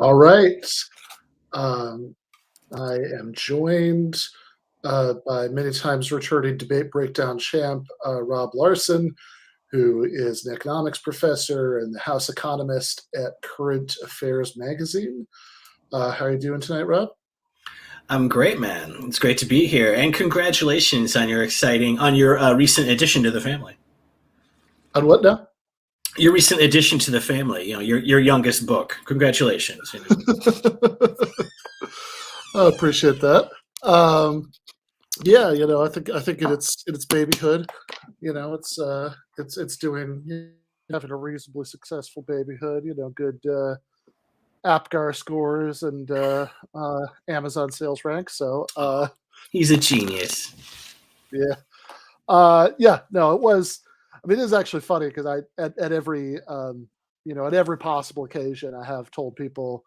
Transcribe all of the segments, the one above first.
All right. Um, I am joined by many times returning debate breakdown champ Rob Larson, who is an economics professor and the House economist at Current Affairs magazine. How are you doing tonight, Rob? I'm great, man. It's great to be here, and congratulations on your recent addition to the family. On what now? Your recent addition to the family. Your youngest book. Congratulations. I appreciate that. Yeah, I think in its babyhood, it's doing having a reasonably successful babyhood. Good AppGar scores and Amazon sales ranks. So He's a genius. yeah, yeah. No, it was. I mean, it is actually funny because at every at every possible occasion I have told people,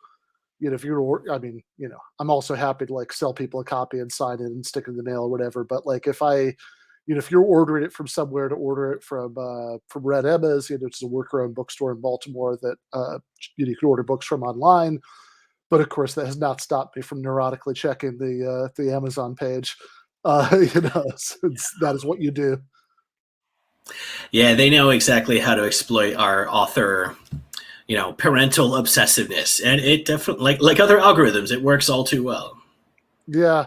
if you're, I'm also happy to like sell people a copy and sign it and stick it in the mail or whatever. But like if you're ordering it from somewhere, to order it from Red Emma's, which is a worker-owned bookstore in Baltimore that you can order books from online. But of course, that has not stopped me from neurotically checking the Amazon page. Since that is what you do. Yeah, they know exactly how to exploit our author, parental obsessiveness, and it definitely, like other algorithms, it works all too well. Yeah,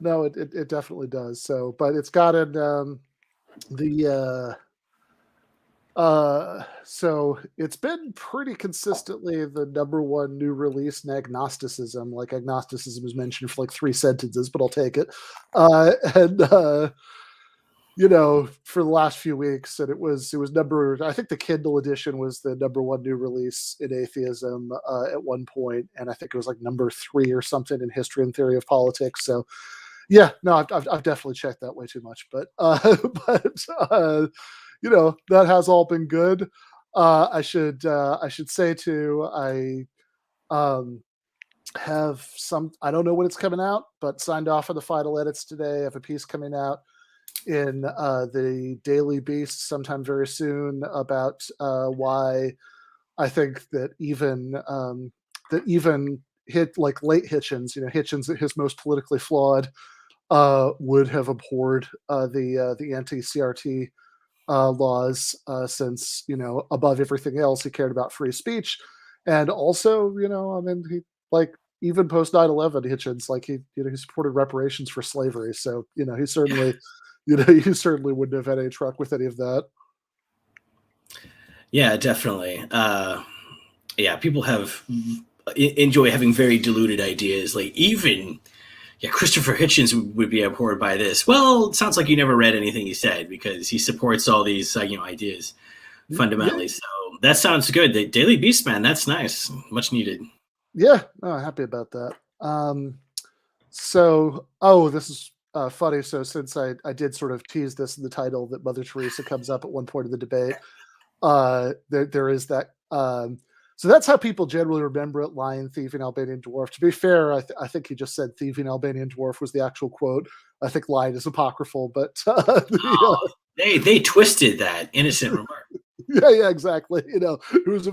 no, it definitely does. So, but it's gotten so it's been pretty consistently the number one new release in agnosticism. Like agnosticism is mentioned for like 3 sentences, but I'll take it. And for the last few weeks, and it was I think the Kindle edition was the number one new release in atheism at one point, and I think it was like number 3 or something in history and theory of politics. So yeah, no, I've definitely checked that way too much, but that has all been good. I should say too, I have some, I don't know when it's coming out, but signed off on the final edits today. I have a piece coming out in the Daily Beast sometime very soon about why I think that even hit like late Hitchens, Hitchens at his most politically flawed, would have abhorred the anti-CRT laws, since above everything else he cared about free speech, and also he, like, even post 9/11 Hitchens, like he supported reparations for slavery, so he certainly he certainly wouldn't have had any truck with any of that. Yeah, definitely. Yeah, people enjoy having very diluted ideas. Like even Christopher Hitchens would be abhorred by this. Well, it sounds like you never read anything he said because he supports all these ideas fundamentally. Yeah. So that sounds good. The Daily Beast, man, that's nice, much needed. Yeah, no, happy about that. This is funny. So since I did sort of tease this in the title that Mother Teresa comes up at one point of the debate, there is that. So that's how people generally remember it: lion, thieving Albanian dwarf. To be fair, I think he just said thieving Albanian dwarf was the actual quote. I think lion is apocryphal, but they twisted that innocent remark. Yeah, exactly. It was a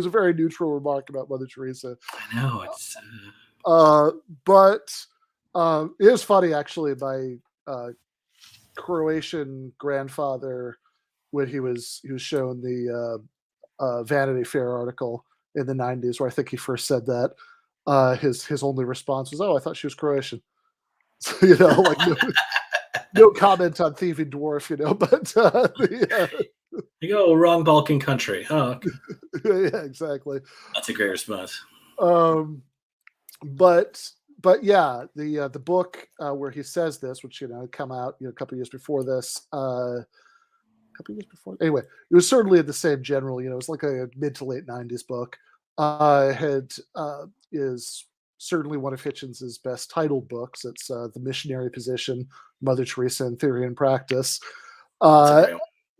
very neutral remark about Mother Teresa. I know it's. But it was funny actually. My Croatian grandfather, when he was shown the Vanity Fair article in the 90s, where I think he first said that, his only response was, "Oh, I thought she was Croatian." So, like no comment on thieving dwarf, but you go wrong Balkan country. Oh, okay. Yeah, exactly. That's a great response. But yeah, the book where he says this, which come out a couple years before this, couple years before. Anyway, it was certainly in the same general. It was like a mid to late 90s book. Is certainly one of Hitchens's best titled books. It's The Missionary Position, Mother Teresa in Theory and Practice.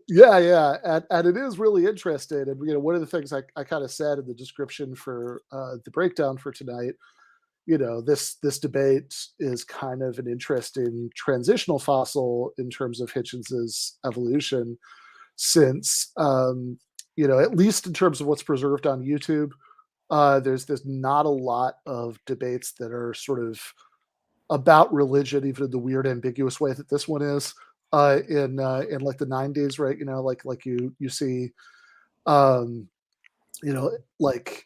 Yeah, and it is really interesting. And one of the things I kind of said in the description for the breakdown for tonight, this debate is kind of an interesting transitional fossil in terms of Hitchens's evolution, since at least in terms of what's preserved on YouTube, There's not a lot of debates that are sort of about religion, even in the weird, ambiguous way that this one is. In like the '90s, right? Like you see, um, you know, like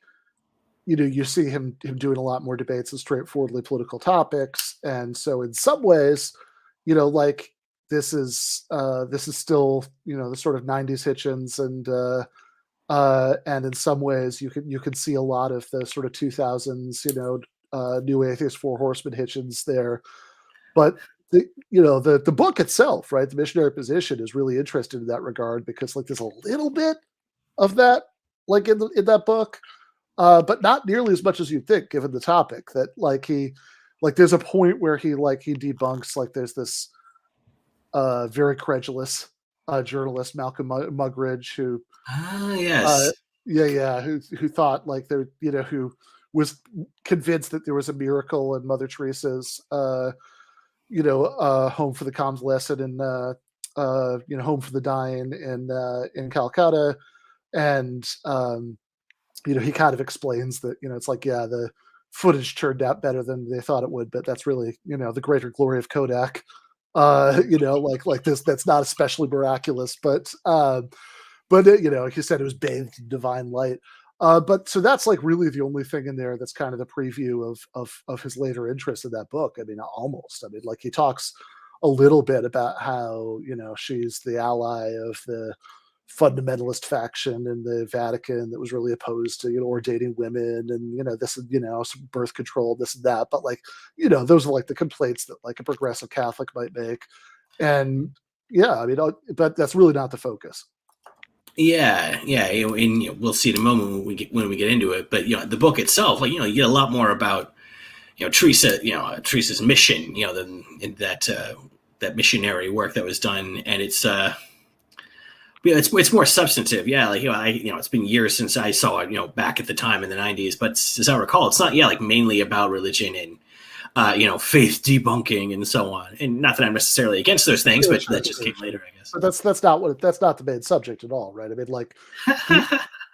you see him doing a lot more debates and straightforwardly political topics, and so in some ways, like this is still the sort of '90s Hitchens, and in some ways you can see a lot of the sort of 2000s new atheist four horseman Hitchens there, but the book itself, right, the missionary position is really interesting in that regard because like there's a little bit of that like in that book, but not nearly as much as you'd think, given the topic. That there's a point where he debunks like there's this very credulous journalist Malcolm Muggeridge who Ah, uh, yes. yeah, who thought like there who was convinced that there was a miracle in Mother Teresa's home for the convalescent and home for the dying in Calcutta, and he kind of explains that, it's like, yeah, the footage turned out better than they thought it would, but that's really, the greater glory of Kodak. Like this, that's not especially miraculous, but he said it was bathed in divine light. But so that's like really the only thing in there that's kind of the preview of his later interest in that book. I mean, almost. I mean, like he talks a little bit about how she's the ally of the fundamentalist faction in the Vatican that was really opposed to ordaining women and this some birth control, this and that. But like those are like the complaints that like a progressive Catholic might make, and yeah, I mean, but that's really not the focus. Yeah, yeah, and we'll see in a moment when we get into it. But the book itself, like you get a lot more about Teresa, Teresa's mission, than in that missionary work that was done, and it's more substantive. Yeah, like it's been years since I saw it, back at the time in the '90s. But as I recall, it's not like mainly about religion and faith debunking and so on. And not that I'm necessarily against those things, Sure, but sure, that just sure, came sure. later, I guess. But that's not the main subject at all, right? I mean, like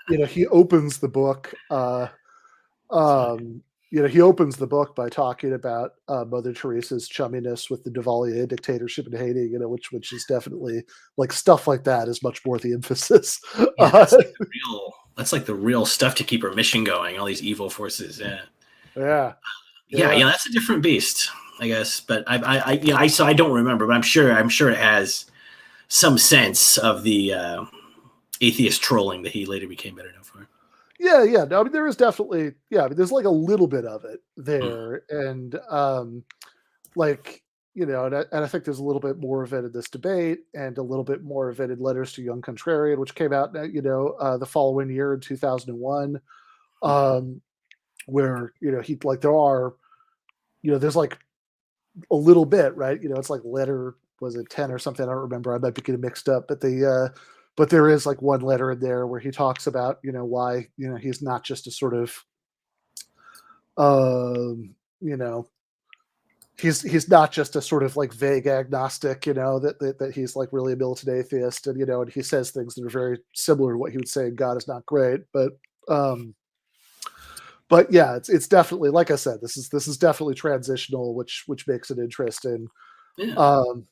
he he opens the book. Um, he opens the book by talking about Mother Teresa's chumminess with the Duvalier dictatorship in Haiti, which is definitely like stuff like that is much more the emphasis. Yeah, that's like the real stuff to keep our mission going. All these evil forces. Yeah, Yeah, yeah, yeah, that's a different beast, I guess. But I don't remember, but I'm sure it has some sense of the atheist trolling that he later became better known for. yeah. No, I mean, there is definitely, yeah. I mean, there's like a little bit of it Mm. there, and like and I think there's a little bit more of it in this debate, and a little bit more of it in Letters to Young Contrarian, which came out the following year in 2001, um, where he like there are there's like a little bit, right? It's like letter, was it 10 or something? I don't remember. I might be getting mixed up, but there is like one letter in there where he talks about why he's not just a sort of um, you know he's not just a sort of like vague agnostic, that he's like really a militant atheist, and and he says things that are very similar to what he would say God is not great, um, but yeah, it's definitely, like I said, this is definitely transitional, which makes it interesting. Yeah, Um,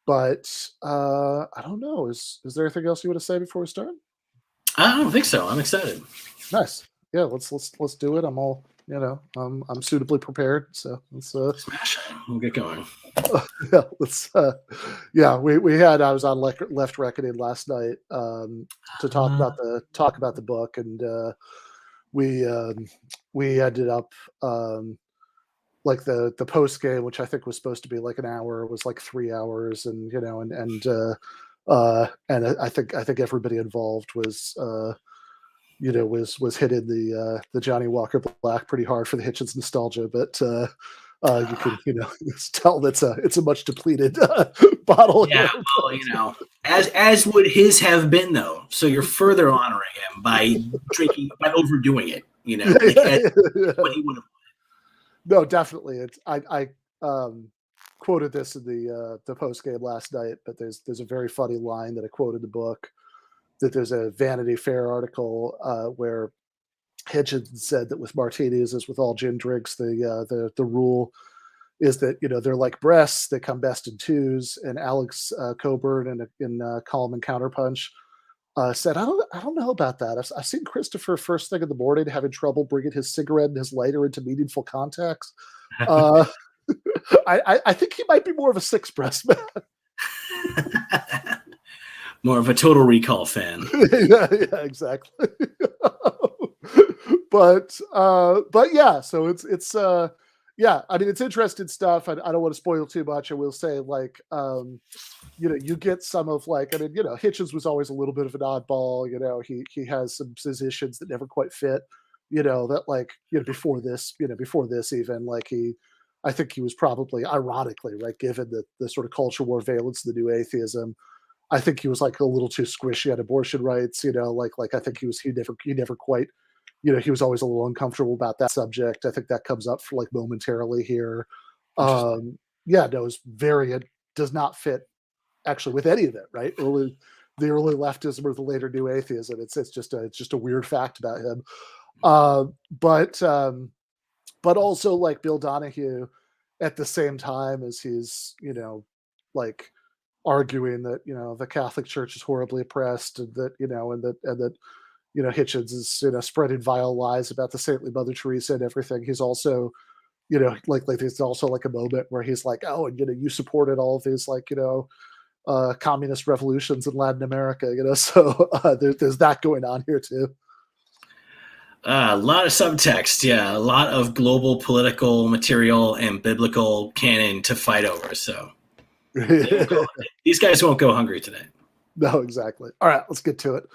but I don't know. Is there anything else you want to say before we start? I don't think so. I'm excited. Nice. Yeah, let's do it. I'm all I'm suitably prepared. So Smash it. We'll get going. yeah, let's yeah, we had I was on left reckoning last night to talk about the book, and we we ended up like the post game, which I think was supposed to be like an hour, was like 3 hours, and and I think everybody involved was was hitting the Johnny Walker Black pretty hard for the Hitchens nostalgia, but you can tell that's it's a much depleted bottle Yeah, here. well, as would his have been though. So you're further honoring him by overdoing it. Like as what he would have. No, definitely. It's I quoted this in the post game last night, but there's a very funny line that I quoted in the book, that there's a Vanity Fair article where Hitchens said that with martinis, as with all gin drinks, the rule is that they're like breasts; they come best in twos. And Alex Coburn in Column and Counterpunch said, I don't know about that. I've seen Christopher first thing in the morning having trouble bringing his cigarette and his lighter into meaningful context. Uh, I think he might be more of a six breast man. More of a Total Recall fan. Yeah, exactly. but yeah, so it's yeah, I mean, it's interesting stuff. I don't want to spoil too much. I will say, like, you get some of, like, I mean, Hitchens was always a little bit of an oddball. He has some positions that never quite fit. That, like, before this even, like, I think he was probably, ironically, right, given the sort of culture war valence of the new atheism, I think he was, like, a little too squishy on abortion rights. Like I think he never quite, he was always a little uncomfortable about that subject. I think that comes up for, like, momentarily here. Yeah, no, it does not fit actually with any of it, right? The early leftism or the later new atheism. It's just a weird fact about him. But also, like, Bill Donohue, at the same time as he's like arguing that the Catholic Church is horribly oppressed, and that Hitchens is spreading vile lies about the saintly Mother Teresa and everything. He's also like there's also, like, a moment where he's like, oh, and you supported all of these, like, communist revolutions in Latin America, so there's that going on here too. A lot of subtext, yeah, a lot of global political material and biblical canon to fight over. So these guys won't go hungry today. No, exactly. All right, let's get to it.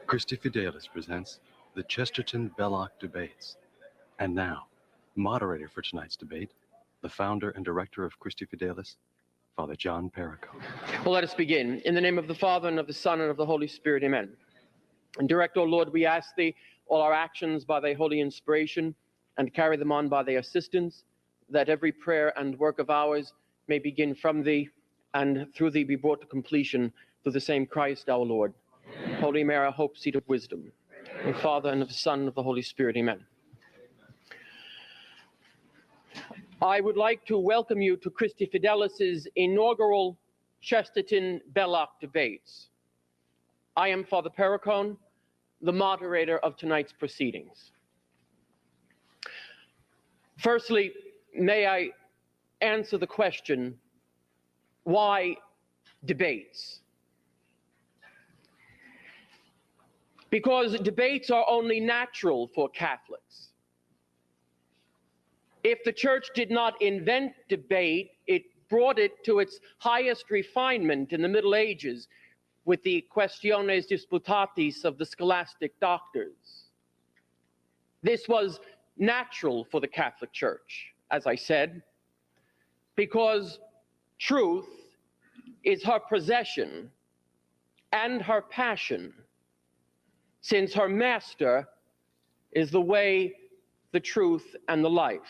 Christi Fidelis presents the Chesterton-Belloc Debates. And now, moderator for tonight's debate, the founder and director of Christi Fidelis, Father John Perricone. Well, let us begin. In the name of the Father, and of the Son, and of the Holy Spirit, amen. And direct, O Lord, we ask thee, all our actions by thy holy inspiration, and carry them on by thy assistance, that every prayer and work of ours may begin from thee, and through thee be brought to completion through the same Christ our Lord. Holy Mary, hope, seat of wisdom. In the Father, and of the Son, and of the Holy Spirit, amen. I would like to welcome you to Christi Fidelis' inaugural Chesterton-Belloc Debates. I am Father Perricone, the moderator of tonight's proceedings. Firstly, may I answer the question, why debates? Because debates are only natural for Catholics. If the Church did not invent debate, it brought it to its highest refinement in the Middle Ages with the Questiones Disputatis of the scholastic doctors. This was natural for the Catholic Church, as I said, because truth is her possession and her passion, since her master is the way, the truth, and the life.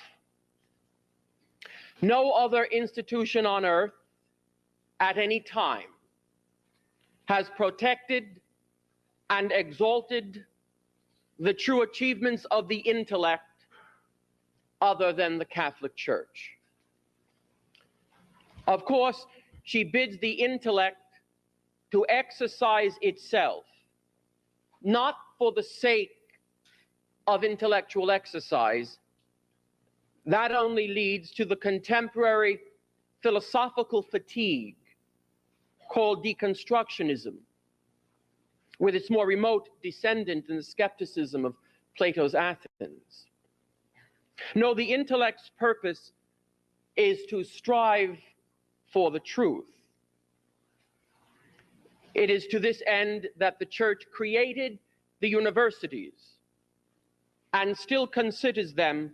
No other institution on earth at any time has protected and exalted the true achievements of the intellect other than the Catholic Church. Of course, she bids the intellect to exercise itself, not for the sake of intellectual exercise. That only leads to the contemporary philosophical fatigue called deconstructionism, with its more remote descendant in the skepticism of Plato's Athens. No, the intellect's purpose is to strive for the truth. It is to this end that the Church created the universities and still considers them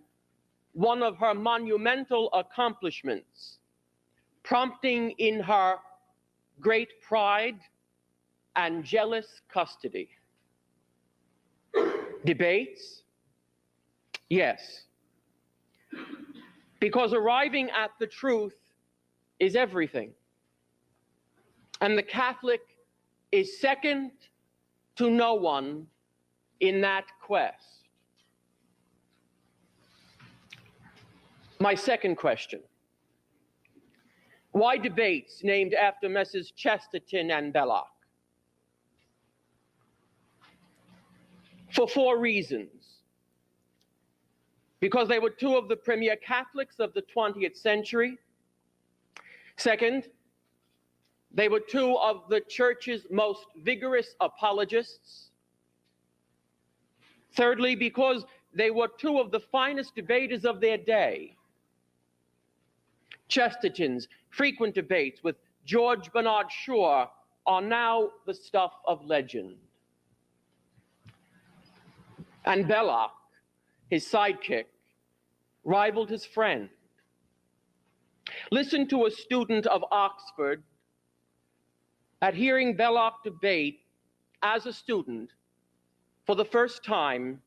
one of her monumental accomplishments, prompting in her great pride and jealous custody. Debates? Yes. Because arriving at the truth is everything. And the Catholic is second to no one in that quest. My second question: why debates named after Messrs. Chesterton and Belloc? For 4 reasons. Because they were 2 of the premier Catholics of the 20th century. Second, they were 2 of the Church's most vigorous apologists. Thirdly, because they were 2 of the finest debaters of their day. Chesterton's frequent debates with George Bernard Shaw are now the stuff of legend. And Belloc, his sidekick, rivaled his friend. Listen to a student of Oxford at hearing Belloc debate as a student for the first time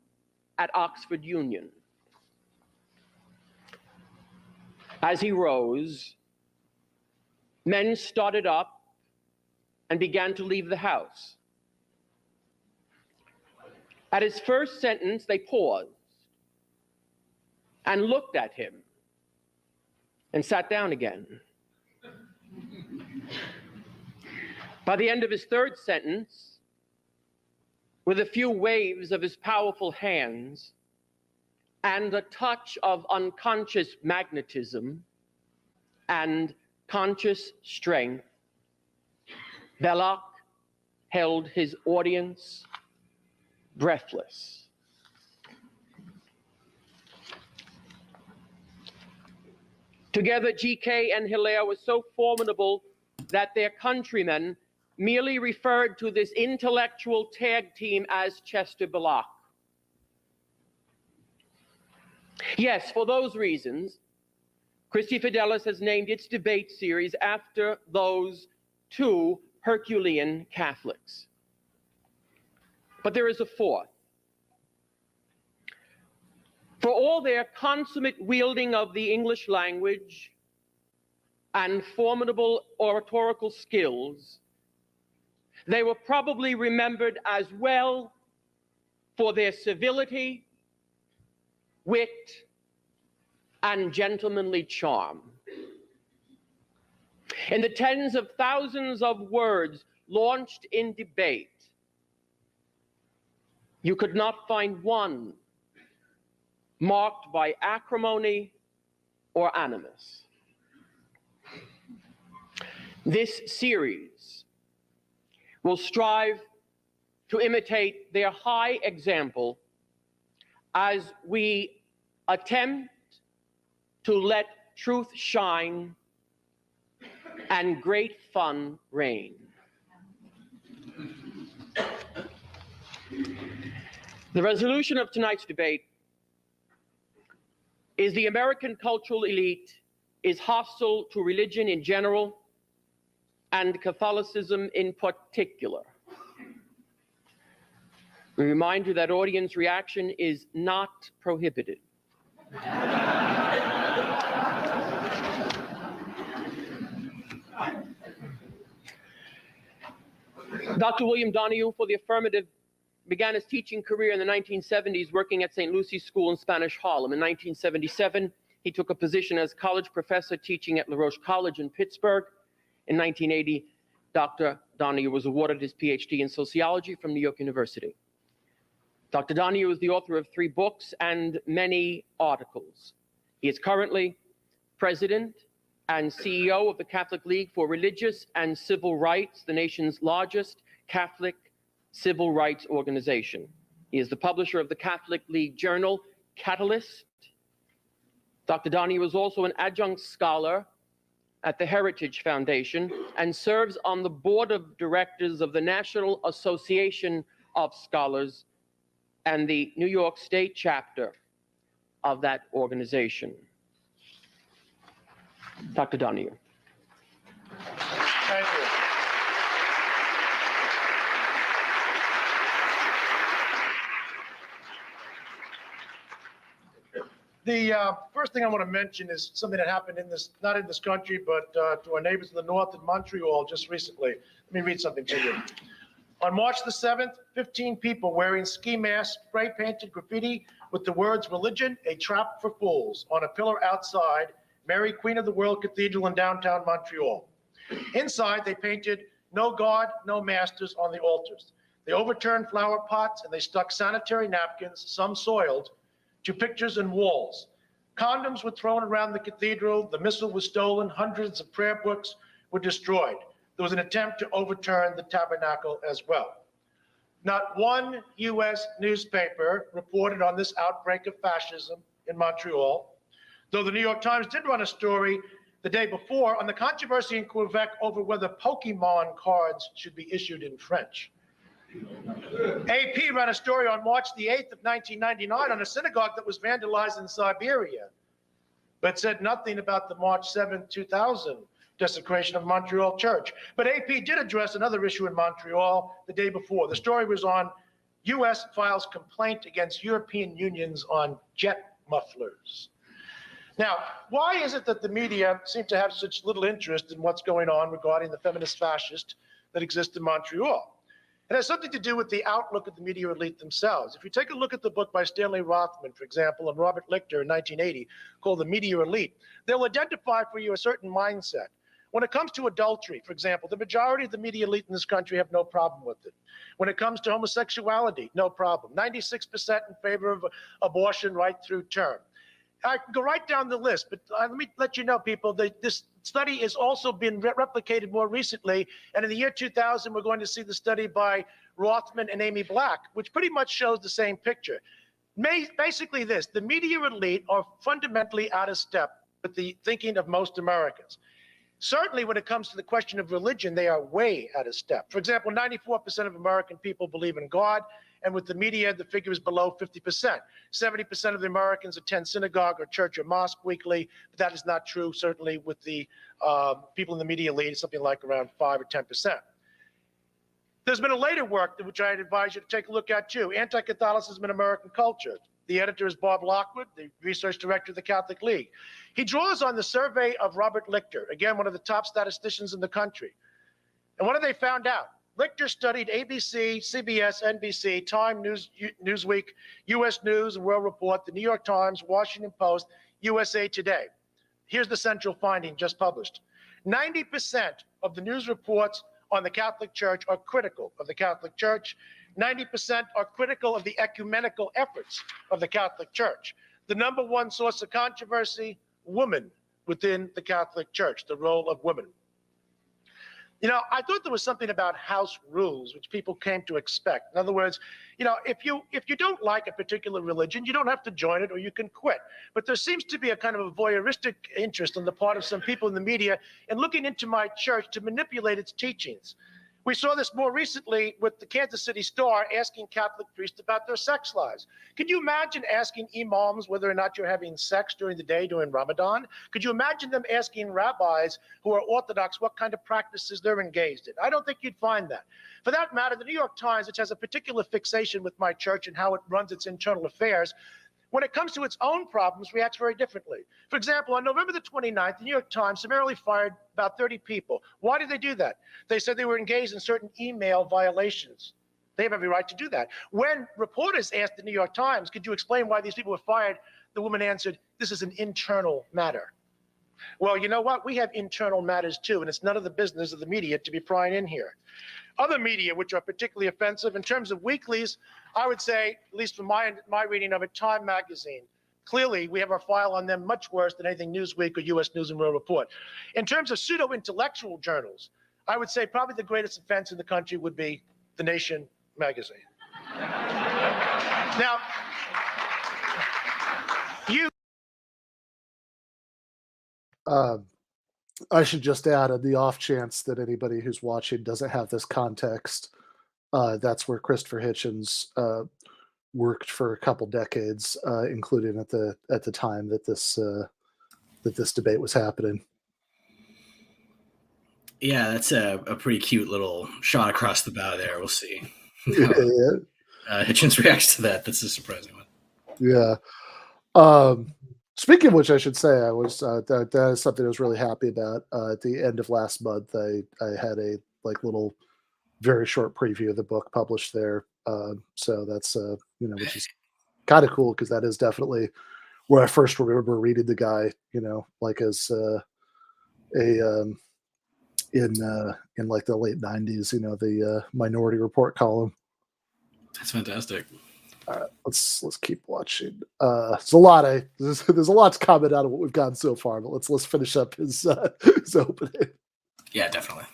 at Oxford Union. As he rose, men started up and began to leave the house. At his first sentence, they paused and looked at him and sat down again. By the end of his third sentence, with a few waves of his powerful hands and a touch of unconscious magnetism and conscious strength, Belloc held his audience breathless. Together, GK and Hilaire were so formidable that their countrymen merely referred to this intellectual tag team as Chester Belloc. Yes, for those reasons, Christi Fidelis has named its debate series after those 2 Herculean Catholics. But there is a fourth. For all their consummate wielding of the English language and formidable oratorical skills, they were probably remembered as well for their civility, wit, and gentlemanly charm. In the tens of thousands of words launched in debate, you could not find one marked by acrimony or animus. This series will strive to imitate their high example as we attempt to let truth shine and great fun reign. The resolution of tonight's debate is: the American cultural elite is hostile to religion in general and Catholicism in particular. We remind you that audience reaction is not prohibited. Dr. William Donohue, for the affirmative, began his teaching career in the 1970s working at St. Lucy's School in Spanish Harlem. In 1977, he took a position as college professor teaching at La Roche College in Pittsburgh. In 1980, Dr. Donohue was awarded his PhD in sociology from New York University. Dr. Donohue is the author of 3 books and many articles. He is currently president and CEO of the Catholic League for Religious and Civil Rights, the nation's largest Catholic civil rights organization. He is the publisher of the Catholic League journal, Catalyst. Dr. Donohue is also an adjunct scholar at the Heritage Foundation and serves on the board of directors of the National Association of Scholars and the New York State chapter of that organization. Dr. Donohue. Thank you. The first thing I want to mention is something that happened not in this country, but to our neighbors in the north in Montreal just recently. Let me read something to you. On March the 7th, 15 people wearing ski masks spray painted graffiti with the words "Religion, a Trap for Fools" on a pillar outside Mary, Queen of the World Cathedral in downtown Montreal. Inside, they painted "No God, no Masters" on the altars. They overturned flower pots and they stuck sanitary napkins, some soiled, to pictures and walls. Condoms were thrown around the cathedral. The missal was stolen. Hundreds of prayer books were destroyed. There was an attempt to overturn the tabernacle as well. Not one U.S. newspaper reported on this outbreak of fascism in Montreal, though the New York Times did run a story the day before on the controversy in Quebec over whether Pokemon cards should be issued in French. AP ran a story on March the 8th of 1999 on a synagogue that was vandalized in Siberia, but said nothing about the March 7, 2000 desecration of Montreal church. But AP did address another issue in Montreal the day before. The story was on U.S. files complaint against European unions on jet mufflers. Now, why is it that the media seem to have such little interest in what's going on regarding the feminist fascist that exists in Montreal? It has something to do with the outlook of the media elite themselves. If you take a look at the book by Stanley Rothman, for example, and Robert Lichter in 1980, called The Media Elite, they'll identify for you a certain mindset. When it comes to adultery, for example, the majority of the media elite in this country have no problem with it. When it comes to homosexuality, no problem. 96% in favor of abortion right through term. I can go right down the list, but let me let you know, people, that this study has also been replicated more recently. And in the year 2000, we're going to see the study by Rothman and Amy Black, which pretty much shows the same picture. Basically this, the media elite are fundamentally out of step with the thinking of most Americans. Certainly when it comes to the question of religion, they are way out of step. For example, 94% of American people believe in God. And with the media, the figure is below 50%. 70% of the Americans attend synagogue or church or mosque weekly, but that is not true, certainly with the people in the media elite, it's something like around 5 or 10%. There's been a later work which I'd advise you to take a look at too, Anti-Catholicism in American Culture. The editor is Bob Lockwood, the research director of the Catholic League. He draws on the survey of Robert Lichter, again, one of the top statisticians in the country. And what have they found out? Lichter studied ABC, CBS, NBC, Time, Newsweek, U.S. News and World Report, the New York Times, Washington Post, USA Today. Here's the central finding just published. 90% of the news reports on the Catholic Church are critical of the Catholic Church. 90% are critical of the ecumenical efforts of the Catholic Church. The number one source of controversy, women within the Catholic Church, the role of women. You know, I thought there was something about house rules which people came to expect. In other words, you know, if you don't like a particular religion, you don't have to join it or you can quit. But there seems to be a kind of a voyeuristic interest on the part of some people in the media in looking into my church to manipulate its teachings. We saw this more recently with the Kansas City Star asking Catholic priests about their sex lives. Could you imagine asking imams whether or not you're having sex during the day during Ramadan? Could you imagine them asking rabbis who are Orthodox what kind of practices they're engaged in? I don't think you'd find that. For that matter, the New York Times, which has a particular fixation with my church and how it runs its internal affairs, when it comes to its own problems, reacts very differently. For example, on November the 29th, the New York Times summarily fired about 30 people. Why did they do that? They said they were engaged in certain email violations. They have every right to do that. When reporters asked the New York Times, could you explain why these people were fired? The woman answered, this is an internal matter. Well, you know what? We have internal matters too, and it's none of the business of the media to be prying in here. Other media, which are particularly offensive, in terms of weeklies, I would say, at least from my reading of it, Time Magazine. Clearly, we have our file on them much worse than anything Newsweek or U.S. News and World Report. In terms of pseudo-intellectual journals, I would say probably the greatest offense in the country would be The Nation magazine. Now, I should just add, on the off chance that anybody who's watching doesn't have this context, that's where Christopher Hitchens worked for a couple decades, including at the time that this debate was happening. Yeah, that's a pretty cute little shot across the bow there. We'll see. Yeah. Hitchens reacts to that. That's a surprising one. Yeah. Speaking of which, I should say I was that is something I was really happy about. At the end of last month, I had a little very short preview of the book published there. So that's which is kind of cool because that is definitely where I first remember reading the guy. As in like the late '90s. The Minority Report column. That's fantastic. All right, let's keep watching. There's a lot to comment out of what we've gotten so far, but let's finish up his opening. Yeah, definitely.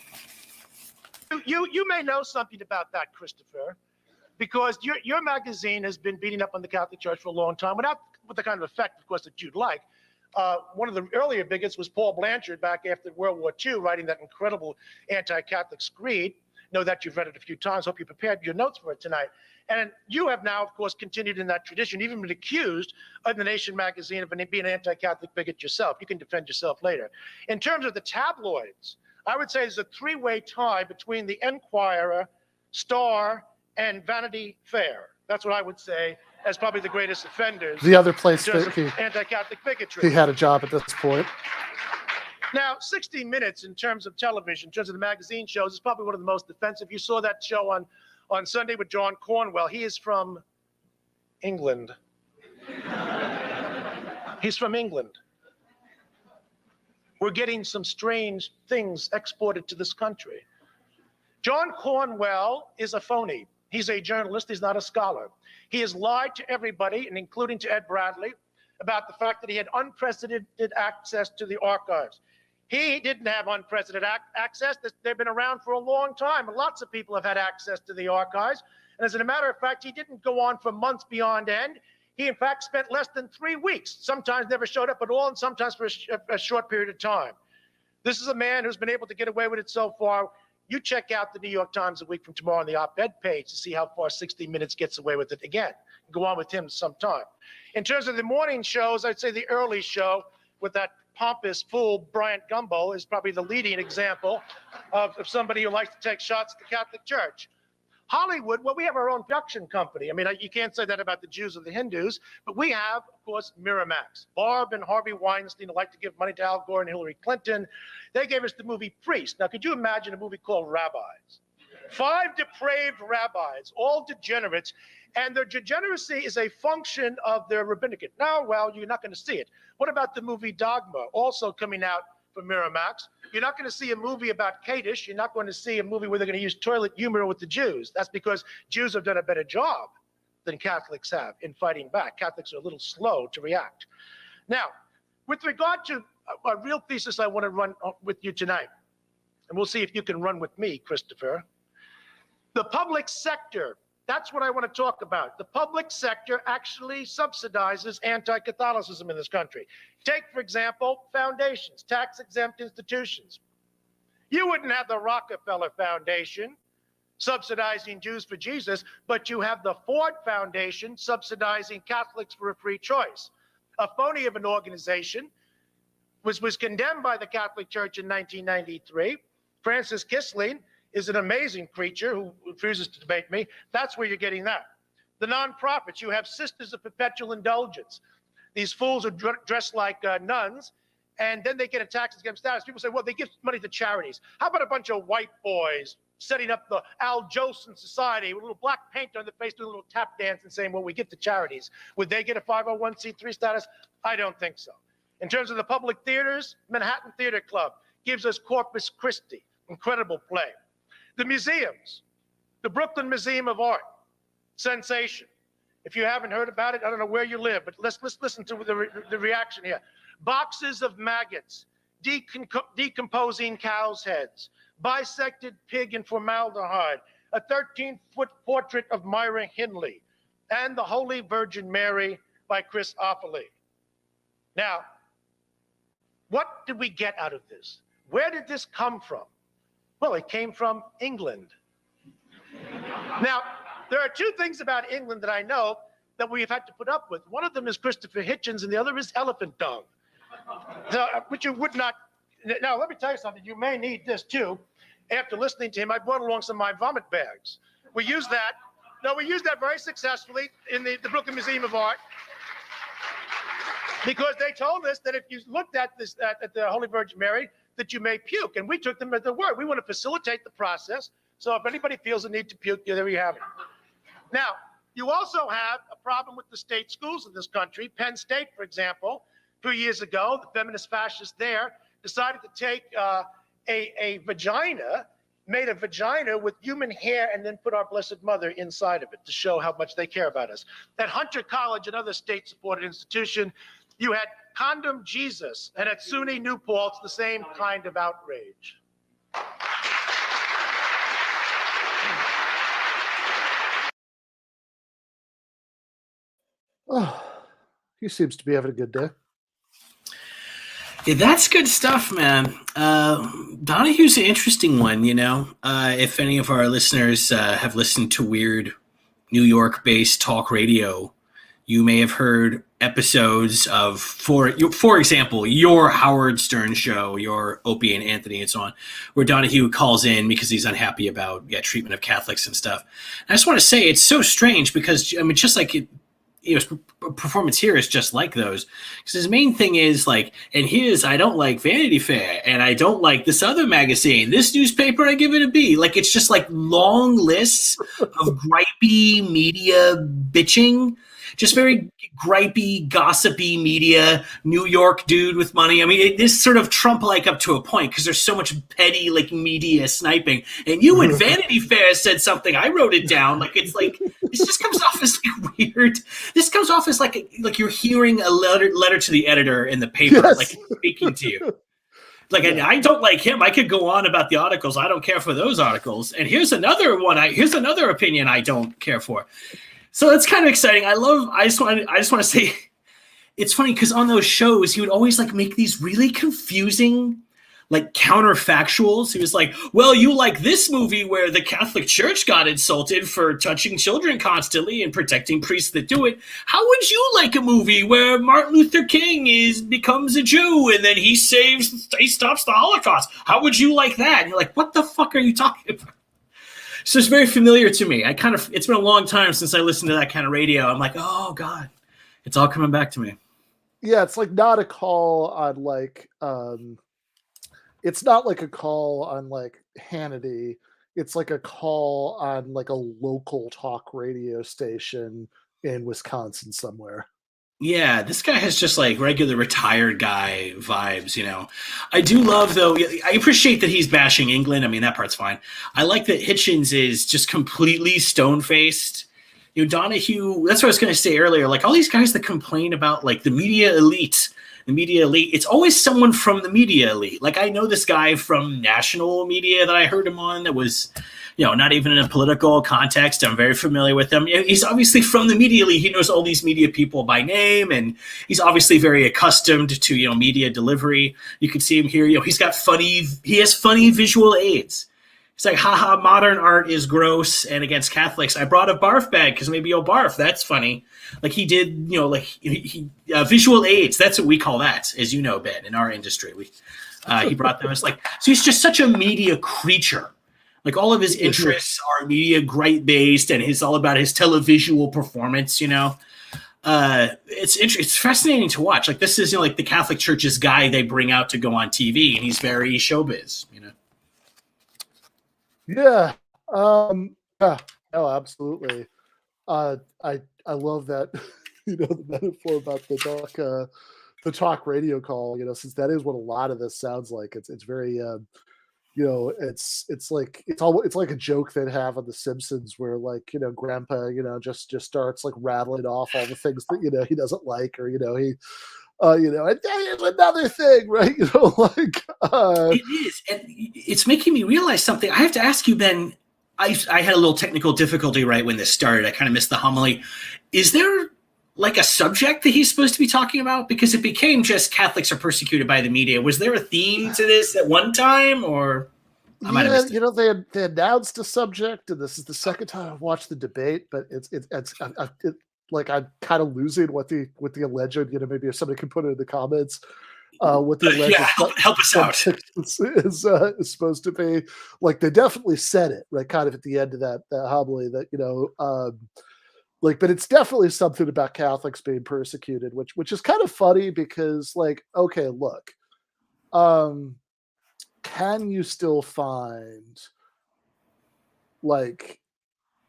You may know something about that, Christopher, because your magazine has been beating up on the Catholic Church for a long time, without with the kind of effect, of course, that you'd like. One of the earlier bigots was Paul Blanchard back after World War II, writing that incredible anti-Catholic screed. Know that you've read it a few times. Hope you prepared your notes for it tonight. And you have now, of course, continued in that tradition, even been accused of the Nation magazine of being an anti-Catholic bigot yourself. You can defend yourself later. In terms of the tabloids, I would say there's a three-way tie between the Enquirer, Star, and Vanity Fair. That's what I would say as probably the greatest offenders. The other place that that anti-Catholic bigotry. he had a job at this point. Now, 60 Minutes in terms of television, in terms of the magazine shows, is probably one of the most offensive. You saw that show on Sunday with John Cornwell. He is from England. He's from England. We're getting some strange things exported to this country. John Cornwell is a phony. He's a journalist. He's not a scholar. He has lied to everybody, and including to Ed Bradley, about the fact that he had unprecedented access to the archives. He didn't have unprecedented access. They've been around for a long time, and lots of people have had access to the archives. And as a matter of fact, he didn't go on for months beyond end. He, in fact, spent less than 3 weeks, sometimes never showed up at all, and sometimes for a short period of time. This is a man who's been able to get away with it so far. You check out the New York Times a week from tomorrow on the op-ed page to see how far 60 Minutes gets away with it again. Go on with him sometime. In terms of the morning shows, I'd say the early show with that pompous fool, Bryant Gumbel, is probably the leading example of somebody who likes to take shots at the Catholic Church. Hollywood, well, we have our own production company. I mean, you can't say that about the Jews or the Hindus, but we have, of course, Miramax. Barb and Harvey Weinstein like to give money to Al Gore and Hillary Clinton. They gave us the movie Priest. Now, could you imagine a movie called Rabbis? 5 depraved rabbis, all degenerates, and their degeneracy is a function of their rabbinicate. Now, well, you're not going to see it. What about the movie Dogma, also coming out from Miramax? You're not going to see a movie about Kaddish. You're not going to see a movie where they're going to use toilet humor with the Jews. That's because Jews have done a better job than Catholics have in fighting back. Catholics are a little slow to react. Now, with regard to a real thesis I want to run with you tonight, and we'll see if you can run with me, Christopher. The public sector, that's what I want to talk about. The public sector actually subsidizes anti-Catholicism in this country. Take, for example, foundations, tax-exempt institutions. You wouldn't have the Rockefeller Foundation subsidizing Jews for Jesus, but you have the Ford Foundation subsidizing Catholics for a free choice. A phony of an organization was condemned by the Catholic Church in 1993. Francis Kissling is an amazing creature who refuses to debate me. That's where you're getting that. The nonprofits, you have Sisters of Perpetual Indulgence. These fools are dressed like nuns, and then they get a tax-exempt status. People say, well, they give money to charities. How about a bunch of white boys setting up the Al Jolson Society with a little black paint on their face, doing a little tap dance and saying, well, we give to charities. Would they get a 501c3 status? I don't think so. In terms of the public theaters, Manhattan Theater Club gives us Corpus Christi, incredible play. The museums, the Brooklyn Museum of Art, sensation. If you haven't heard about it, I don't know where you live, but let's listen to the reaction here. Boxes of maggots, decomposing cow's heads, bisected pig in formaldehyde, a 13-foot portrait of Myra Hindley, and the Holy Virgin Mary by Chris Offaly. Now, what did we get out of this? Where did this come from? Well, it came from England. Now, there are 2 things about England that I know that we've had to put up with. One of them is Christopher Hitchens, and the other is elephant dung. So, which you would not. Now, let me tell you something. You may need this too. After listening to him, I brought along some of my vomit bags. We use that. No, we use that very successfully in the Brooklyn Museum of Art. Because they told us that if you looked at this at the Holy Virgin Mary, that you may puke, and we took them at their word. We want to facilitate the process. So if anybody feels the need to puke, there you have it. Now, you also have a problem with the state schools in this country. Penn State, for example, 2 years ago, the feminist fascists there decided to take a vagina, made a vagina with human hair, and then put our Blessed Mother inside of it to show how much they care about us. At Hunter College, another state-supported institution, you had Condom Jesus, and at SUNY New Paltz, the same kind of outrage. Oh, he seems to be having a good day. Yeah, that's good stuff, man. Donahue's an interesting one, you know. If any of our listeners have listened to weird New York-based talk radio, you may have heard episodes of, for example, your Howard Stern show, your Opie and Anthony and so on, where Donahue calls in because he's unhappy about treatment of Catholics and stuff. And I just want to say it's so strange because, I mean, just like it, you know, performance here is just like those. Because his main thing is like, and here's, I don't like Vanity Fair, and I don't like this other magazine. This newspaper, I give it a B. Like, it's just like long lists of gripey media bitching. Just very gripey, gossipy media, New York dude with money. I mean, it is sort of Trump-like up to a point because there's so much petty, like, media sniping. And you in Vanity Fair said something. I wrote it down. Like, it's like, this just comes off as like weird. This comes off as like you're hearing a letter to the editor in the paper, Yes. like speaking to you. Like, I don't like him. I could go on about the articles. I don't care for those articles. And here's another one. Here's another opinion I don't care for. So it's kind of exciting. I just want to say, it's funny because on those shows he would always like make these really confusing, like counterfactuals. He was like, "Well, you like this movie where the Catholic Church got insulted for touching children constantly and protecting priests that do it. How would you like a movie where Martin Luther King becomes a Jew and then he stops the Holocaust? How would you like that?" And you're like, "What the fuck are you talking about?" So it's very familiar to me. It's been a long time since I listened to that kind of radio. I'm like, oh God, it's all coming back to me. Yeah, it's like not a call on like, it's not like a call on like Hannity. It's like a call on like a local talk radio station in Wisconsin somewhere. Yeah, this guy has just like regular retired guy vibes, you know. I do love, though, I appreciate that he's bashing England. I mean, that part's fine. I like that Hitchens is just completely stone-faced. You know, Donahue, that's what I was going to say earlier. Like, all these guys that complain about, like, the media elite, it's always someone from the media elite. Like, I know this guy from national media that I heard him on that was, you know, not even in a political context. I'm very familiar with him. He's obviously from the media elite. He knows all these media people by name, and he's obviously very accustomed to, you know, media delivery. You can see him here. You know, he has funny visual aids. He's like, haha, modern art is gross and against Catholics. I brought a barf bag because maybe you'll barf. That's funny. Like he did, you know, like visual aids. That's what we call that, as you know, Ben, in our industry. He brought them. It's like, so he's just such a media creature. Like all of his interests are media based, and it's all about his televisual performance, you know. It's fascinating to watch. Like this is, you know, like the Catholic Church's guy they bring out to go on TV, and he's very showbiz, you know. Yeah. Yeah. No, absolutely. I love that, you know, the metaphor about the talk radio call, you know, since that is what a lot of this sounds like. It's very, you know, it's like a joke they'd have on The Simpsons where, like, you know, Grandpa, you know, just starts like rattling off all the things that, you know, he doesn't like, or, you know, he, you know, and here's another thing, right? You know, like it is, and it's making me realize something. I have to ask you, Ben. I had a little technical difficulty right when this started. I kind of missed the homily. Is there like a subject that he's supposed to be talking about? Because it became just Catholics are persecuted by the media. Was there a theme to this at one time, or I might have missed it? You know, they announced a subject, and this is the second time I've watched the debate, but it's like I'm kind of losing what the alleged, you know, maybe if somebody can put it in the comments, what the alleged help us out is supposed to be. Like they definitely said it right, kind of at the end of that homily that, you know, like, but it's definitely something about Catholics being persecuted, which is kind of funny because, like, okay, look, can you still find like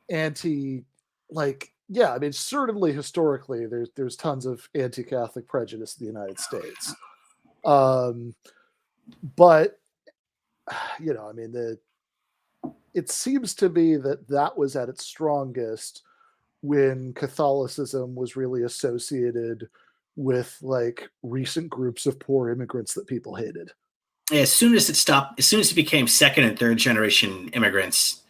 anti, like, yeah, I mean, certainly historically, there's tons of anti-Catholic prejudice in the United States, but I mean, it seems to me that was at its strongest when Catholicism was really associated with like recent groups of poor immigrants that people hated. As soon as it became second and third generation immigrants,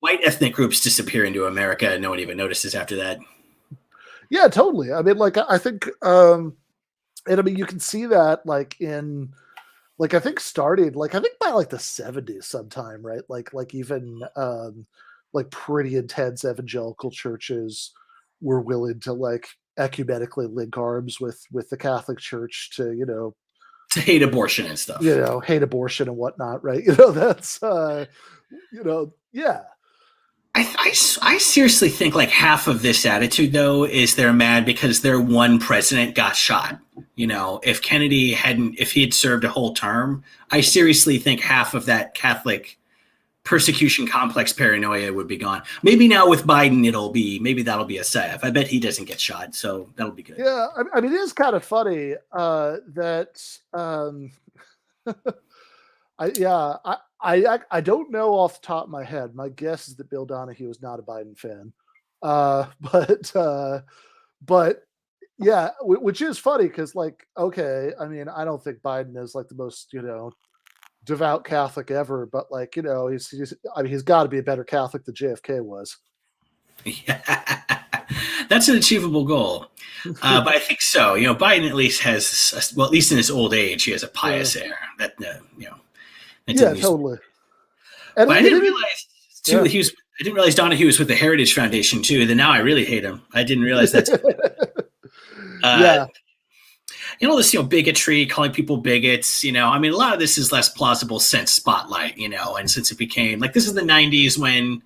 white ethnic groups disappear into America. No one even notices after that. Yeah, totally. I mean, like, I think, and I mean, you can see that like in, like, I think by like the 70s sometime, right? Like even, like pretty intense evangelical churches were willing to like ecumenically link arms with the Catholic Church to, To hate abortion and stuff. Hate abortion and whatnot, right? That's, yeah. I seriously think like half of this attitude though is they're mad because their one president got shot. If Kennedy if he had served a whole term, I seriously think half of that Catholic persecution complex paranoia would be gone. Maybe now with Biden, maybe that'll be a salve. I bet he doesn't get shot, so that'll be good. Yeah, I mean, it is kind of funny that I don't know off the top of my head. My guess is that Bill Donohue is not a Biden fan, but yeah, which is funny because, like, okay, I mean, I don't think Biden is like the most devout Catholic ever, but like he's got to be a better Catholic than JFK was. Yeah. That's an achievable goal, but I think so. Biden at least has, well, at least in his old age, he has a pious air. That yeah, totally. And but I didn't realize too that I didn't realize Donahue was with the Heritage Foundation too. Then now I really hate him. I didn't realize that's. Yeah. This, bigotry, calling people bigots, I mean, a lot of this is less plausible since Spotlight, and since it became like, this is the 90s when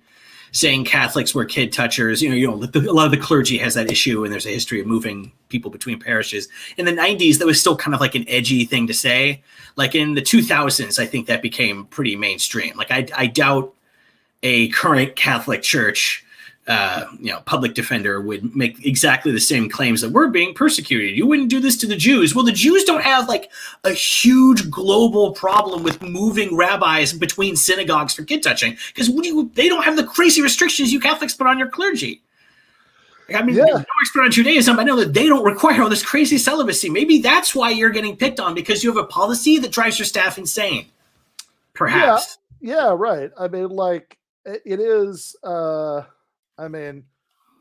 saying Catholics were kid touchers, a lot of the clergy has that issue and there's a history of moving people between parishes. In the 90s, that was still kind of like an edgy thing to say. Like in the 2000s, I think that became pretty mainstream. Like I doubt a current Catholic church public defender would make exactly the same claims that we're being persecuted. You wouldn't do this to the Jews. Well, the Jews don't have like a huge global problem with moving rabbis between synagogues for kid touching because they don't have the crazy restrictions you Catholics put on your clergy. I mean, no expert on Judaism, I know that they don't require all this crazy celibacy. Maybe that's why you're getting picked on, because you have a policy that drives your staff insane. Perhaps. Yeah, right. I mean, like, it is... I mean,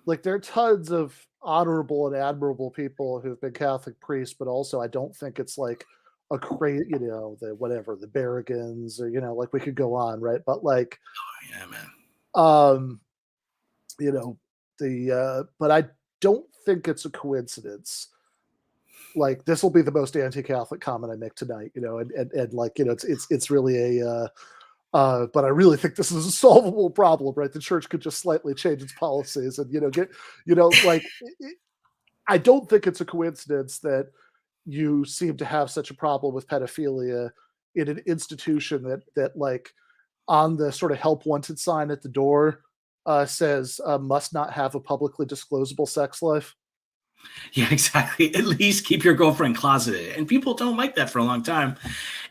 like, there are tons of honorable and admirable people who've been Catholic priests, but also I don't think it's like a crazy, the Barragans, or, like, we could go on, right? But like, oh, yeah, man. But I don't think it's a coincidence. Like, this will be the most anti-Catholic comment I make tonight, and like, it's really a, but I really think this is a solvable problem, right? The church could just slightly change its policies and, I don't think it's a coincidence that you seem to have such a problem with pedophilia in an institution that like on the sort of help wanted sign at the door says must not have a publicly disclosable sex life. Yeah, exactly. At least keep your girlfriend closeted. And people don't like that for a long time.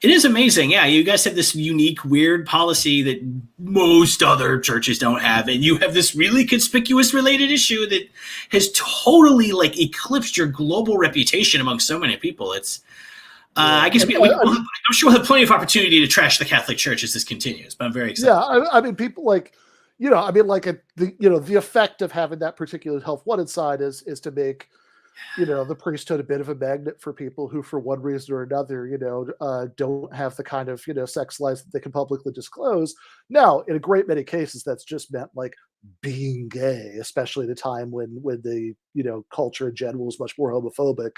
It is amazing. Yeah, you guys have this unique, weird policy that most other churches don't have. And you have this really conspicuous related issue that has totally like eclipsed your global reputation among so many people. It's, I guess I'm sure we'll have plenty of opportunity to trash the Catholic Church as this continues, but I'm very excited. Yeah, I mean, people like, the effect of having that particular health wanted side is to make, the priesthood a bit of a magnet for people who, for one reason or another, don't have the kind of, sex lives that they can publicly disclose. Now, in a great many cases, that's just meant like being gay, especially at a time when the, culture in general was much more homophobic.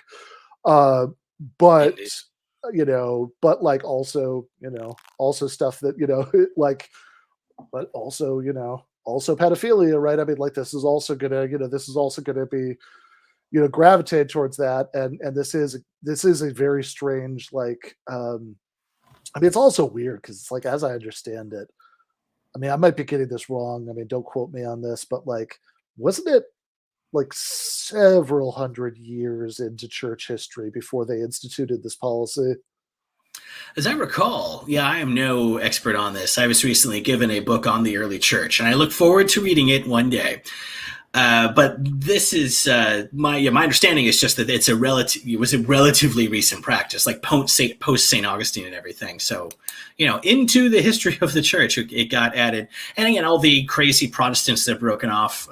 But like also stuff that, like, but also, also pedophilia, right? I mean, like this is also gonna be, gravitate towards that, and this is a very strange, like, I mean, it's also weird because it's like, as I understand it, I mean, I might be getting this wrong. I mean, don't quote me on this, but like, wasn't it like several hundred years into church history before they instituted this policy? As I recall, yeah, I am no expert on this. I was recently given a book on the early church, and I look forward to reading it one day. But this is my understanding is just that it was a relatively recent practice, like post St. Augustine and everything. So, into the history of the church, it got added. And again, all the crazy Protestants that have broken off,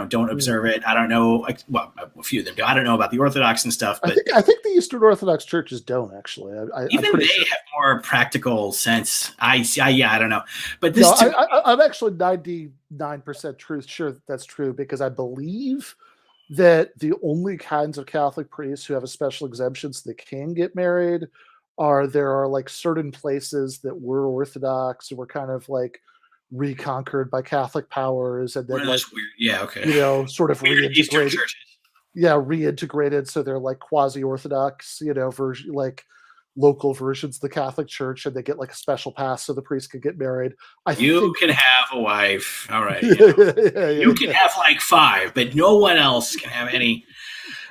don't observe it. I don't know. Well, a few of them do. I don't know about the Orthodox and stuff. But I think the Eastern Orthodox churches don't actually. even they have more practical sense. I don't know. But this, I'm actually 99% sure that's true, because I believe that the only kinds of Catholic priests who have a special exemption so they can get married there are like certain places that were Orthodox and were kind of like reconquered by Catholic powers, and then like weird. Yeah, okay. Sort of reintegrated. Yeah, reintegrated, so they're like quasi-Orthodox, version, like local versions of the Catholic Church, and they get like a special pass so the priest can get married. You can have a wife. All right. You can have like 5, but no one else can have any.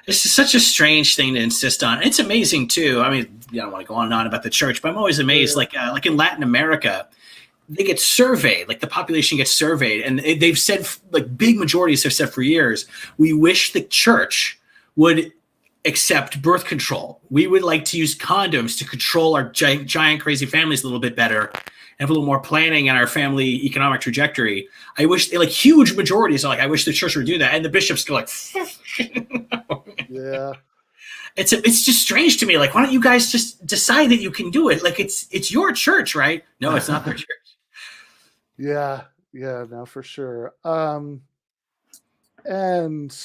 This is such a strange thing to insist on. It's amazing too. I mean, I don't want to go on and on about the church, but I'm always amazed. Yeah. Like in Latin America, they get surveyed, like the population gets surveyed, and they've said, like big majorities have said for years, we wish the church would accept birth control. We would like to use condoms to control our giant crazy families a little bit better and have a little more planning in our family economic trajectory. I wish, like huge majorities are like, I wish the church would do that. And the bishops go like, yeah. It's just strange to me. Like, why don't you guys just decide that you can do it? Like it's your church, right? No, it's not their church. Yeah, no, for sure. And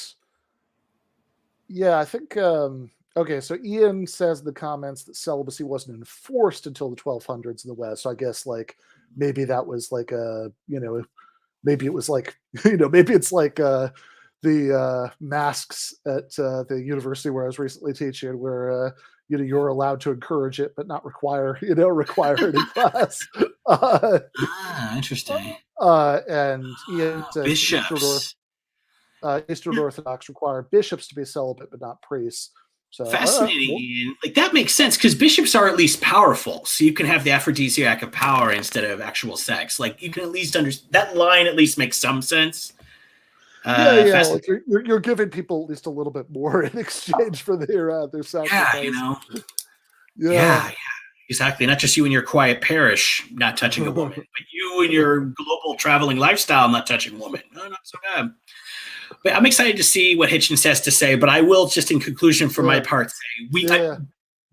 yeah, I think, okay, so Ian says in the comments that celibacy wasn't enforced until the 1200s in the West. So I guess like maybe that was like maybe it was like, maybe it's like the masks at the university where I was recently teaching, where you're allowed to encourage it but not require it in class. Interesting. And Ian says bishops. Eastern Orthodox require bishops to be celibate but not priests. So fascinating. Like that makes sense, because bishops are at least powerful, so you can have the aphrodisiac of power instead of actual sex. Like you can at least understand that line. At least makes some sense. Like you're giving people at least a little bit more in exchange for their sacrifice. Yeah, exactly. Not just you and your quiet parish not touching a woman, but you and your global traveling lifestyle not touching a woman. No, not so bad. But I'm excited to see what Hitchens has to say. But I will just, in conclusion, for my part, say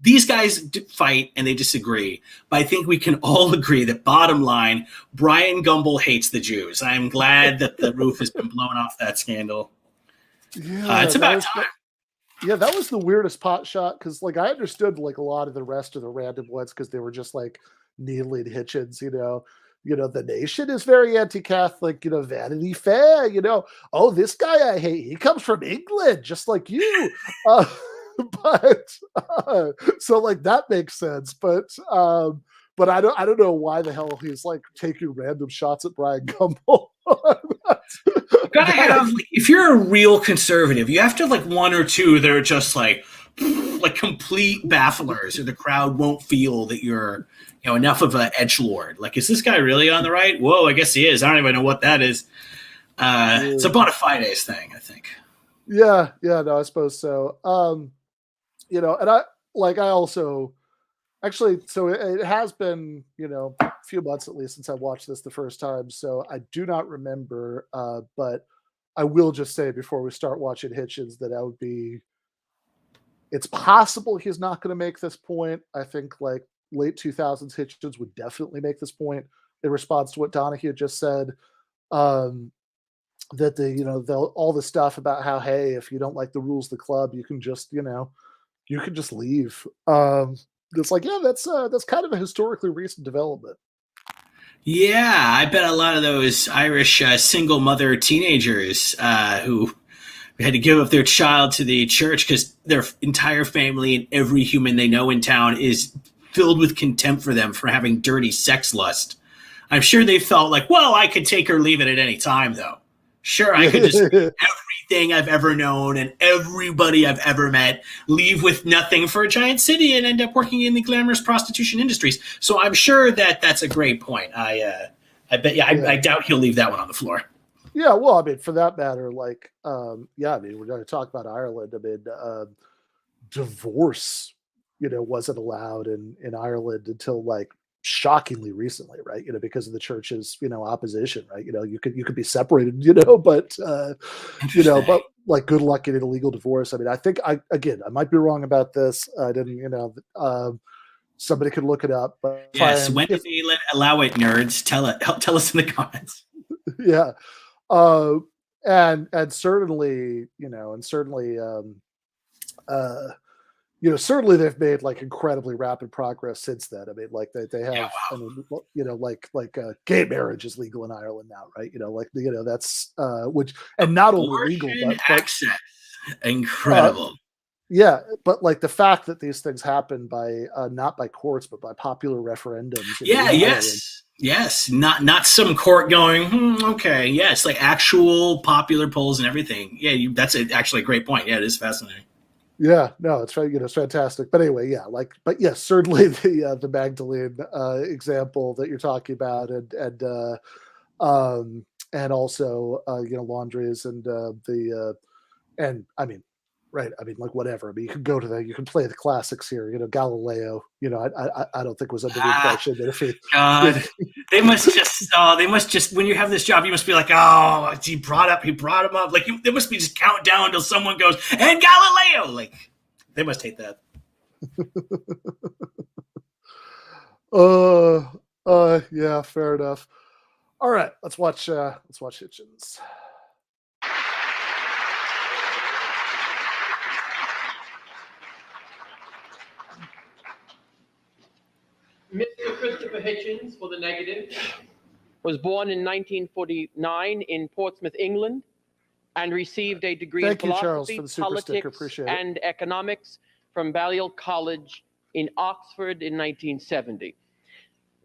these guys fight and they disagree. But I think we can all agree that bottom line, Brian Gumbel hates the Jews. I'm glad that the roof has been blown off that scandal. Yeah, it's about time. That was the weirdest pot shot, because like I understood like a lot of the rest of the random ones because they were just like needling Hitchens, the Nation is very anti-Catholic, Vanity Fair, oh, this guy I hate, he comes from England, just like you. But so like that makes sense. But I don't know why the hell he's like taking random shots at Brian Gumbel. Gotta have, like, if you're a real conservative, you have to have like one or two that are just like complete bafflers, or the crowd won't feel that you're enough of an edgelord. Like, is this guy really on the right? Whoa, I guess he is. I don't even know what that is. It's a bona fides thing, I think. Yeah, no, I suppose so. And I also actually, so it has been, a few months at least since I watched this the first time. So I do not remember, but I will just say before we start watching Hitchens that it's possible he's not going to make this point. I think like late 2000s Hitchens would definitely make this point in response to what Donohue just said. That all the stuff about how, hey, if you don't like the rules of the club, you can just leave. It's like, yeah, that's kind of a historically recent development. Yeah, I bet a lot of those Irish single mother teenagers who had to give up their child to the church because their entire family and every human they know in town is filled with contempt for them for having dirty sex lust. I'm sure they felt like, well, I could take or leave it at any time, though. Sure, I could just everything I've ever known and everybody I've ever met, leave with nothing for a giant city and end up working in the glamorous prostitution industries. So I'm sure that that's a great point. I bet, I doubt he'll leave that one on the floor. Yeah, well, I mean, for that matter, like, I mean, we're going to talk about Ireland. I mean, divorce, wasn't allowed in Ireland until like shockingly recently, right? Because of the church's, opposition, right? You could be separated, but but like good luck getting a legal divorce. I mean, I think I might be wrong about this. I didn't, somebody could look it up. But yes, when did they allow it, nerds? Tell us in the comments. Yeah. And certainly, certainly they've made like incredibly rapid progress since then. I mean, like they have, Yeah, wow. I mean, like gay marriage is legal in Ireland now, right? That's which, and not only legal, but access, incredible. Yeah, but like the fact that these things happen by not by courts but by popular referendums. Yes, not some court going, okay, yeah, it's like actual popular polls and everything. Yeah, that's actually a great point. Yeah, it is fascinating. Yeah, no, it's it's fantastic. But anyway, yeah, but yes, certainly the Magdalene example that you're talking about, and also laundries and and I mean, right? I mean, like whatever. I mean, you can play the classics here. Galileo. I don't think was under the impression that if he. God, they must just when you have this job, you must be like, oh, he brought him up. Like they must be just count down until someone goes and Galileo. Like they must hate that. Yeah, fair enough. All right, let's watch Hitchens. Mr. Christopher Hitchens, for the negative, was born in 1949 in Portsmouth, England, and received a degree in philosophy, politics, and economics from Balliol College in Oxford in 1970.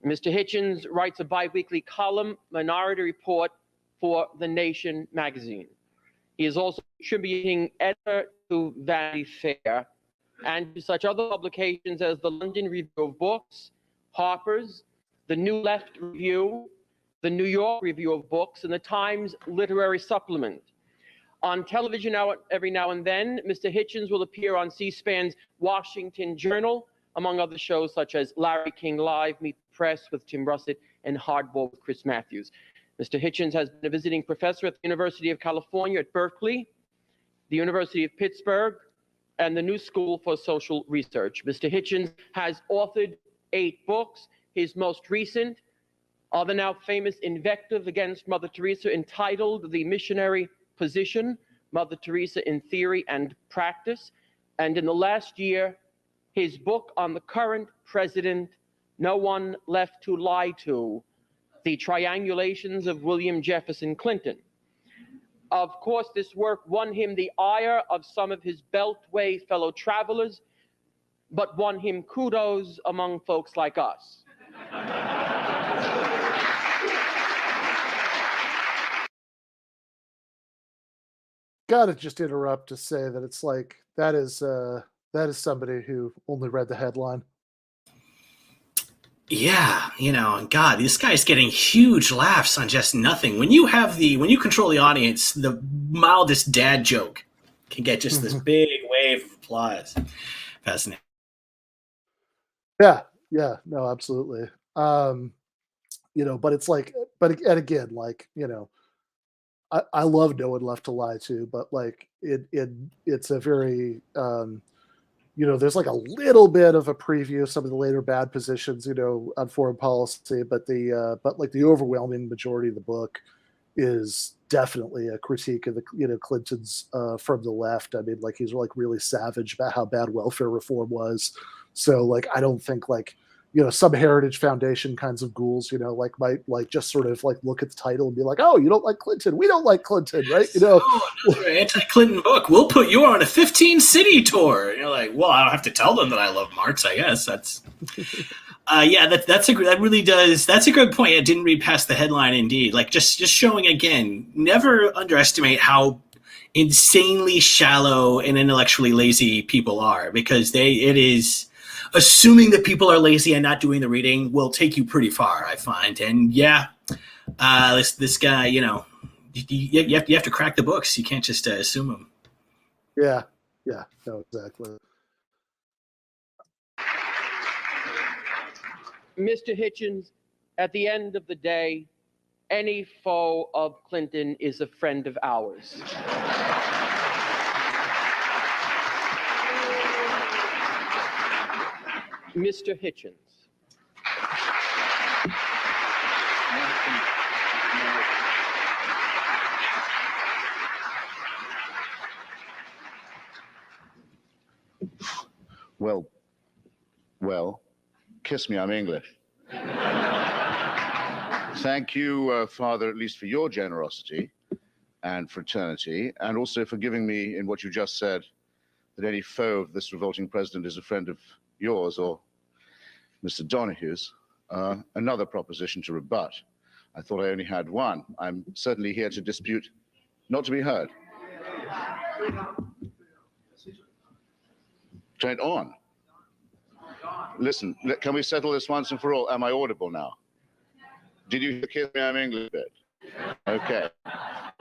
Mr. Hitchens writes a bi-weekly column, Minority Report, for The Nation magazine. He is also contributing editor to Vanity Fair and to such other publications as the London Review of Books, Harper's, the New Left Review, the New York Review of Books, and the Times Literary Supplement. On television every now and then, Mr. Hitchens will appear on C-SPAN's Washington Journal, among other shows such as Larry King Live, Meet the Press with Tim Russett, and Hardball with Chris Matthews. Mr. Hitchens has been a visiting professor at the University of California at Berkeley, the University of Pittsburgh, and the New School for Social Research. Mr. Hitchens has authored 8 books. His most recent are the now famous invective against Mother Teresa entitled The Missionary Position, Mother Teresa in Theory and Practice. And in the last year, his book on the current president, No One Left to Lie to, The Triangulations of William Jefferson Clinton. Of course, this work won him the ire of some of his Beltway fellow travelers, but won him kudos among folks like us. Gotta just interrupt to say that it's like that is somebody who only read the headline. Yeah, God, this guy's getting huge laughs on just nothing. When you control the audience, the mildest dad joke can get just this big wave of applause. Fascinating. Yeah, no, absolutely. But it's like, and again, like, I love No One Left to Lie to, but like it's a very, there's like a little bit of a preview of some of the later bad positions, on foreign policy, but the overwhelming majority of the book is definitely a critique of the, Clintons from the left. I mean, like he's like really savage about how bad welfare reform was. So like, I don't think like some Heritage Foundation kinds of ghouls, like might like just sort of like look at the title and be like, oh, you don't like Clinton, we don't like Clinton, right? Oh, another anti-Clinton book. We'll put you on a 15-city tour. And you're like, well, I don't have to tell them that I love Marx, I guess. That's that's a good point. I didn't read past the headline. Indeed, like just showing again, never underestimate how insanely shallow and intellectually lazy people are, because it is assuming that people are lazy and not doing the reading will take you pretty far, I find. And this guy, you have to crack the books. You can't just assume them. Yeah, no, exactly. Mr. Hitchens, at the end of the day, any foe of Clinton is a friend of ours. Mr. Hitchens. Well, kiss me, I'm English. Thank you, Father, at least for your generosity and fraternity, and also for giving me, in what you just said, that any foe of this revolting president is a friend of yours or Mr. Donahue's, another proposition to rebut. I thought I only had one. I'm certainly here to dispute, not to be heard. Turn it on. Listen, can we settle this once and for all? Am I audible now? Did you kiss me? I'm English bit. Okay.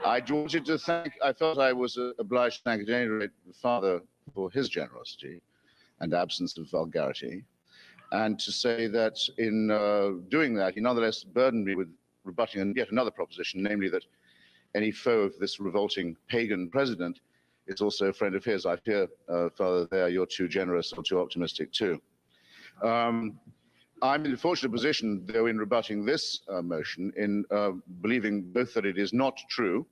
I wanted to thank, I felt I was obliged to thank at any rate the Father for his generosity and absence of vulgarity, and to say that in doing that, he nonetheless burdened me with rebutting yet another proposition, namely that any foe of this revolting pagan president is also a friend of his. I fear, Father, there you're too generous or too optimistic too. I'm in a fortunate position, though, in rebutting this motion, in believing both that it is not true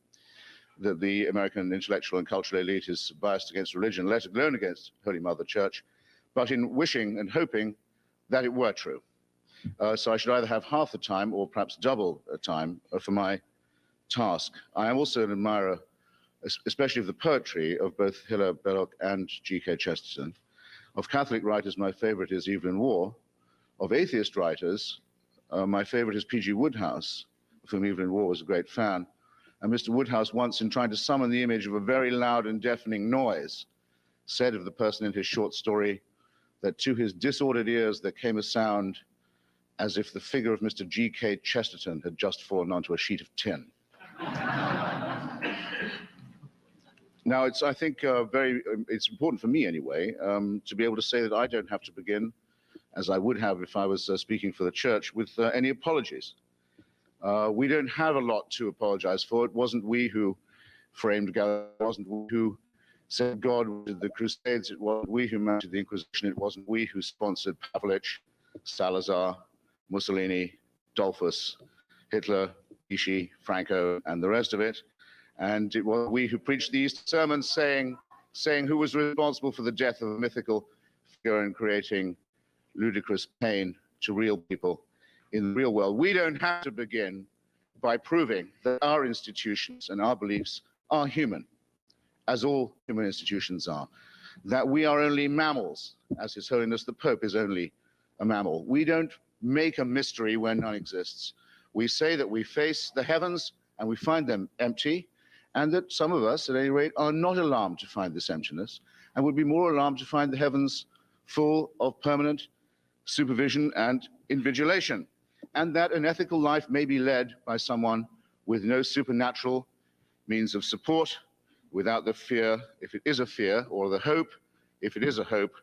that the American intellectual and cultural elite is biased against religion, let alone against Holy Mother Church, but in wishing and hoping that it were true. So I should either have half the time or perhaps double the time for my task. I am also an admirer, especially of the poetry of both Hilaire Belloc and G.K. Chesterton. Of Catholic writers, my favorite is Evelyn Waugh. Of atheist writers, my favorite is P.G. Wodehouse, of whom Evelyn Waugh was a great fan. And Mr. Wodehouse once, in trying to summon the image of a very loud and deafening noise, said of the person in his short story that to his disordered ears there came a sound as if the figure of Mr. G.K. Chesterton had just fallen onto a sheet of tin. Now, I think it's important for me anyway, to be able to say that I don't have to begin, as I would have if I was speaking for the church, with any apologies. We don't have a lot to apologize for. It wasn't we who framed Galileo. It wasn't we who said God did the Crusades. It wasn't we who mounted the Inquisition. It wasn't we who sponsored Pavlich, Salazar, Mussolini, Dollfuss, Hitler, Vichy, Franco, and the rest of it. And it was we who preached the Easter sermons saying who was responsible for the death of a mythical figure and creating ludicrous pain to real people in the real world. We don't have to begin by proving that our institutions and our beliefs are human, as all human institutions are, that we are only mammals, as His Holiness the Pope is only a mammal. We don't make a mystery where none exists. We say that we face the heavens and we find them empty, and that some of us, at any rate, are not alarmed to find this emptiness, and would be more alarmed to find the heavens full of permanent supervision and invigilation, and that an ethical life may be led by someone with no supernatural means of support, without the fear, if it is a fear, or the hope, if it is a hope,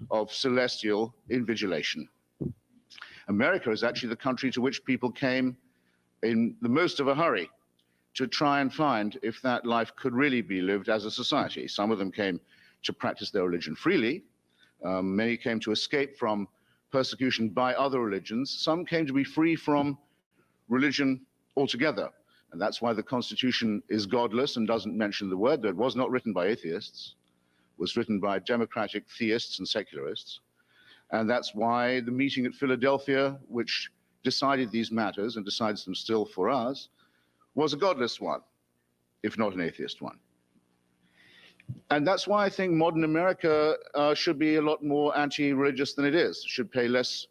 of celestial invigilation. America is actually the country to which people came in the most of a hurry to try and find if that life could really be lived as a society. Some of them came to practice their religion freely. Many came to escape from persecution by other religions. Some came to be free from religion altogether. And that's why the Constitution is godless and doesn't mention the word, though it was not written by atheists. It was written by democratic theists and secularists. And that's why the meeting at Philadelphia, which decided these matters and decides them still for us, was a godless one, if not an atheist one. And that's why I think modern America should be a lot more anti-religious than it is, should pay less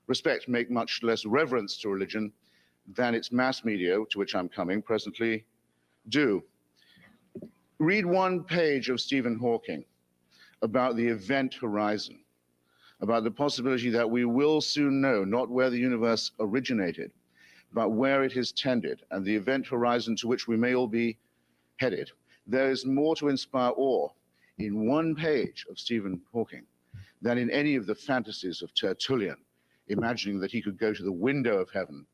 respect, make much less reverence to religion than its mass media, to which I'm coming presently, do. Read one page of Stephen Hawking about the event horizon, about the possibility that we will soon know not where the universe originated, but where it has tended, and the event horizon to which we may all be headed. There is more to inspire awe in one page of Stephen Hawking than in any of the fantasies of Tertullian, imagining that he could go to the window of heaven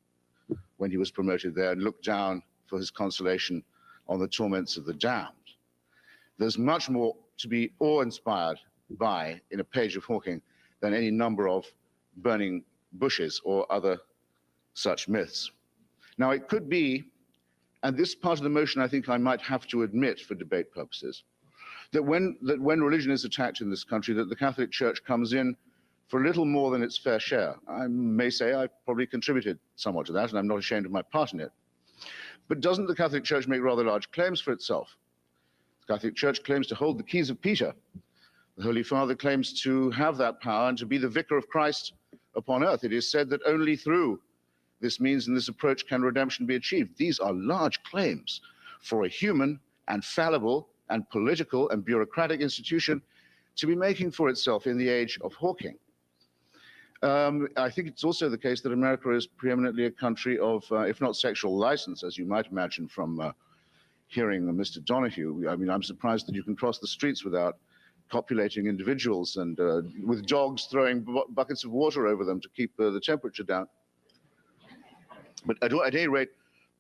when he was promoted there and look down for his consolation on the torments of the damned. There's much more to be awe-inspired by in a page of Hawking than any number of burning bushes or other such myths. Now, it could be, and this part of the motion I think I might have to admit for debate purposes, that when religion is attacked in this country, that the Catholic Church comes in for a little more than its fair share. I may say I probably contributed somewhat to that, and I'm not ashamed of my part in it. But doesn't the Catholic Church make rather large claims for itself? The Catholic Church claims to hold the keys of Peter. The Holy Father claims to have that power and to be the vicar of Christ upon earth. It is said that only through this means and this approach can redemption be achieved. These are large claims for a human and fallible and political and bureaucratic institution to be making for itself in the age of Hawking. I think it's also the case that America is preeminently a country of, if not sexual license, as you might imagine from hearing Mr. Donohue. I mean, I'm surprised that you can cross the streets without copulating individuals and with dogs throwing buckets of water over them to keep the temperature down. But at any rate,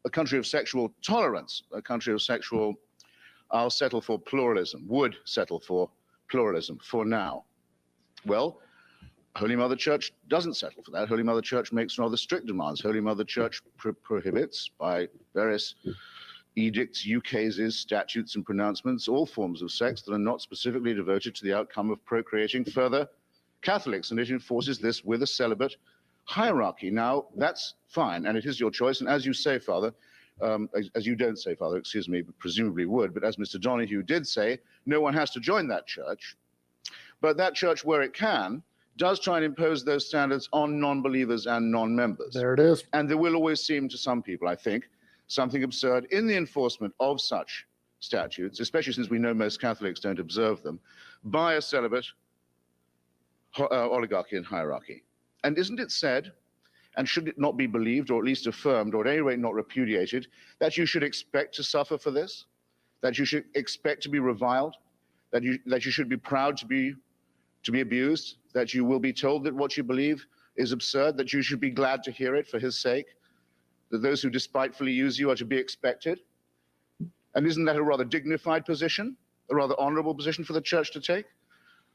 a country of sexual tolerance, a country of sexual, I'll settle for pluralism, would settle for pluralism for now. Well, Holy Mother Church doesn't settle for that. Holy Mother Church makes rather strict demands. Holy Mother Church prohibits by various edicts, ukases, statutes, and pronouncements all forms of sex that are not specifically devoted to the outcome of procreating further Catholics, and it enforces this with a celibate hierarchy. Now, that's fine, and it is your choice, and as you say, Father, as you don't say, Father, excuse me, but presumably would, but as Mr. Donohue did say, no one has to join that church. But that church, where it can, does try and impose those standards on non-believers and non-members. There it is. And there will always seem to some people, I think, something absurd in the enforcement of such statutes, especially since we know most Catholics don't observe them, by a celibate oligarchy and hierarchy. And isn't it said, and should it not be believed, or at least affirmed, or at any rate not repudiated, that you should expect to suffer for this, that you should expect to be reviled, that you should be proud to be abused, that you will be told that what you believe is absurd, that you should be glad to hear it for his sake, that those who despitefully use you are to be expected? And isn't that a rather dignified position, a rather honorable position for the church to take?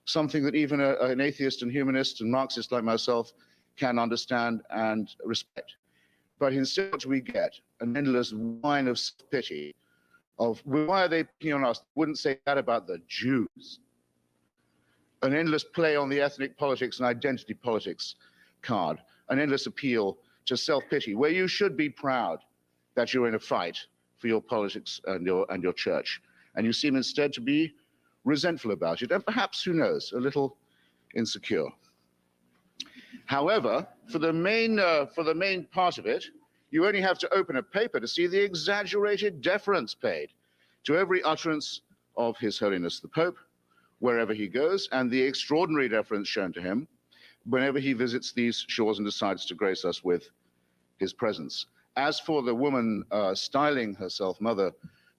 Something that even an atheist and humanist and Marxist like myself can understand and respect. But instead what we get an endless whine of pity of, why are they picking on us? Wouldn't say that about the Jews. An endless play on the ethnic politics and identity politics card, an endless appeal to self-pity, where you should be proud that you're in a fight for your politics and your church. And you seem instead to be resentful about it, and perhaps, who knows, a little insecure. However, for the main part of it, you only have to open a paper to see the exaggerated deference paid to every utterance of His Holiness the Pope, wherever he goes, and the extraordinary deference shown to him whenever he visits these shores and decides to grace us with his presence. As for the woman styling herself Mother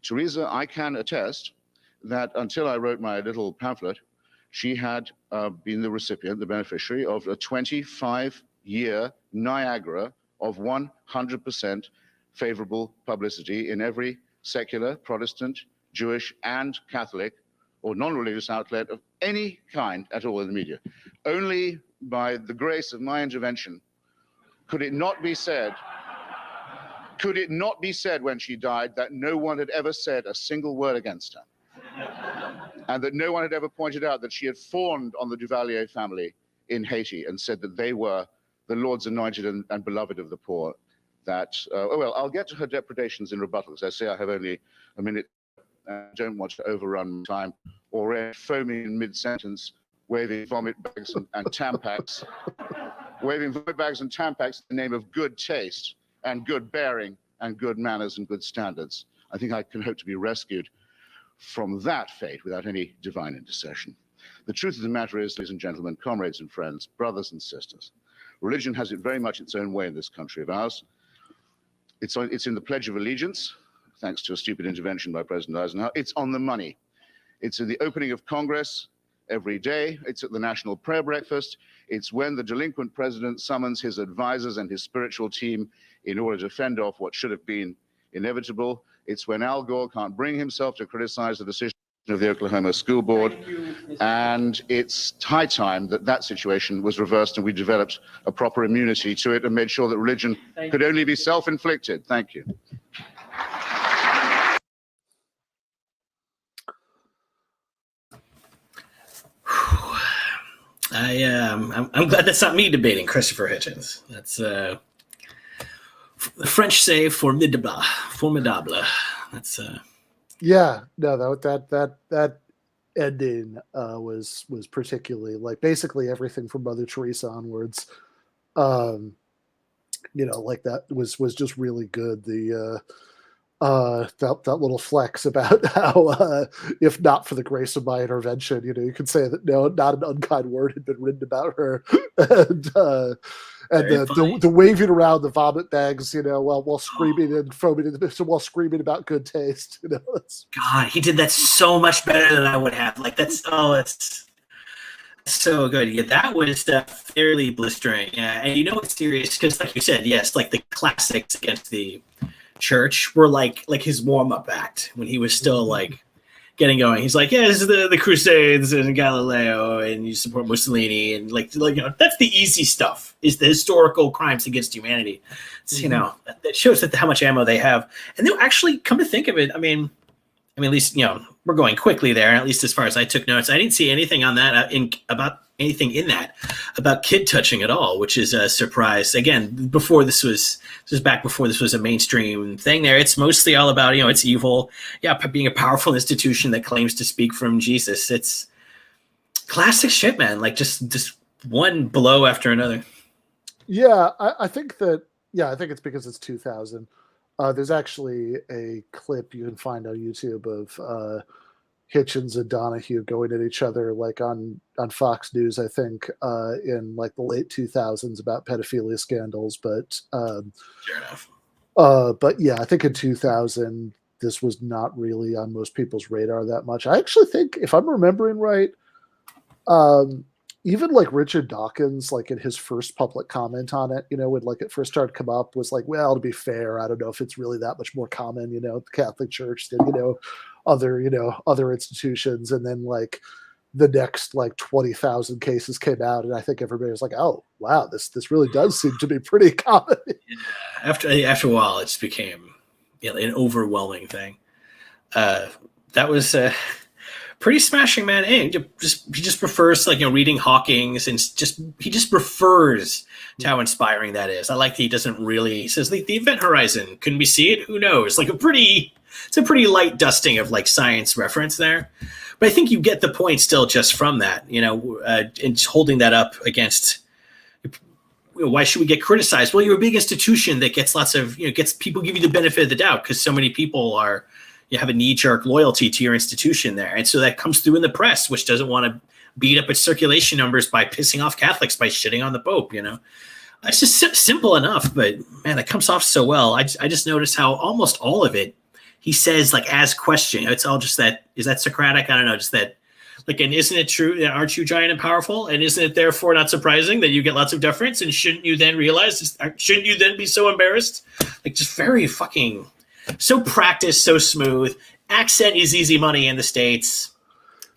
Teresa, I can attest that until I wrote my little pamphlet, she had been the recipient, the beneficiary of a 25-year Niagara of 100% favorable publicity in every secular, Protestant, Jewish, and Catholic or non-religious outlet of any kind at all in the media. Only by the grace of my intervention could it not be said when she died that no one had ever said a single word against her, and that no one had ever pointed out that she had fawned on the Duvalier family in Haiti and said that they were the Lord's anointed and beloved of the poor. That, well, I'll get to her depredations in rebuttal, because I say I have only a minute and I don't want to overrun time, already foaming in mid-sentence, waving vomit bags and Tampax, waving vomit bags and Tampax in the name of good taste and good bearing and good manners and good standards. I think I can hope to be rescued from that fate without any divine intercession. The truth of the matter is, ladies and gentlemen, comrades and friends, brothers and sisters, religion has it very much its own way in this country of ours. It's in the Pledge of Allegiance, thanks to a stupid intervention by President Eisenhower. It's on the money. It's in the opening of Congress every day. It's at the National Prayer Breakfast. It's when the delinquent president summons his advisors and his spiritual team in order to fend off what should have been inevitable. It's when Al Gore can't bring himself to criticize the decision of the Oklahoma School Board. And it's high time that that situation was reversed and we developed a proper immunity to it and made sure that religion could only be self-inflicted. Thank you. I'm glad that's not me debating Christopher Hitchens. That's the French say formidable. That's Yeah, no, that ending was particularly, like, basically everything from Mother Teresa onwards. Like, that was just really good. The that little flex about how if not for the grace of my intervention, you could say that no, not an unkind word had been written about her, and the waving around the vomit bags, while screaming and foaming while screaming about good taste. God, he did that so much better than I would have. Like, that's so good. Yeah, that was fairly blistering. Yeah, and it's serious because, like you said, yes, like the classics against the church were like his warm-up act when he was still like getting going. He's like, yeah, this is the Crusades and Galileo, and you support Mussolini, and like that's the easy stuff, is the historical crimes against humanity. It's, that shows that how much ammo they have. And they'll actually, come to think of it, I mean at least we're going quickly there, at least as far as I took notes. I didn't see anything on that about anything in that about kid touching at all, which is a surprise. Again, this was back before this was a mainstream thing there. It's mostly all about, it's evil. Yeah, being a powerful institution that claims to speak from Jesus. It's classic shit, man. Like just one blow after another. Yeah, I think it's because it's 2000. There's actually a clip you can find on YouTube of Hitchens and Donohue going at each other, like on Fox News, I think, in like the late 2000s about pedophilia scandals. But fair enough. But yeah, I think in 2000 this was not really on most people's radar that much. I actually think, if I'm remembering right, even like Richard Dawkins, like in his first public comment on it, when like it first started to come up, was like, well, to be fair, I don't know if it's really that much more common, the Catholic Church than, other institutions. And then like the next like 20,000 cases came out, and I think everybody was like, oh wow, this really does seem to be pretty common. Yeah. After a while, it just became an overwhelming thing. That was pretty smashing, man. And he just prefers reading Hawking's, and he just refers to how inspiring that is. I like that he doesn't really. He says the event horizon, couldn't we see it? Who knows? Like it's a pretty light dusting of like science reference there. But I think you get the point still just from that, and holding that up against. Why should we get criticized? Well, you're a big institution that gets lots of gets people give you the benefit of the doubt because so many people are. You have a knee-jerk loyalty to your institution there. And so that comes through in the press, which doesn't want to beat up its circulation numbers by pissing off Catholics, by shitting on the Pope, It's just simple enough, but man, it comes off so well. I just noticed how almost all of it, he says like as question. It's all just that, is that Socratic? I don't know, just that, like, and isn't it true, aren't you giant and powerful? And isn't it therefore not surprising that you get lots of deference? And shouldn't you then be so embarrassed? Like, just very fucking... So practiced, so smooth. Accent is easy money in the States.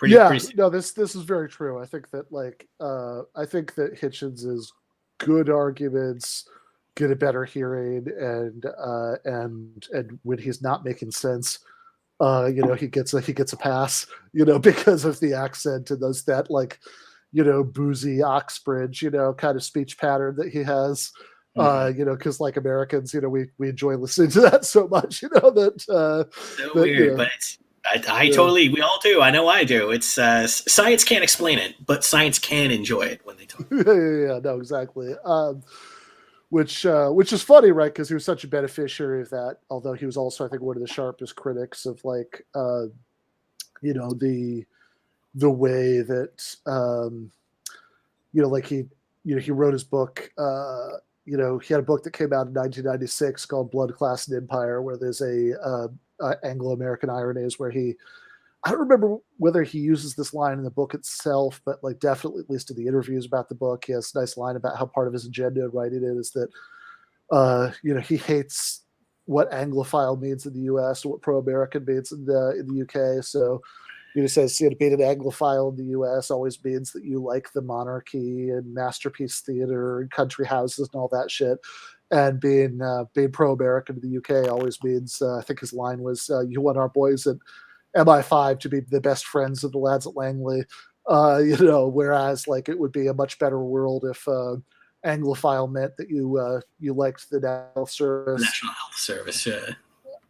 No, this is very true. I think that Hitchens' good arguments get a better hearing, and when he's not making sense, he gets a pass, because of the accent and boozy Oxbridge, kind of speech pattern that he has. Because like Americans, we enjoy listening to that so much, that so weird, but it's I totally, we all do. I know I do. It's science can't explain it, but science can enjoy it when they talk. Yeah, no, exactly. Which is funny, right? Because he was such a beneficiary of that. Although he was also, I think, one of the sharpest critics of like, the way that, like he wrote his book. He had a book that came out in 1996 called Blood, Class, and Empire, where there's a Anglo-American ironies where I don't remember whether he uses this line in the book itself, but like definitely, at least in the interviews about the book, he has a nice line about how part of his agenda in writing it is that, he hates what Anglophile means in the U.S. and what pro-American means in the U.K. So he says, being an Anglophile in the U.S. always means that you like the monarchy and masterpiece theater and country houses and all that shit. And being pro-American in the UK always means, I think his line was, you want our boys at MI5 to be the best friends of the lads at Langley. Whereas like it would be a much better world if Anglophile meant that you liked the National Health Service. Yeah.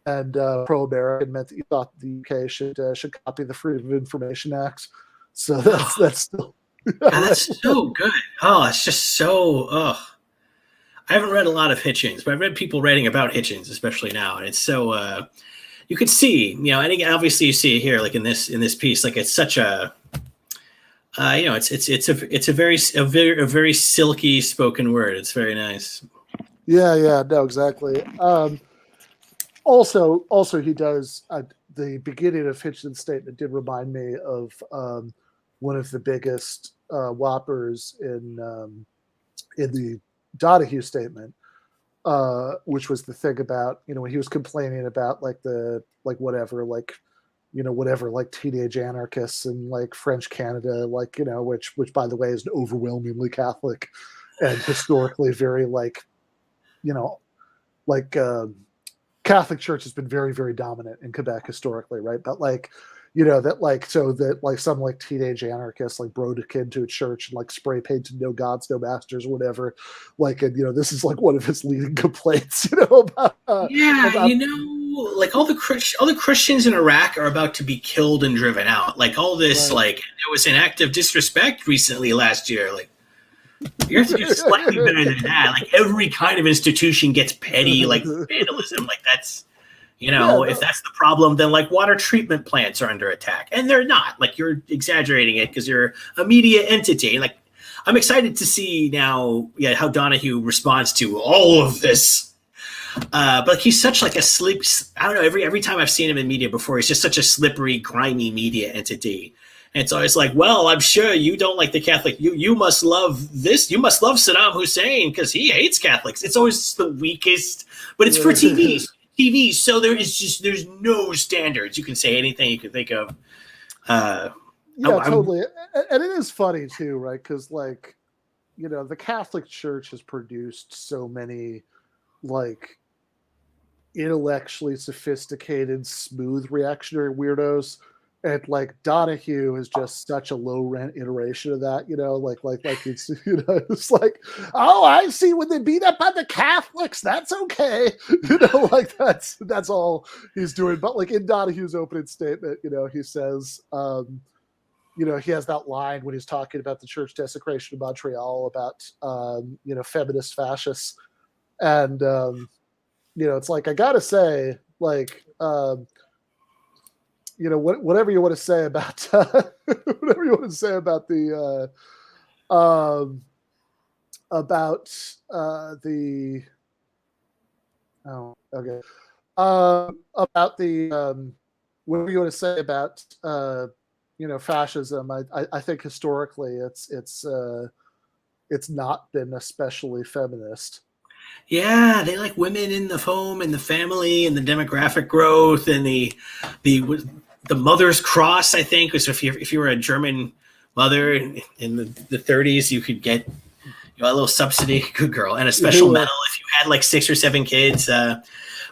And pro-American meant that you thought the UK should copy the Freedom of Information Act. So that's still that's so good. Oh, it's just so. I haven't read a lot of Hitchens, but I've read people writing about Hitchens, especially now, and it's so. You could see, and again, obviously you see it here, like in this piece, like it's such a. It's a very silky spoken word. It's very nice. Yeah, no, exactly. Also, he does the beginning of Hitchens' statement did remind me of one of the biggest whoppers in the Donohue statement, which was the thing about when he was complaining about whatever teenage anarchists in like French Canada, which by the way is overwhelmingly Catholic and historically very Catholic Church has been very, very dominant in Quebec historically, right? But some teenage anarchists broke into a church and spray painted "No Gods, No Masters" or whatever. This is one of his leading complaints, about all the Christians in Iraq are about to be killed and driven out. All this, there was an act of disrespect recently last year. You're slightly better than that. Every kind of institution gets petty, vandalism. That's, if that's the problem, then water treatment plants are under attack, and they're not. You're exaggerating it because you're a media entity. I'm excited to see now, how Donohue responds to all of this. But he's such a I don't know. Every time I've seen him in media before, he's just such a slippery, grimy media entity. And so it's well, I'm sure you don't like the Catholic. You must love this. You must love Saddam Hussein because he hates Catholics. It's always the weakest, but it's for TV. So there's no standards. You can say anything you can think of. Totally. And it is funny too, right? Because the Catholic Church has produced so many intellectually sophisticated, smooth reactionary weirdos. And Donohue is just such a low rent iteration of that, it's it's oh, I see when they beat up on the Catholics, that's okay, that's all he's doing. But in Donohue's opening statement, he says, he has that line when he's talking about the church desecration of Montreal about feminist fascists, and it's I gotta say whatever you want to say about whatever you want to say about the about the whatever you want to say about fascism, I think historically it's not been especially feminist. Yeah, they like women in the home and the family and the demographic growth and the mother's cross. I think was if you were a German mother in the 30s, you could get a little subsidy. Good girl, and a special medal if you had 6 or 7 kids.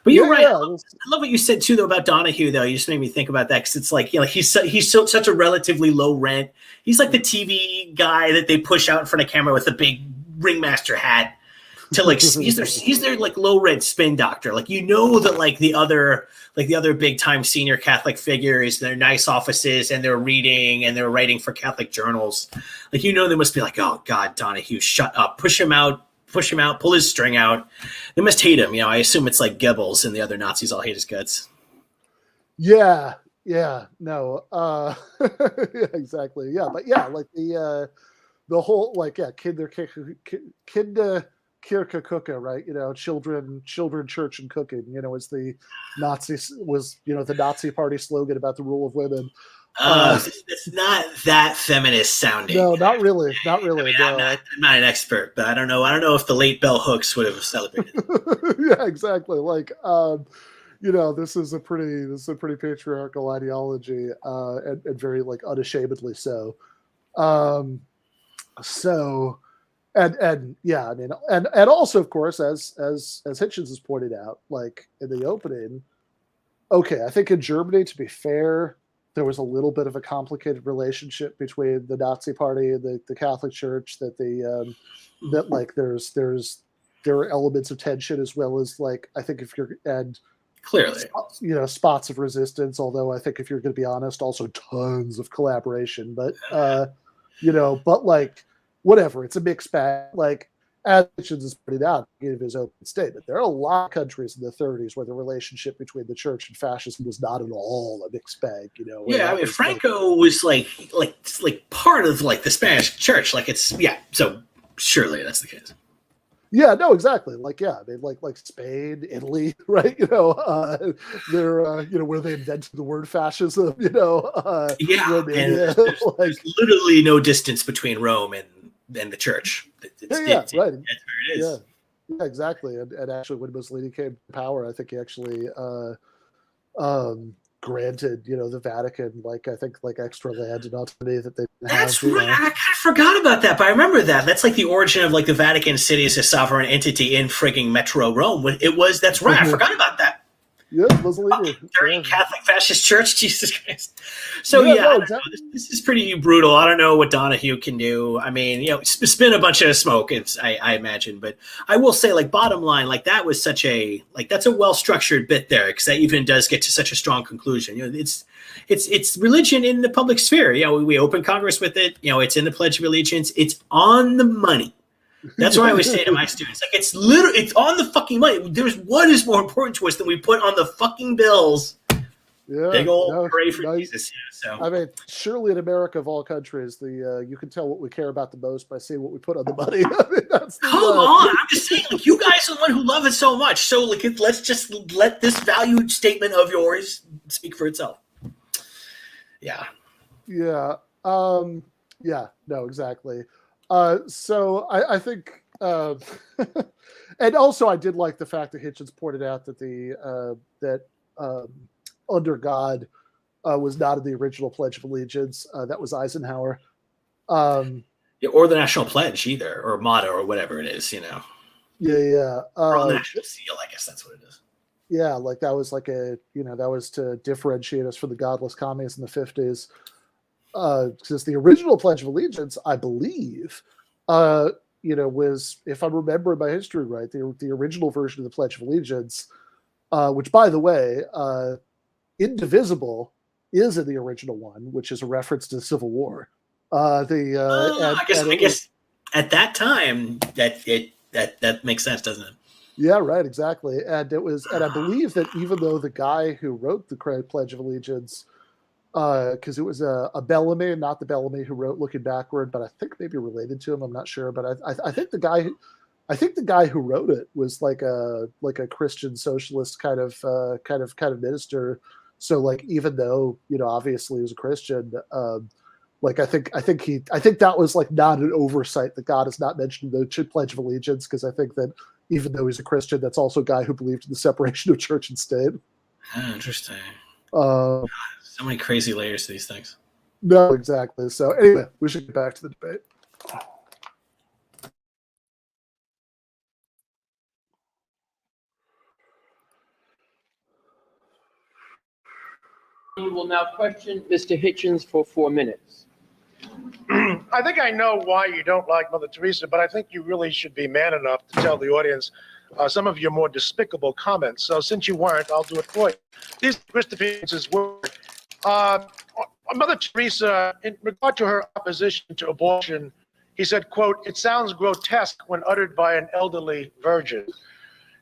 But you're right. Yeah, I love what you said too, though, about Donohue. Though you just made me think about that because it's like, he's such a relatively low rent. He's like the TV guy that they push out in front of camera with a big ringmaster hat to like he's their like low rent spin doctor. Like that like the other big time senior Catholic figures, their nice offices and they're reading and they're writing for Catholic journals. Like they must be like, oh God, Donohue, shut up, push him out, pull his string out. They must hate him. I assume it's like Goebbels and the other Nazis all hate his guts. Yeah, no, yeah, exactly. Yeah, but yeah, like the whole like Kinder Kirche Cooke, right? Children, church, and cooking. Is the the Nazi Party slogan about the rule of women. It's not that feminist sounding. No, not really. I mean, No. I'm not an expert, but I don't know if the late bell hooks would have celebrated. Yeah, exactly. Like, this is a pretty patriarchal ideology, and very like unashamedly so. And yeah, I mean, and also, of course, as Hitchens has pointed out, like in the opening, okay, I think in Germany, to be fair, there was a little bit of a complicated relationship between the Nazi Party and the Catholic Church. That that like there are elements of tension, as well as like I think if you're clearly spots of resistance. Although I think if you're going to be honest, also tons of collaboration. But but like. Whatever, it's a mixed bag. Like, as Hitchens has pointed out in his open statement, there are a lot of countries in the 30s where the relationship between the church and fascism was not at all a mixed bag. Yeah, I mean, Franco was like part of like the Spanish church. Like so surely that's the case. Yeah, no, exactly. Like, yeah, I mean, like Spain, Italy, right? They're where they invented the word fascism. There's literally no distance between Rome and the church. Right. That's where it is. Yeah, exactly. And actually, when Mussolini came to power, I think he actually granted the Vatican like extra land and autonomy that they didn't have. That's right. I kind of forgot about that, but I remember that. That's like the origin of like the Vatican City as a sovereign entity in frigging Metro Rome. That's right. I forgot about that. Yeah, Mussolini. During Catholic fascist church, Jesus Christ. So exactly. This is pretty brutal. I don't know what Donohue can do. I mean, spin a bunch of smoke. I imagine, but I will say, like, bottom line, like that was that's a well structured bit there because that even does get to such a strong conclusion. It's religion in the public sphere. We open Congress with it. It's in the Pledge of Allegiance. It's on the money. That's what I always say to my students. Like, it's on the fucking money. What is more important to us than we put on the fucking bills? Yeah, big old pray for Jesus. So I mean, surely in America of all countries, you can tell what we care about the most by seeing what we put on the money. I mean, come on, I'm just saying, like, you guys are the one who love it so much. So like, let's just let this value statement of yours speak for itself. Yeah. Yeah. Yeah. No, exactly. So I think, and also I did like the fact that Hitchens pointed out that that under God was not in the original Pledge of Allegiance. That was Eisenhower. Or the National Pledge either, or motto, or whatever it is, Yeah. Or the National Seal, I guess that's what it is. Yeah, like that was like that was to differentiate us from the godless communists in the 50s. Because the original Pledge of Allegiance, I believe, was, if I'm remembering my history right, the original version of the Pledge of Allegiance, which, by the way, indivisible is in the original one, which is a reference to the Civil War. I guess at that time that makes sense, doesn't it? Yeah, right, exactly. And I believe that even though the guy who wrote the Pledge of Allegiance, because it was a Bellamy, not the Bellamy who wrote Looking Backward, but I think maybe related to him. I'm not sure, but I think the guy who wrote it was like a Christian socialist kind of minister. So like, even though obviously he was a Christian, like I think that was like not an oversight that God has not mentioned the Pledge of Allegiance, because I think that even though he's a Christian, that's also a guy who believed in the separation of church and state. Interesting. So many crazy layers to these things. No, exactly. So anyway, we should get back to the debate. You will now question Mr. Hitchens for 4 minutes. I think I know why you don't like Mother Teresa, but I think you really should be man enough to tell the audience some of your more despicable comments. So since you weren't, I'll do it for you. These are Christopher Hitchens' words. Mother Teresa, in regard to her opposition to abortion, he said, quote, "It sounds grotesque when uttered by an elderly virgin."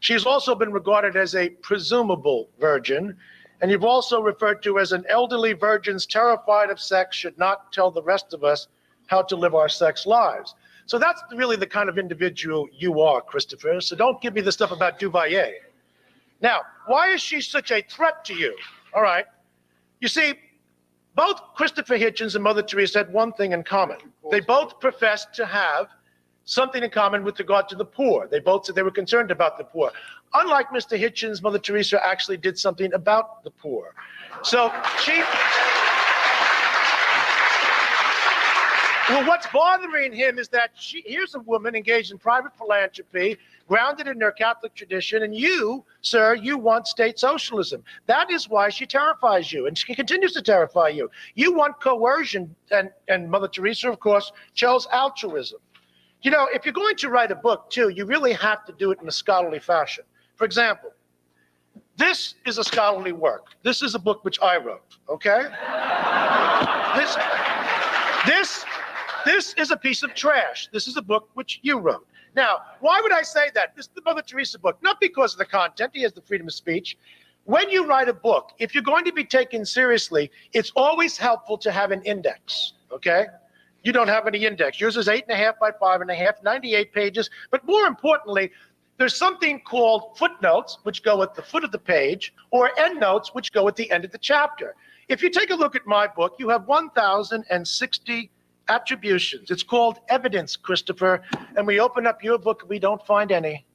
She has also been regarded as a presumable virgin, and you've also referred to as an elderly virgins terrified of sex should not tell the rest of us how to live our sex lives. So that's really the kind of individual you are, Christopher. So don't give me the stuff about Duvalier. Now, why is she such a threat to you? All right. You see, both Christopher Hitchens and Mother Teresa had one thing in common. They both professed to have something in common with regard to the poor. They both said they were concerned about the poor. Unlike Mr. Hitchens, Mother Teresa actually did something about the poor. So she... Well, what's bothering him is that here's a woman engaged in private philanthropy, grounded in their Catholic tradition, and you, sir, you want state socialism. That is why she terrifies you, and she continues to terrify you. You want coercion, and Mother Teresa, of course, chose altruism. You know, if you're going to write a book, too, you really have to do it in a scholarly fashion. For example, this is a scholarly work. This is a book which I wrote, okay? This is a piece of trash. This is a book which you wrote. Now, why would I say that? This is the Mother Teresa book, not because of the content. He has the freedom of speech. When you write a book, if you're going to be taken seriously, it's always helpful to have an index, okay? You don't have any index. Yours is 8.5 by 5.5, 98 pages. But more importantly, there's something called footnotes, which go at the foot of the page, or endnotes, which go at the end of the chapter. If you take a look at my book, you have 1,060 attributions. It's called evidence, Christopher, and we open up your book and we don't find any.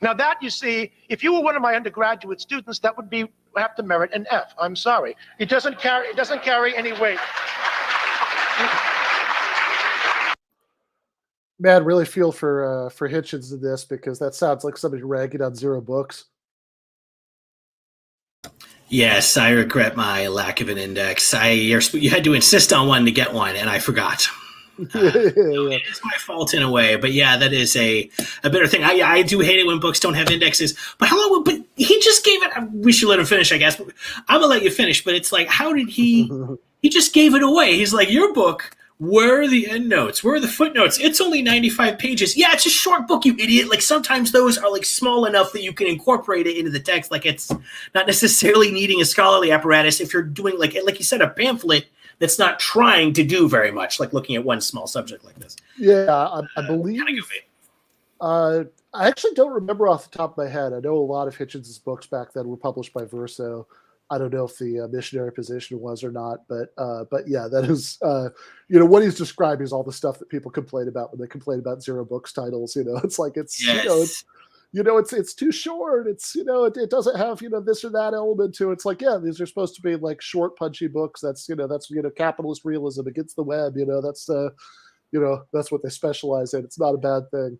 Now that, you see, if you were one of my undergraduate students, that would have to merit an F. I'm sorry. It doesn't carry any weight. Man, really feel for Hitchens in this, because that sounds like somebody ragging on zero books. Yes, I regret my lack of an index. You had to insist on one to get one, and I forgot. It's my fault in a way, but yeah, that is a better thing. I do hate it when books don't have indexes. But but he just gave it. We should let him finish, I guess. I'm gonna let you finish, but it's like, how did he? He just gave it away. He's like, your book. Where are the endnotes? Where are the footnotes? It's only 95 pages. Yeah, it's a short book, you idiot. Like, sometimes those are like small enough that you can incorporate it into the text. Like, it's not necessarily needing a scholarly apparatus if you're doing like you said, a pamphlet that's not trying to do very much, like looking at one small subject like this. Yeah, I believe. Kind of goofy. I actually don't remember off the top of my head. I know a lot of Hitchens' books back then were published by Verso. I don't know if the Missionary Position was or not, but yeah, that is, what he's describing is all the stuff that people complain about when they complain about zero books titles. It's like, it's, yes. It's too short. It's, it doesn't have, this or that element to it. It's like, yeah, these are supposed to be like short, punchy books. That's, that's capitalist realism against the web. That's what they specialize in. It's not a bad thing.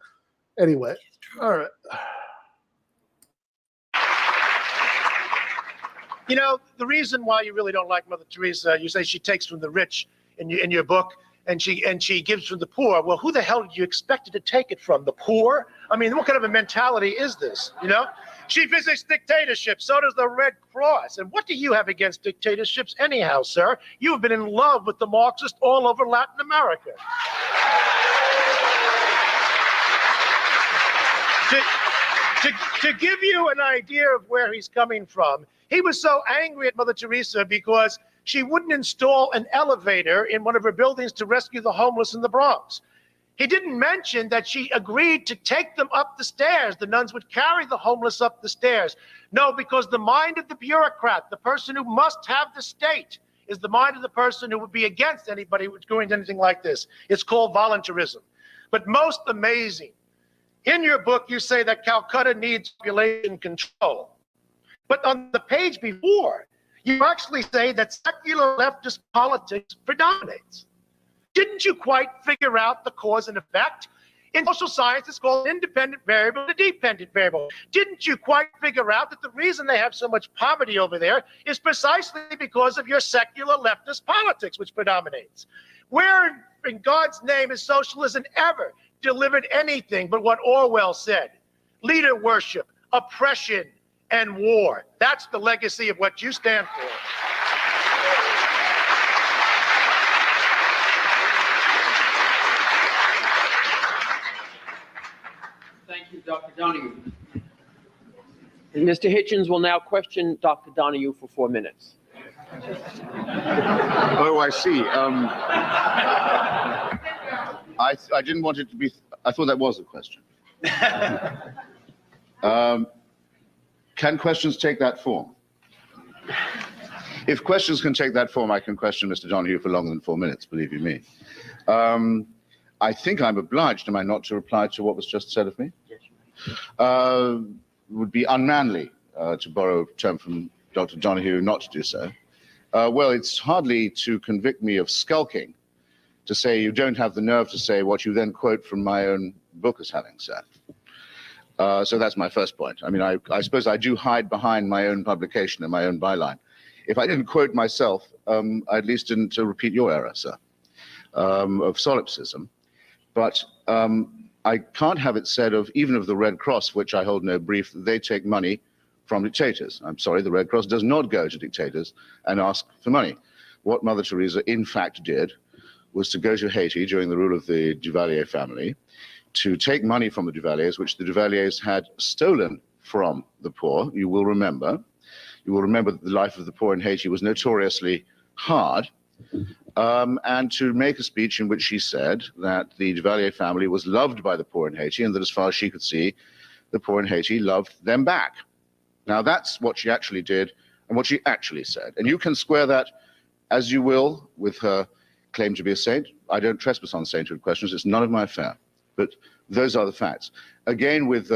Anyway, all right. The reason why you really don't like Mother Teresa, you say she takes from the rich in your book, and she gives from the poor. Well, who the hell did you expect her to take it from? The poor? I mean, what kind of a mentality is this? She visits dictatorships. So does the Red Cross. And what do you have against dictatorships anyhow, sir? You have been in love with the Marxists all over Latin America. To give you an idea of where he's coming from, he was so angry at Mother Teresa because she wouldn't install an elevator in one of her buildings to rescue the homeless in the Bronx. He didn't mention that she agreed to take them up the stairs. The nuns would carry the homeless up the stairs. No, because the mind of the bureaucrat, the person who must have the state, is the mind of the person who would be against anybody who's doing anything like this. It's called voluntarism. But most amazing, in your book, you say that Calcutta needs population control. But on the page before, you actually say that secular leftist politics predominates. Didn't you quite figure out the cause and effect? In social science, it's called an independent variable and a dependent variable. Didn't you quite figure out that the reason they have so much poverty over there is precisely because of your secular leftist politics, which predominates? Where in God's name has socialism ever delivered anything but what Orwell said? Leader worship, oppression, and war. That's the legacy of what you stand for. Thank you, Dr. Donohue. Mr. Hitchens will now question Dr. Donohue for 4 minutes. Oh, I see. I didn't want it to be. I thought that was a question. Can questions take that form? If questions can take that form, I can question Mr. Donohue for longer than 4 minutes, believe you me. I think I'm obliged, am I not, to reply to what was just said of me? Would be unmanly, to borrow a term from Dr. Donohue, not to do so. Well, it's hardly to convict me of skulking to say you don't have the nerve to say what you then quote from my own book as having said. So that's my first point. I mean, I suppose I do hide behind my own publication and my own byline. If I didn't quote myself, I at least didn't repeat your error, sir, of solipsism. But I can't have it said of even of the Red Cross, which I hold no brief, that they take money from dictators. I'm sorry, the Red Cross does not go to dictators and ask for money. What Mother Teresa in fact did was to go to Haiti during the rule of the Duvalier family, to take money from the Duvaliers, which the Duvaliers had stolen from the poor. You will remember that the life of the poor in Haiti was notoriously hard, and to make a speech in which she said that the Duvalier family was loved by the poor in Haiti, and that as far as she could see, the poor in Haiti loved them back. Now that's what she actually did and what she actually said. And you can square that as you will with her claim to be a saint. I don't trespass on sainthood questions. It's none of my affair. But those are the facts. Again, with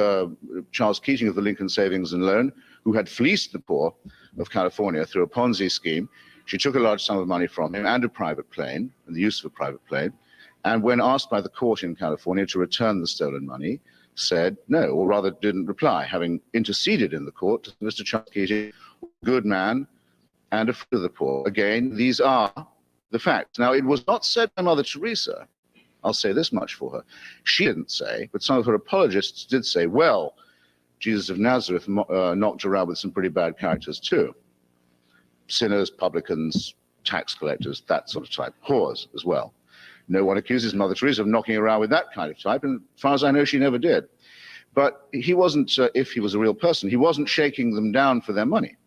Charles Keating of the Lincoln Savings and Loan, who had fleeced the poor of California through a Ponzi scheme. She took a large sum of money from him and a private plane, and the use of a private plane. And when asked by the court in California to return the stolen money, said no, or rather didn't reply, having interceded in the court. Mr. Charles Keating, good man and a friend of the poor. Again, these are the facts. Now, it was not said by Mother Teresa. I'll say this much for her. She didn't say, but some of her apologists did say, well, Jesus of Nazareth knocked around with some pretty bad characters too. Sinners, publicans, tax collectors, that sort of type. Whores as well. No one accuses Mother Teresa of knocking around with that kind of type, and as far as I know, she never did. But he wasn't, if he was a real person, he wasn't shaking them down for their money.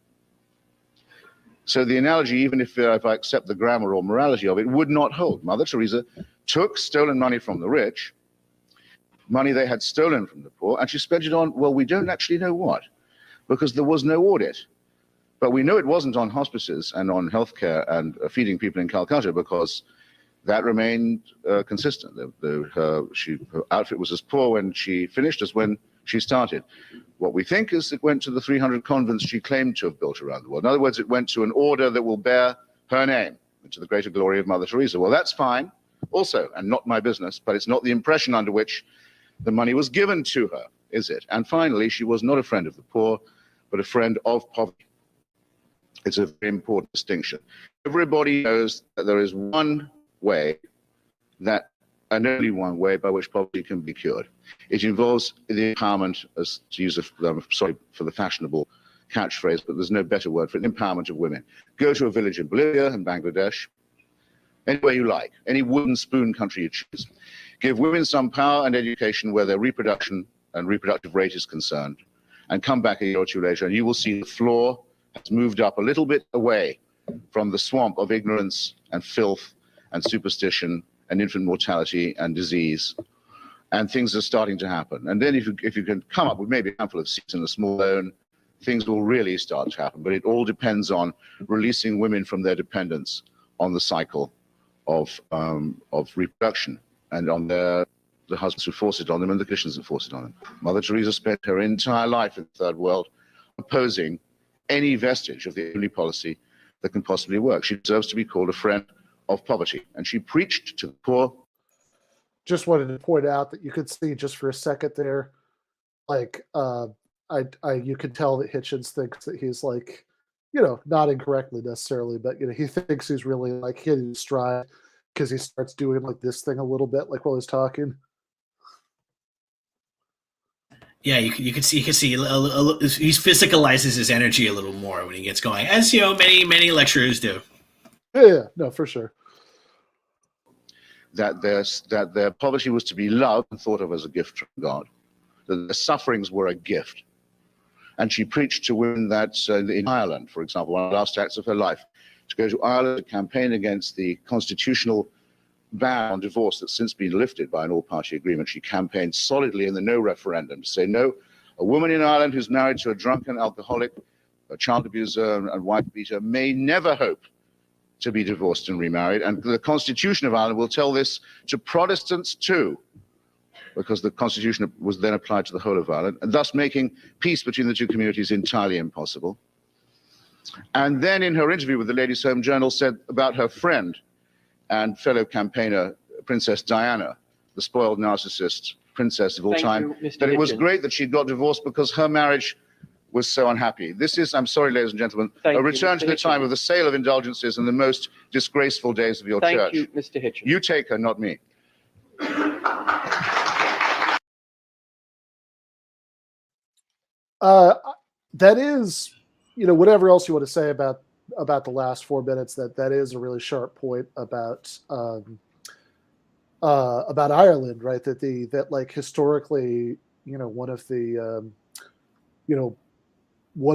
So the analogy, even if I accept the grammar or morality of it, would not hold. Mother Teresa took stolen money from the rich, money they had stolen from the poor, and she spent it on, well, we don't actually know what, because there was no audit. But we know it wasn't on hospices and on healthcare and feeding people in Calcutta, because that remained consistent. Her outfit was as poor when she finished as when she started. What we think is it went to the 300 convents she claimed to have built around the world. In other words, it went to an order that will bear her name, and to the greater glory of Mother Teresa. Well, that's fine also, and not my business, but it's not the impression under which the money was given to her, is it? And finally, she was not a friend of the poor, but a friend of poverty. It's a very important distinction. Everybody knows that there is one way, that and only one way, by which poverty can be cured. It involves the empowerment, as to use sorry for the fashionable catchphrase, but there's no better word for it, empowerment of women. Go to a village in Bolivia and Bangladesh, anywhere you like, any wooden spoon country you choose. Give women some power and education where their reproduction and reproductive rate is concerned, and come back a year or two later, and you will see the floor has moved up a little bit away from the swamp of ignorance and filth and superstition and infant mortality and disease, and things are starting to happen. And then if you can come up with maybe a handful of seats in a small loan, things will really start to happen. But it all depends on releasing women from their dependence on the cycle of reproduction, and on the husbands who force it on them and the Christians who force it on them. Mother Teresa spent her entire life in the Third World opposing any vestige of the only policy that can possibly work. She deserves to be called a friend of poverty, and she preached to the poor, just wanted to point out that you could see just for a second there, like you can tell that Hitchens thinks that he's like, not incorrectly necessarily, but he thinks he's really like hitting stride because he starts doing like this thing a little bit, like while he's talking. Yeah, you can see he physicalizes his energy a little more when he gets going, as many lecturers do. Yeah, no, for sure. That their poverty was to be loved and thought of as a gift from God. That their sufferings were a gift. And she preached to women that in Ireland, for example, one of the last acts of her life, to go to Ireland to campaign against the constitutional ban on divorce that's since been lifted by an all-party agreement. She campaigned solidly in the no referendum to say, no, a woman in Ireland who's married to a drunken alcoholic, a child abuser and wife beater may never hope to be divorced and remarried. And the Constitution of Ireland will tell this to Protestants too, because the Constitution was then applied to the whole of Ireland, and thus making peace between the two communities entirely impossible. And then in her interview with the Ladies' Home Journal said about her friend and fellow campaigner, Princess Diana, the spoiled narcissist princess of all time, that it was great that she got divorced because her marriage was so unhappy. This is, I'm sorry, ladies and gentlemen, a return to the time of the sale of indulgences and the most disgraceful days of your church. Thank you, Mr. Hitchens. You take her, not me. That is, whatever else you want to say about the last 4 minutes, that is a really sharp point about Ireland, right? That like historically, one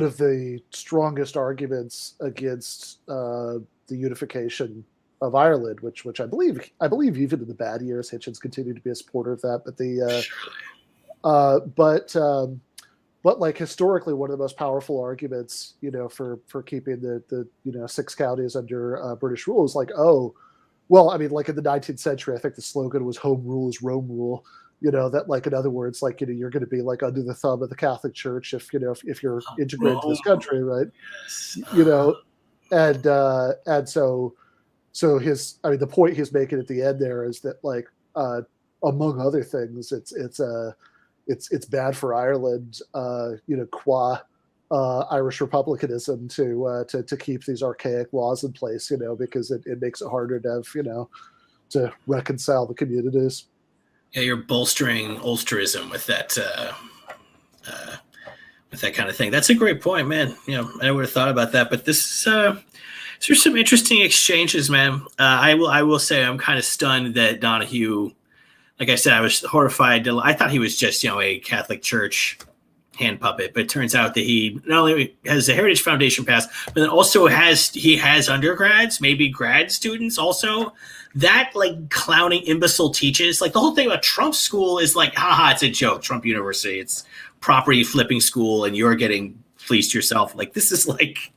of the strongest arguments against the unification of Ireland, which I believe even in the bad years, Hitchens continued to be a supporter of that, but like historically, one of the most powerful arguments, for keeping the 6 counties under British rule is like, oh, well, I mean, like in the 19th century, I think the slogan was "Home rule is Rome rule." That, like, in other words, like, you're going to be like under the thumb of the Catholic Church if you're integrated to this country, right? And so the point he's making at the end there is that, like, among other things, it's bad for Ireland, qua Irish republicanism to keep these archaic laws in place, because it makes it harder to have, to reconcile the communities. Yeah, you're bolstering Ulsterism with that kind of thing. That's a great point, man. I would have thought about that, but there's some interesting exchanges, man. I will say I'm kind of stunned that Donohue, like I said, I was horrified. I thought he was just, a Catholic Church hand puppet, but it turns out that he not only has the Heritage Foundation pass, but then also has undergrads, maybe grad students also. That, like, clowning imbecile teaches, like, the whole thing about Trump school is like, haha, it's a joke. Trump University, it's property flipping school, and you're getting fleeced yourself. Like, this is like,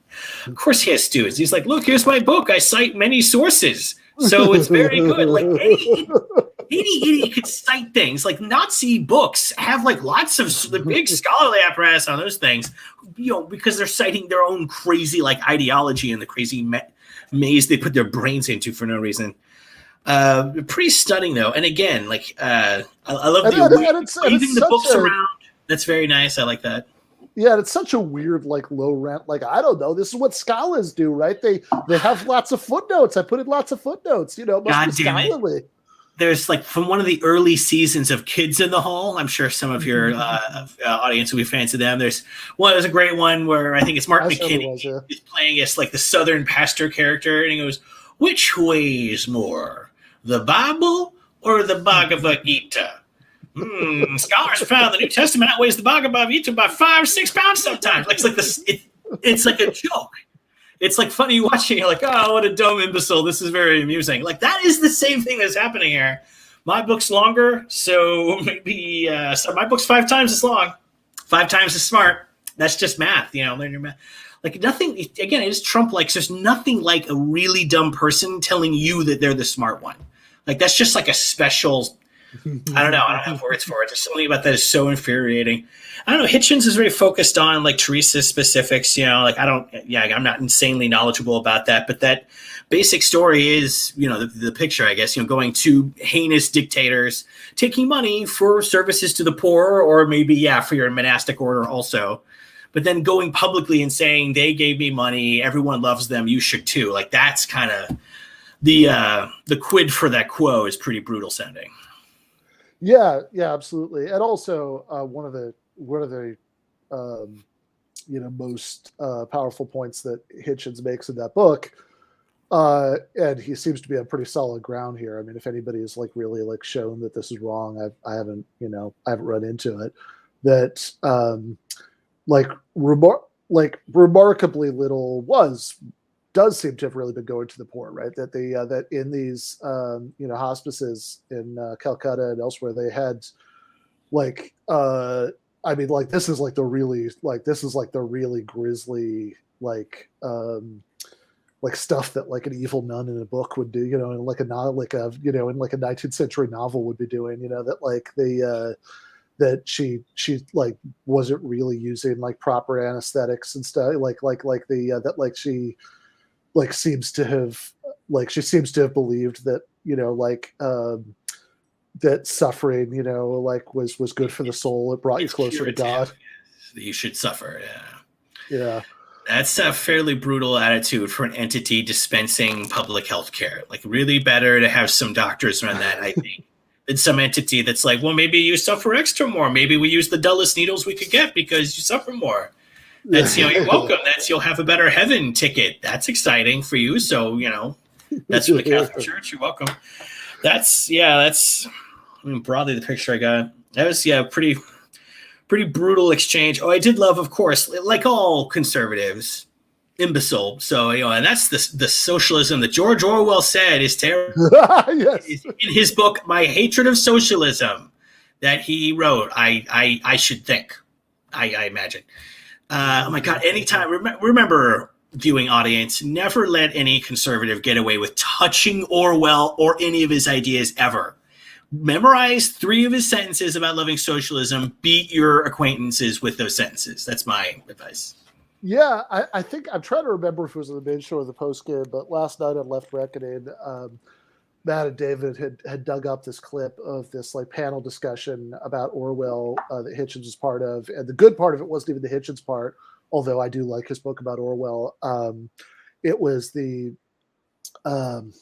of course he has students. He's like, look, here's my book. I cite many sources, so it's very good. Like, any idiot could cite things. Like, Nazi books have, like, lots of the big scholarly apparatus on those things, because they're citing their own crazy, like, ideology and the crazy maze they put their brains into for no reason. Pretty stunning, though. And again, like, I love leaving the books around. That's very nice. I like that. Yeah, it's such a weird, like, low rent. Like, I don't know. This is what scholars do, right? They have lots of footnotes. I put in lots of footnotes. It must be scholarly. There's, like, from one of the early seasons of Kids in the Hall. I'm sure some of your audience will be fans of them. There's a great one where I think it's Mark McKinney is playing as, like, the Southern pastor character, and he goes, "Which weighs more, the Bible or the Bhagavad Gita?" Scholars found the New Testament outweighs the Bhagavad Gita by 5 or 6 pounds sometimes. Like, it's like this. It's like a joke. It's like funny watching. You're like, oh, what a dumb imbecile. This is very amusing. Like, that is the same thing that's happening here. My book's longer, so maybe so my book's 5 times as long, 5 times as smart. That's just math, learn your math. Like, nothing. Again, it is Trump-like. There's nothing like a really dumb person telling you that they're the smart one. Like, that's just like a special I don't know. I don't have words for it. There's something about that is so infuriating. I don't know. Hitchens is very focused on like Teresa specifics, like I'm not insanely knowledgeable about that, but that basic story is, the picture, I guess, going to heinous dictators, taking money for services to the poor, or maybe, for your monastic order also. But then going publicly and saying they gave me money, everyone loves them, you should too. Like that's kind of the quid for that quo is pretty brutal sounding. Yeah, absolutely. And also one of the most powerful points that Hitchens makes in that book, and he seems to be on pretty solid ground here. I mean, if anybody is like really like shown that this is wrong, I haven't run into it. That remarkably little does seem to have really been going to the poor, right? That that in these hospices in Calcutta and elsewhere, they had this is like the really grisly stuff that like an evil nun in a book would do, in like a 19th century novel would be doing, that she like wasn't really using like proper anesthetics and stuff, she seems to have believed that that suffering was good for the soul. It brought you closer to God. You should suffer. Yeah. That's a fairly brutal attitude for an entity dispensing public health care. Like really better to have some doctors run that, I think, than some entity that's like, well, maybe you suffer extra more. Maybe we use the dullest needles we could get because you suffer more. That's, you're welcome. You'll have a better heaven ticket. That's exciting for you. So, that's from the Catholic Church. You're welcome. That's broadly the picture I got. That was, pretty brutal exchange. Oh, I did love, of course, like all conservatives, imbecile. So, and that's the socialism that George Orwell said is terrible. Yes. In his book, My Hatred of Socialism, that he wrote, I should think, I imagine. Oh my God, anytime, remember, viewing audience, never let any conservative get away with touching Orwell or any of his ideas ever. Memorize 3 of his sentences about loving socialism, beat your acquaintances with those sentences. That's my advice. Yeah, I think I'm trying to remember if it was in the main show or the post game, but last night on Left Reckoning, Matt and David had dug up this clip of this like panel discussion about Orwell that Hitchens was part of, and the good part of it wasn't even the Hitchens part, although I do like his book about Orwell. It was the I'm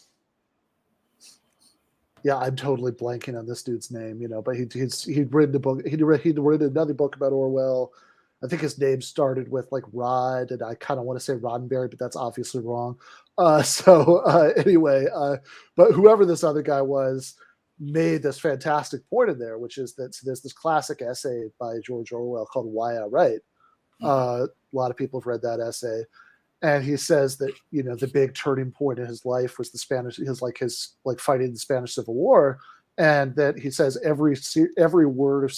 totally blanking on this dude's name, but he'd written a book. He'd written another book about Orwell. I think his name started with like Rod, and I kind of want to say Roddenberry, but that's obviously wrong. Anyway, but whoever this other guy was made this fantastic point in there, which is that there's this classic essay by George Orwell called Why I Write. A lot of people have read that essay. And he says that, the big turning point in his life was his fighting the Spanish Civil War. And that he says every word of,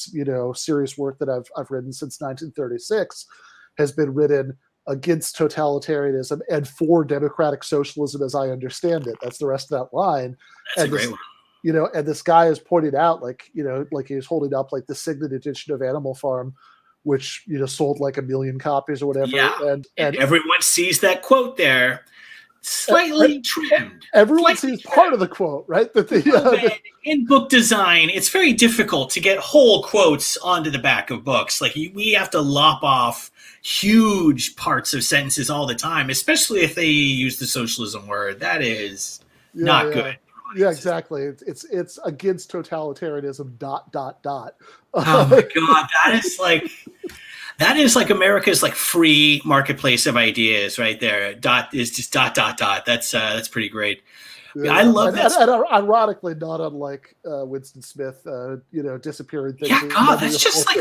serious work that I've written since 1936 has been written against totalitarianism and for democratic socialism as I understand it. That's the rest of that line. That's a great one. And this like he was holding up like the Signet edition of Animal Farm, which sold like 1 million copies or whatever. Yeah. And everyone sees that quote there, slightly trimmed. Everyone sees part of the quote, right? That in book design, it's very difficult to get whole quotes onto the back of books. Like we have to lop off huge parts of sentences all the time, especially if they use the socialism word. That is not good. Yeah, exactly. It's against totalitarianism. ... Oh my God, that is like America's like free marketplace of ideas right there. Dot is just ... That's pretty great. Yeah, I love that. And ironically, not unlike Winston Smith, disappearing things. Yeah, God, that's just like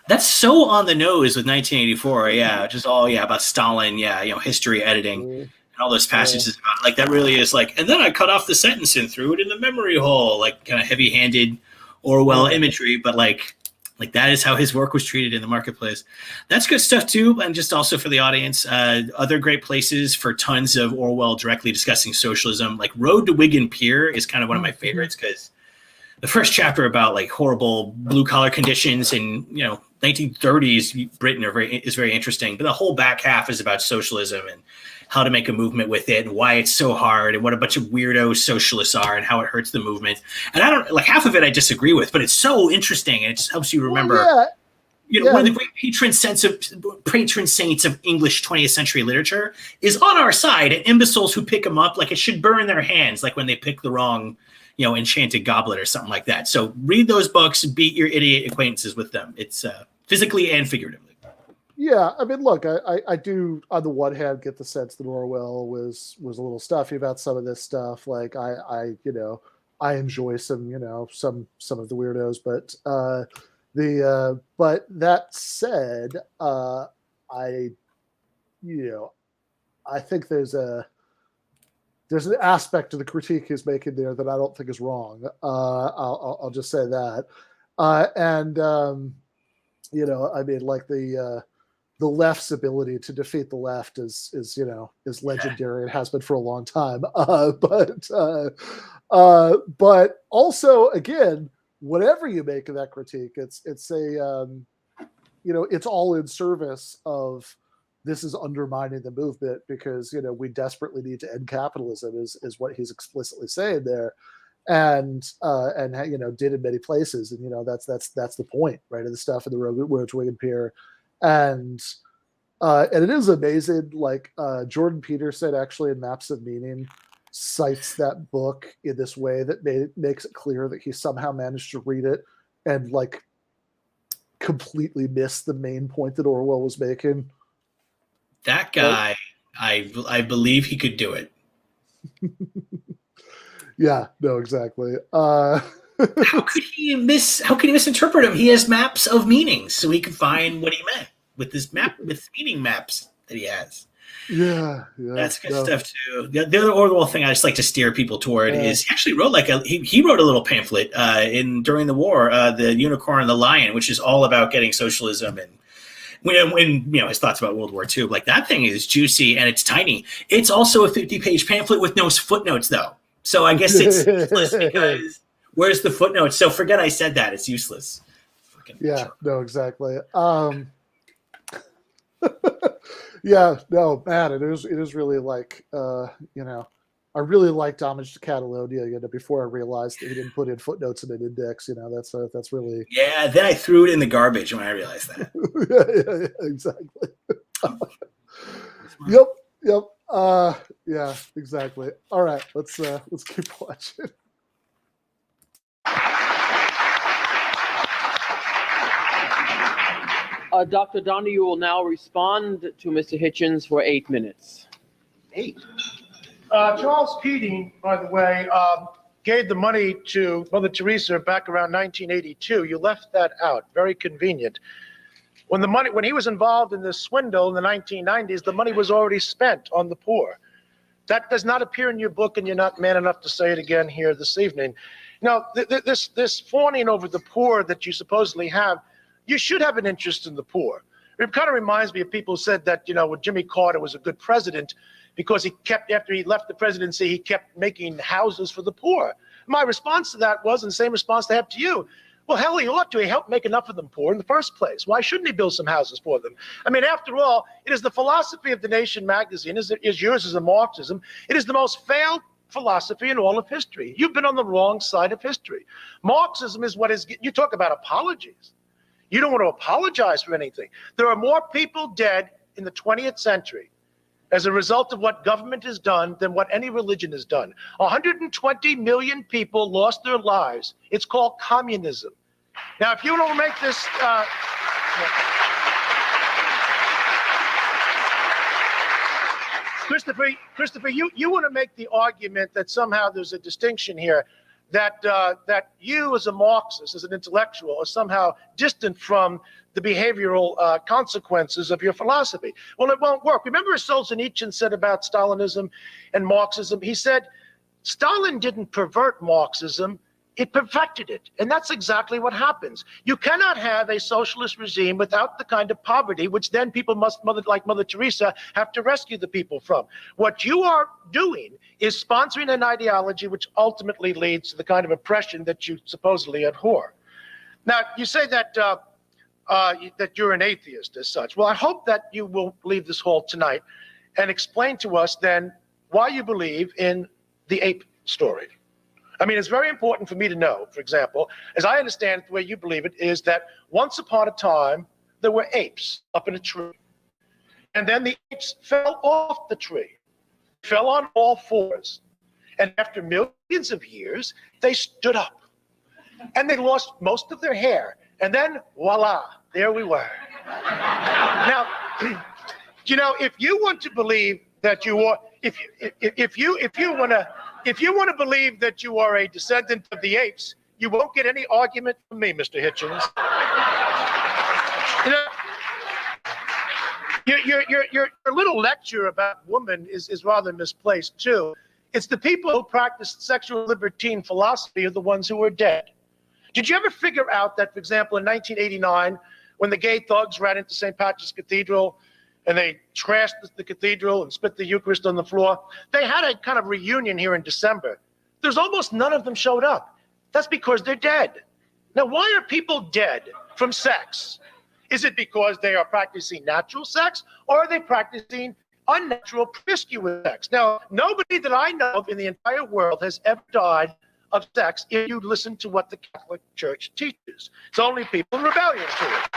that's so on the nose with 1984. Yeah, just all about Stalin. Yeah, history editing. All those passages about it. Like that really is like, and then I cut off the sentence and threw it in the memory hole, like kind of heavy-handed Orwell imagery, but like that is how his work was treated in the marketplace. That's good stuff too, and just also for the audience, other great places for tons of Orwell directly discussing socialism, like Road to Wigan Pier is kind of one of my favorites because the first chapter about like horrible blue collar conditions in 1930s Britain is very interesting, but the whole back half is about socialism and how to make a movement with it and why it's so hard and what a bunch of weirdo socialists are and how it hurts the movement. And I don't like half of it I disagree with, but it's so interesting and it just helps you remember. Well, yeah. One of the great patron saints of English 20th century literature is on our side, and imbeciles who pick them up, like it should burn their hands, like when they pick the wrong, enchanted goblet or something like that. So read those books and beat your idiot acquaintances with them. It's physically and figuratively. Yeah, I mean, look, I do on the one hand get the sense that Orwell was a little stuffy about some of this stuff. Like I enjoy some of the weirdos, but but that said, I think there's an aspect to the critique he's making there that I don't think is wrong. I'll just say that, I mean, like the left's ability to defeat the left is legendary. It has been for a long time. But also, again, whatever you make of that critique, it's all in service of this is undermining the movement because we desperately need to end capitalism is what he's explicitly saying there, and did in many places, and that's the point, right, of the stuff in the Road to Wigan Pier. And it is amazing, like Jordan Peterson actually in Maps of Meaning cites that book in this way that makes it clear that he somehow managed to read it and like completely miss the main point that Orwell was making. That guy, right? I believe he could do it. Yeah, no, exactly. How could he misinterpret him? He has maps of meanings, so he can find what he meant with his meaning maps that he has. Yeah, that's good stuff too. The other Orwell thing I just like to steer people toward is he actually wrote he wrote a little pamphlet during the war, The Unicorn and the Lion, which is all about getting socialism and when his thoughts about World War II. Like that thing is juicy and it's tiny. It's also a 50-page pamphlet with no footnotes though. So I guess it's useless because where's the footnotes? So forget I said that. It's useless. No, exactly. Yeah, no, man, it is really like, I really liked Homage to Catalonia, before I realized that he didn't put in footnotes in an index, that's really. Yeah, then I threw it in the garbage when I realized that. yeah, exactly. Yep. Yeah, exactly. All right, let's keep watching. Dr. Donohue will now respond to Mr. Hitchens for 8 minutes. 8. Charles Keating, by the way, gave the money to Mother Teresa back around 1982. You left that out. Very convenient. When he was involved in this swindle in the 1990s, the money was already spent on the poor. That does not appear in your book, and you're not man enough to say it again here this evening. Now, this fawning over the poor that you supposedly have, you should have an interest in the poor. It kind of reminds me of people who said that, Jimmy Carter was a good president because after he left the presidency, he kept making houses for the poor. My response to that was, and the same response I have to you, well, hell, he ought to. He helped make enough of them poor in the first place. Why shouldn't he build some houses for them? I mean, after all, it is the philosophy of The Nation magazine, is yours as a Marxism. It is the most failed philosophy in all of history. You've been on the wrong side of history. Marxism is you talk about apologies. You don't want to apologize for anything. There are more people dead in the 20th century as a result of what government has done than what any religion has done. 120 million people lost their lives. It's called communism. Now, if you don't make this... Christopher, you want to make the argument that somehow there's a distinction here, that you as a Marxist, as an intellectual, are somehow distant from the behavioral consequences of your philosophy. Well, it won't work. Remember what Solzhenitsyn said about Stalinism and Marxism? He said, Stalin didn't pervert Marxism. it perfected it. And that's exactly what happens. You cannot have a socialist regime without the kind of poverty, which then people must, like Mother Teresa, have to rescue the people from. What you are doing is sponsoring an ideology which ultimately leads to the kind of oppression that you supposedly abhor. Now, you say that that you're an atheist as such. Well, I hope that you will leave this hall tonight and explain to us then why you believe in the ape story. I mean, it's very important for me to know, for example, as I understand it, the way you believe it is that once upon a time, there were apes up in a tree. And then the apes fell off the tree, fell on all fours. And after millions of years, they stood up. And they lost most of their hair. And then, voila, there we were. Now, you know, if you want to believe that you are, if you want to believe that you are a descendant of the apes, you won't get any argument from me, Mr. Hitchens. You know, your little lecture about woman is rather misplaced too. It's the people who practice sexual libertine philosophy are the ones who are dead. Did you ever figure out that, for example, in 1989, when the gay thugs ran into St. Patrick's Cathedral and they trashed the cathedral and spit the Eucharist on the floor, they had a kind of reunion here in December. There's almost none of them showed up. That's because they're dead. Now, why are people dead from sex? Is it because they are practicing natural sex, or are they practicing unnatural promiscuous sex? Now, nobody that I know of in the entire world has ever died of sex if you listen to what the Catholic Church teaches. It's only people in rebellion to it.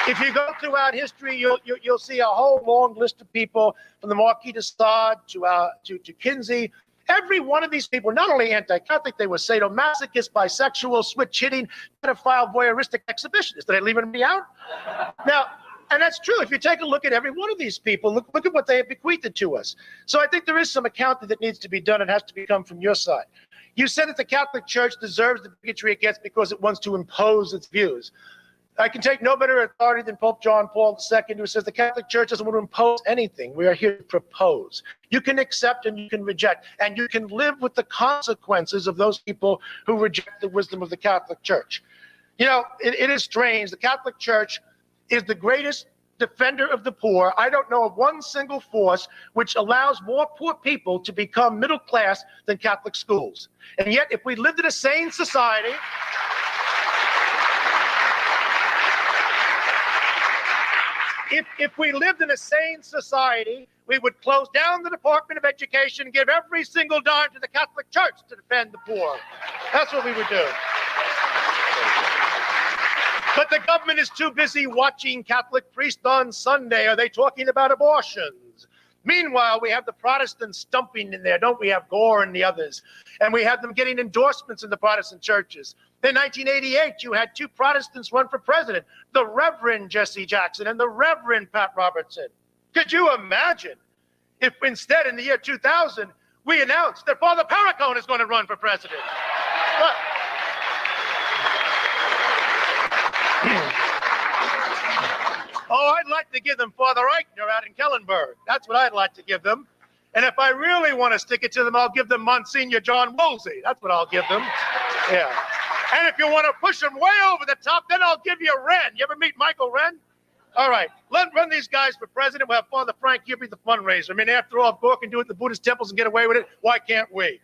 If you go throughout history, you'll see a whole long list of people from the Marquis de Sade to Kinsey. Every one of these people were not only anti-Catholic, they were sadomasochists, bisexual, switch-hitting, pedophile, voyeuristic exhibitionists. Did I leave anybody out? Now, and that's true. If you take a look at every one of these people, look at what they have bequeathed to us. So I think there is some accounting that needs to be done. It has to come from your side. You said that the Catholic Church deserves the bigotry it gets because it wants to impose its views. I can take no better authority than Pope John Paul II, who says the Catholic Church doesn't want to impose anything. We are here to propose. You can accept and you can reject, and you can live with the consequences of those people who reject the wisdom of the Catholic Church. You know, it is strange. The Catholic Church is the greatest defender of the poor. I don't know of one single force which allows more poor people to become middle class than Catholic schools. And yet, if we lived in a sane society, if we lived in a sane society, we would close down the Department of Education and give every single dime to the Catholic Church to defend the poor. That's what we would do. But the government is too busy watching Catholic priests on Sunday. Are they talking about abortions? Meanwhile, we have the Protestants stumping in there, don't we? Have Gore and the others. And we have them getting endorsements in the Protestant churches. In 1988, you had two Protestants run for president, the Reverend Jesse Jackson and the Reverend Pat Robertson. Could you imagine if instead in the year 2000, we announced that Father Paracone is going to run for president? But, oh, I'd like to give them Father Eichner out in Kellenberg. That's what I'd like to give them. And if I really want to stick it to them, I'll give them Monsignor John Woolsey. That's what I'll give them. Yeah. And if you want to push them way over the top, then I'll give you Wren. You ever meet Michael Wren? All right. Run these guys for president. We'll have Father Frank Hubie, the fundraiser. I mean, after all, Gore can do it at the Buddhist temples and get away with it. Why can't we?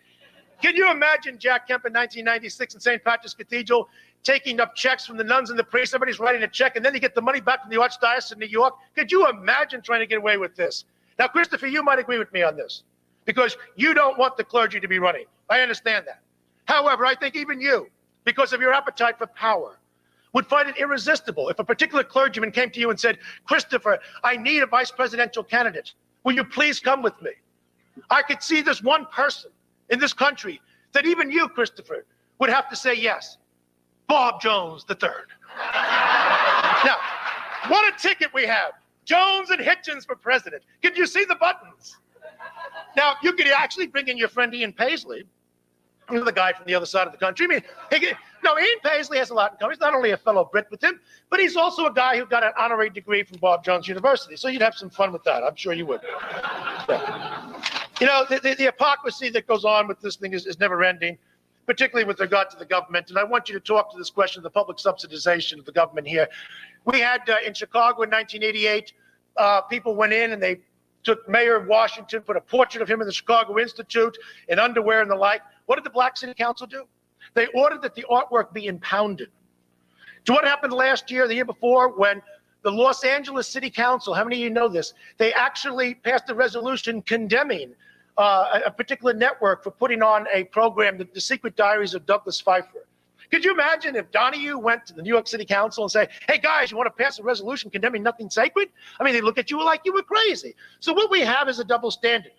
Can you imagine Jack Kemp in 1996 in St. Patrick's Cathedral taking up checks from the nuns and the priests? Somebody's writing a check, and then you get the money back from the Archdiocese of New York. Could you imagine trying to get away with this? Now, Christopher, you might agree with me on this because you don't want the clergy to be running. I understand that. However, I think even you, because of your appetite for power, would find it irresistible if a particular clergyman came to you and said, Christopher, I need a vice presidential candidate. Will you please come with me? I could see this one person in this country that even you, Christopher, would have to say yes. Bob Jones III. Now, what a ticket we have. Jones and Hitchens for president. Could you see the buttons? Now, you could actually bring in your friend Ian Paisley, the guy from the other side of the country. I mean, Ian Paisley has a lot in common. He's not only a fellow Brit with him, but he's also a guy who got an honorary degree from Bob Jones University. So you'd have some fun with that. I'm sure you would. Yeah. You know, the hypocrisy that goes on with this thing is never ending, particularly with regard to the government. And I want you to talk to this question of the public subsidization of the government here. We had in Chicago in 1988, people went in and they took Mayor of Washington, put a portrait of him in the Chicago Institute in underwear and the like. What did the Black City Council do? They ordered that the artwork be impounded. So what happened last year, the year before, when the Los Angeles City Council, how many of you know this? They actually passed a resolution condemning a particular network for putting on a program, The Secret Diaries of Douglas Pfeiffer. Could you imagine if Donohue went to the New York City Council and say, hey guys, you want to pass a resolution condemning nothing sacred? I mean, they look at you like you were crazy. So what we have is a double standard.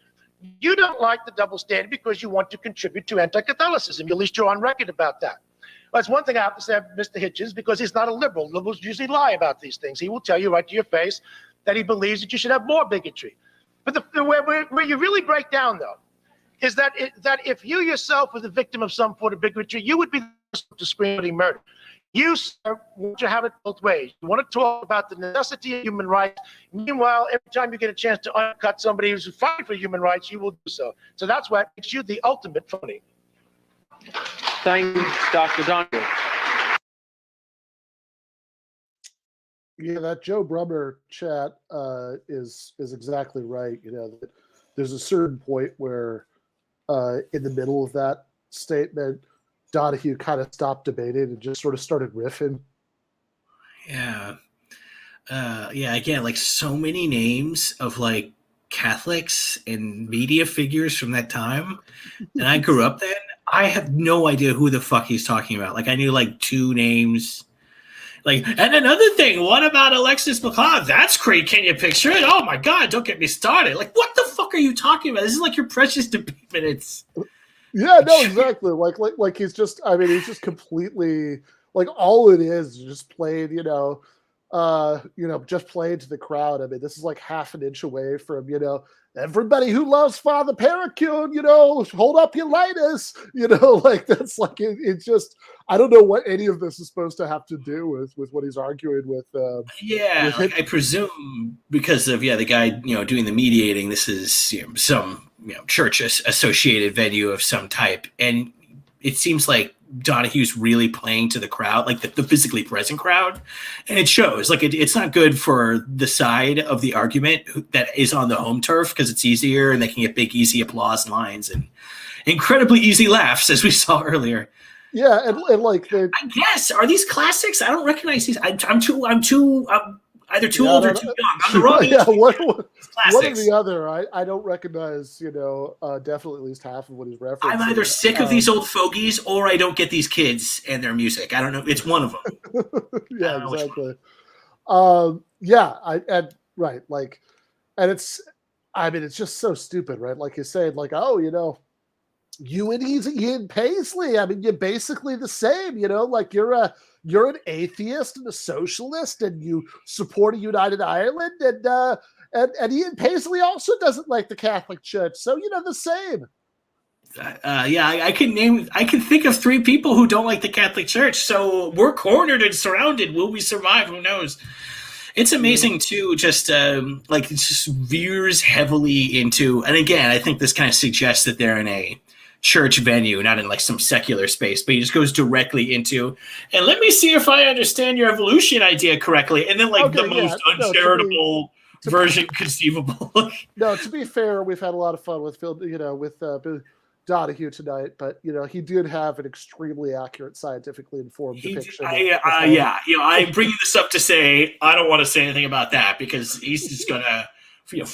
You don't like the double standard because you want to contribute to anti-Catholicism. At least you're on record about that. That's one thing I have to say about Mr. Hitchens, because he's not a liberal. Liberals usually lie about these things. He will tell you right to your face that he believes that you should have more bigotry. But where you really break down, though, is that if you yourself were the victim of some form of bigotry, you would be the first to scream bloody murder. You, sir, want to have it both ways. You want to talk about the necessity of human rights. Meanwhile, every time you get a chance to undercut somebody who's fighting for human rights, you will do so. So that's what makes you the ultimate phony. Thanks, Dr. Donohue. Yeah, that Joe Brummer chat is exactly right. You know, there's a certain point where in the middle of that statement, Donohue kind of stopped debating and just sort of started riffing. Yeah. Yeah, again, like so many names of like Catholics and media figures from that time. And I grew up then. I have no idea who the fuck he's talking about. Like I knew like two names. Like, and another thing, what about Alexis McLeod? That's great. Can you picture it? Oh my God, don't get me started. Like, what the fuck are you talking about? This is like your precious debate minutes. Yeah, no, exactly. Like he's just, I mean, he's just completely, like all it is just played, just played to the crowd. I mean, this is like half an inch away from, everybody who loves Father Perricune, hold up your lighters, like that's like, it's just, I don't know what any of this is supposed to have to do with what he's arguing with. Like I presume because of, the guy, doing the mediating, this is some, church associated venue of some type. And it seems like Donohue's really playing to the crowd, like the physically present crowd. And it shows like it's not good for the side of the argument that is on the home turf because it's easier and they can get big, easy applause lines and incredibly easy laughs, as we saw earlier. Yeah. And like, I guess, are these classics? I don't recognize these. I'm either too old or too young. I'm the wrong age. Yeah, one or the other. I don't recognize, definitely at least half of what he's referencing. I'm either sick of these old fogies or I don't get these kids and their music. I don't know. It's one of them. Yeah, exactly. Right. Like, and it's just so stupid, right? Like you said, like, you and Ian Paisley. I mean, you're basically the same, like you're an atheist and a socialist and you support a united Ireland and Ian Paisley also doesn't like the Catholic Church. So, the same. I can think of 3 people who don't like the Catholic Church. So we're cornered and surrounded. Will we survive? Who knows? It's amazing too, just it just veers heavily into, and again, I think this kind of suggests that they're in a church venue, not in like some secular space, but he just goes directly into, and let me see if I understand your evolution idea correctly. And then the most uncharitable version conceivable. No, to be fair, we've had a lot of fun with Phil, Bill Donohue tonight, but he did have an extremely accurate, scientifically informed depiction. I'm bringing this up to say I don't want to say anything about that because he's just gonna,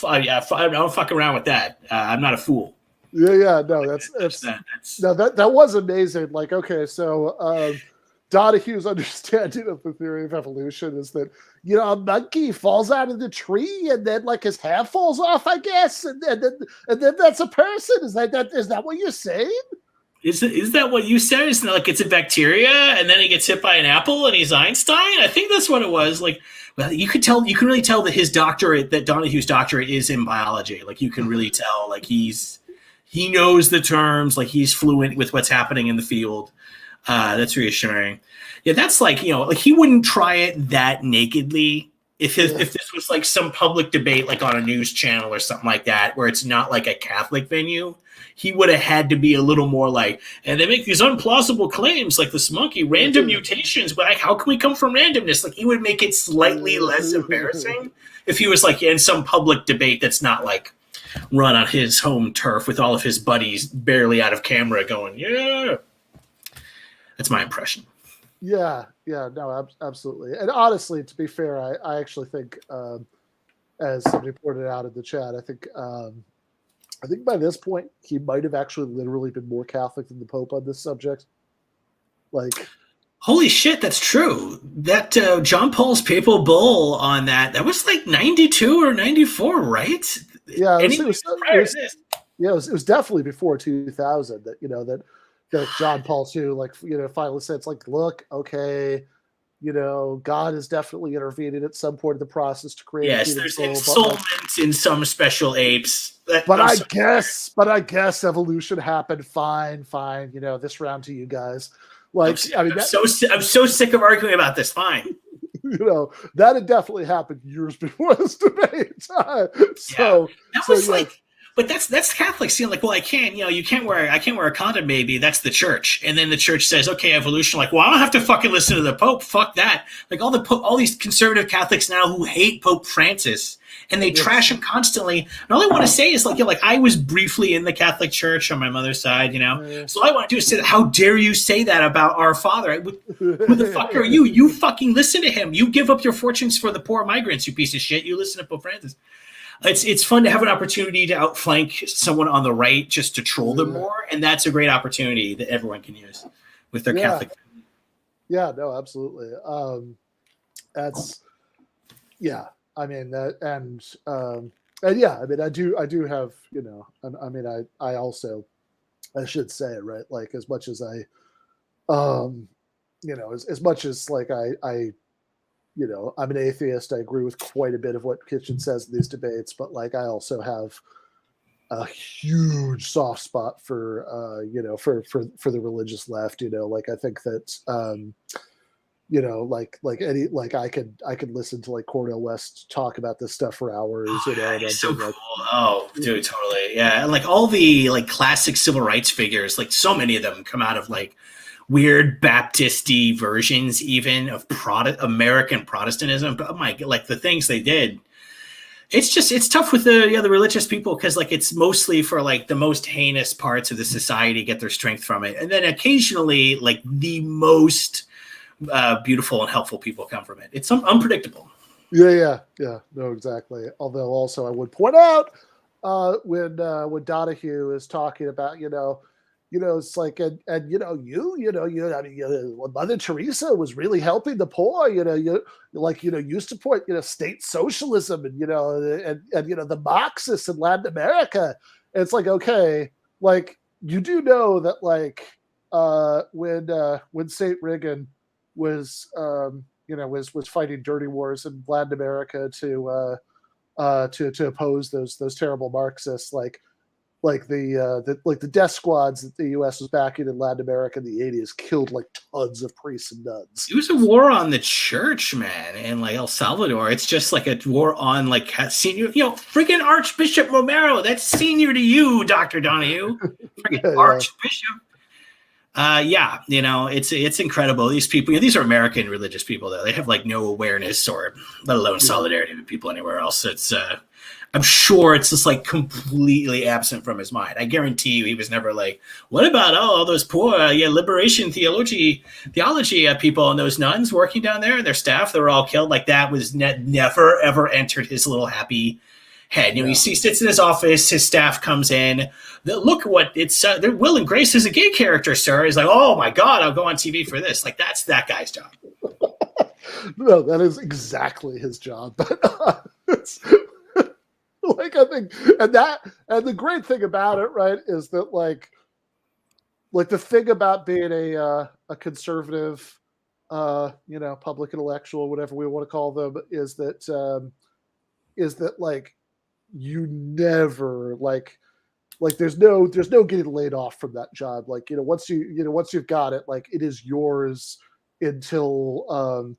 I don't fuck around with that. I'm not a fool. Yeah, no, that was amazing. Like, okay, so Donohue's understanding of the theory of evolution is that a monkey falls out of the tree and then like his hair falls off, I guess, and then that's a person. Is that what you're saying? Is that what you said? It's not like it's a bacteria and then he gets hit by an apple and he's Einstein? I think that's what it was. Like, well, you can really tell that Donohue's doctorate is in biology. Like you can really tell, like he knows the terms, like he's fluent with what's happening in the field. That's reassuring. Yeah, that's like, he wouldn't try it that nakedly if this was like some public debate, like on a news channel or something like that, where it's not like a Catholic venue, he would have had to be a little more like, and they make these implausible claims like this monkey, random mutations, but like, how can we come from randomness? Like, he would make it slightly less embarrassing if he was like in some public debate that's not like run on his home turf with all of his buddies barely out of camera going, yeah. That's my impression. Yeah, no, absolutely. And honestly, to be fair, I actually think, as somebody pointed out in the chat, I think by this point he might have actually literally been more Catholic than the Pope on this subject. Like, holy shit, that's true. That John Paul's papal bull on that was like 92 or 94, right? Yeah, it was definitely before 2000 that that John Paul II, finally said, it's like, look, okay, God is definitely intervening at some point in the process to create. Yes, there's insolence in some special apes. But I guess evolution happened. Fine. This round to you guys. Like, I'm so sick of arguing about this. Fine. That had definitely happened years before this debate. But that's Catholics saying like, well, I can't wear a condom, maybe. That's the church. And then the church says, okay, evolution. Like, well, I don't have to fucking listen to the Pope. Fuck that. Like all these conservative Catholics now who hate Pope Francis and they trash him constantly. And all I want to say is like I was briefly in the Catholic Church on my mother's side, So all I want to do is say, how dare you say that about our father? Who the fuck are you? You fucking listen to him. You give up your fortunes for the poor migrants, you piece of shit. You listen to Pope Francis. It's fun to have an opportunity to outflank someone on the right just to troll them more, and that's a great opportunity that everyone can use with their Catholic. Yeah, no, absolutely. I mean that, and yeah, I mean I do have, I also, I should say it, right, like as much as I as much as like I I'm an atheist. I agree with quite a bit of what Hitchens says in these debates, but like I also have a huge soft spot for for the religious left. Like I think that I could listen to like Cornel West talk about this stuff for hours. So cool. Oh, dude, totally. Yeah, and like all the like classic civil rights figures, like so many of them come out of like weird Baptist-y versions even of American Protestantism. But like the things they did, it's tough with the religious people because like it's mostly for like the most heinous parts of the society get their strength from it, and then occasionally like the most beautiful and helpful people come from it. It's unpredictable. Yeah, no, exactly. Although also I would point out when Donohue is talking about it's like, and Mother Teresa was really helping the poor, you support, state socialism and, and the Marxists in Latin America. And it's like, okay, like you do know that like, when St. Reagan was, was fighting dirty wars in Latin America to oppose those terrible Marxists, like the death squads that the U.S. was backing in Latin America in the 80s killed like tons of priests and nuns. It was a war on the church, man, in like El Salvador. It's just like a war on like senior, freaking Archbishop Romero. That's senior to you, Dr. Donohue. Freaking Archbishop. It's incredible. These people, these are American religious people, though. They have like no awareness or let alone solidarity with people anywhere else. It's I'm sure it's just like completely absent from his mind. I guarantee you he was never like, what about all those poor liberation theology people and those nuns working down there and their staff that were all killed? Like that was never ever entered his little happy head. He sits in his office, his staff comes in, look what it's Will and Grace is a gay character, sir. He's like, oh my God, I'll go on TV for this. Like that's that guy's job. No, that is exactly his job. But it's like I think, and the great thing about it, right, is that like the thing about being a conservative, public intellectual, whatever we want to call them, is that like you never like there's no getting laid off from that job. Like once you've got it, like it is yours until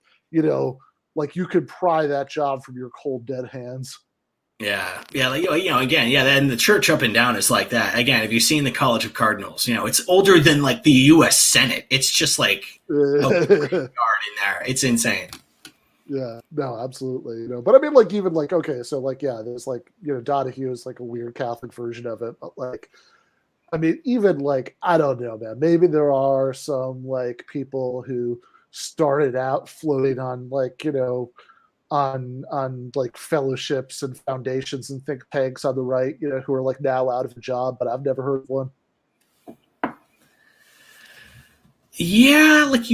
like you could pry that job from your cold dead hands. Yeah, like, again, then the church up and down is like that. Again, if you've seen the College of Cardinals, it's older than like the U.S. Senate. It's just like a graveyard in there. It's insane. Yeah, no, absolutely. But I mean, like, even like, okay, so like, yeah, there's like, Donohue is like a weird Catholic version of it, but like, I mean, even like, I don't know, man, maybe there are some like people who started out floating on like, on like fellowships and foundations and think tanks on the right, who are like now out of a job, but I've never heard of one. Yeah, like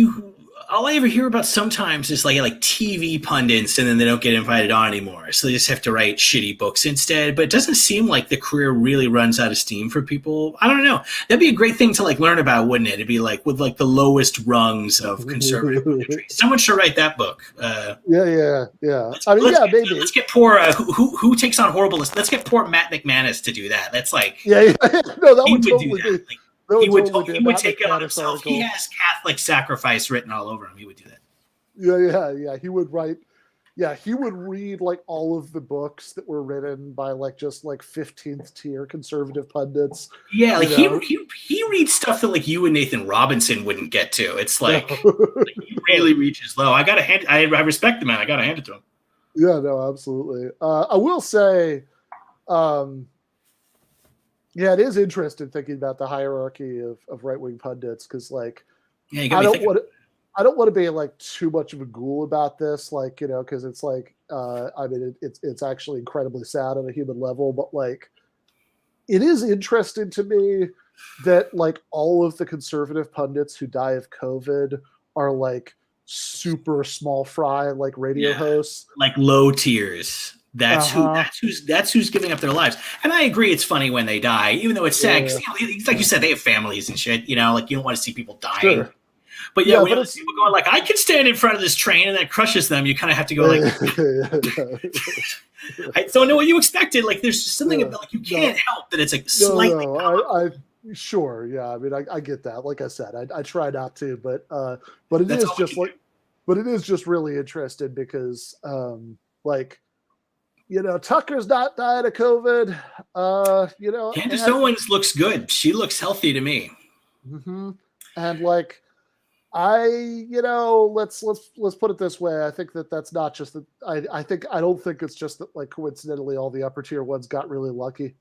all I ever hear about sometimes is like TV pundits, and then they don't get invited on anymore. So they just have to write shitty books instead. But it doesn't seem like the career really runs out of steam for people. I don't know. That'd be a great thing to like learn about, wouldn't it? It'd be like with like the lowest rungs of conservative poetry. Someone should write that book. Yeah. I mean, maybe. Let's get poor, who takes on horrible, let's get poor Matt McManus to do that. That's like, no, that would totally be. Like, he would take it on himself. He has Catholic sacrifice written all over him. He would do that. Yeah. He would write. Yeah, he would read like all of the books that were written by like just like 15th tier conservative pundits. Yeah, like he reads stuff that like you and Nathan Robinson wouldn't get to. It's like, like he really reaches low. I respect the man. I gotta hand it to him. Yeah, no, absolutely. I will say. Yeah, it is interesting thinking about the hierarchy of right-wing pundits because, like, I don't want to be like too much of a ghoul about this, like, because it's like, I mean, it's actually incredibly sad on a human level, but like, it is interesting to me that like all of the conservative pundits who die of COVID are like super small fry, like radio hosts, like low tiers. That's who's giving up their lives. And I agree, it's funny when they die, even though it's sad. Because like you said, they have families and shit. Like you don't want to see people dying. Sure. But when you see people going like, I can stand in front of this train and that crushes them, you kind of have to go like, I don't know what you expected. Like there's just something about like you can't help that it's like slightly. Sure, yeah. I mean, I get that. Like I said, I try not to, but it is just like, but it is just really interesting because like. Tucker's not died of COVID. Candace Owens looks good. She looks healthy to me. Mm-hmm. And like, let's put it this way. I think that's not just that. I don't think it's just that like coincidentally all the upper tier ones got really lucky.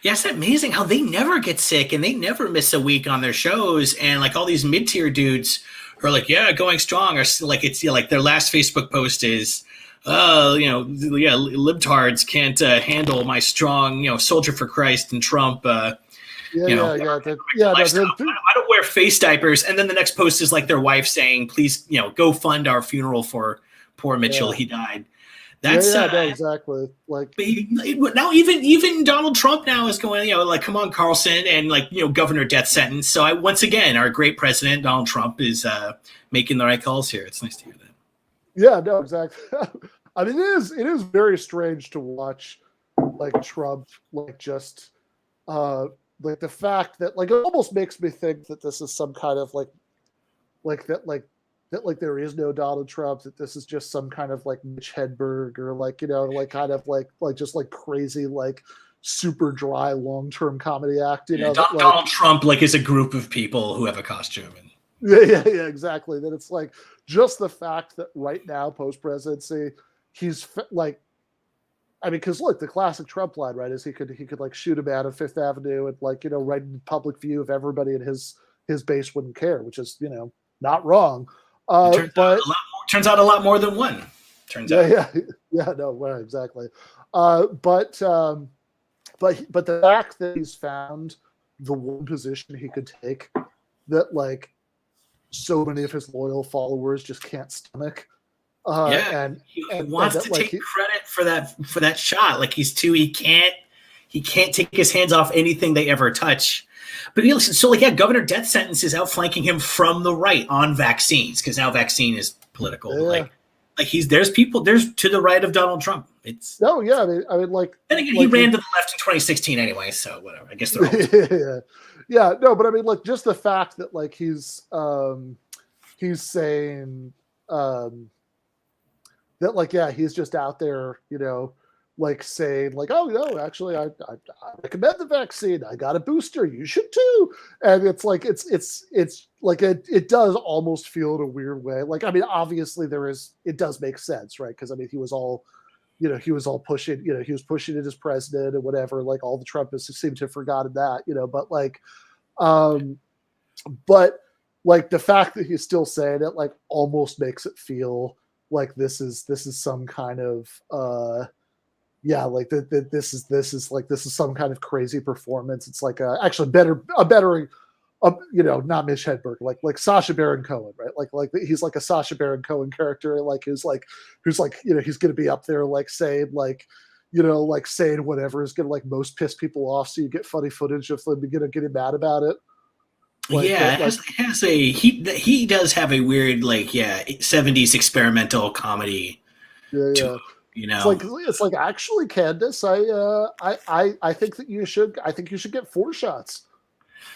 Yeah, it's amazing how they never get sick and they never miss a week on their shows. And like all these mid-tier dudes are like, yeah, going strong. Or like it's like their last Facebook post is. Libtards can't handle my strong, soldier for Christ and Trump. I don't wear face diapers. And then the next post is like their wife saying, please, go fund our funeral for poor Mitchell. He died. That's exactly. Like now, even Donald Trump now is going, like, come on, Carlson, and like, governor death sentence. So once again, our great president, Donald Trump, is making the right calls here. It's nice to hear that. Yeah, no, exactly. I mean, it is very strange to watch like Trump, like just like the fact that like it almost makes me think that this is some kind of like that there is no Donald Trump, that this is just some kind of like Mitch Hedberg or like like kind of like just like crazy like super dry long-term comedy act. Donald Trump like is a group of people who have a costume. Yeah, exactly. That it's like just the fact that right now, post presidency, he's like, I mean, because look, the classic Trump line, right, is he could like shoot a man on Fifth Avenue and like right in public view if everybody in his base wouldn't care, which is not wrong. Turns out a lot more than one. Turns out. Yeah, no, well, exactly. But the fact that he's found the one position he could take that like so many of his loyal followers just can't stomach. And he wants to take credit for that shot. Like he can't take his hands off anything they ever touch. But governor death sentence is outflanking him from the right on vaccines because now vaccine is political. Yeah. There's people to the right of Donald Trump. I mean, like. And again, he ran to the left in 2016 anyway, so whatever. I guess they're all. Yeah, no, but I mean, like, just the fact that like he's saying, that like, yeah, he's just out there, like saying like, oh no, actually I recommend the vaccine. I got a booster. You should too. And it's like, it's like, it does almost feel in a weird way. Like, I mean, obviously it does make sense, right? Because I mean, he was all pushing, he was pushing it as president and whatever, like all the Trumpists seem to have forgotten that, but like, but like the fact that he's still saying it, like almost makes it feel like this is some kind of, like this is some kind of crazy performance. It's like actually a better, not Mitch Hedberg, like Sacha Baron Cohen, right? Like he's like a Sacha Baron Cohen character, like who's like, he's going to be up there, like saying like, like saying whatever is going to like most piss people off. So you get funny footage of them getting mad about it. Like, yeah, it has he does have a weird 70s experimental comedy. Yeah. It's like actually, Candace, I think that you should get 4 shots.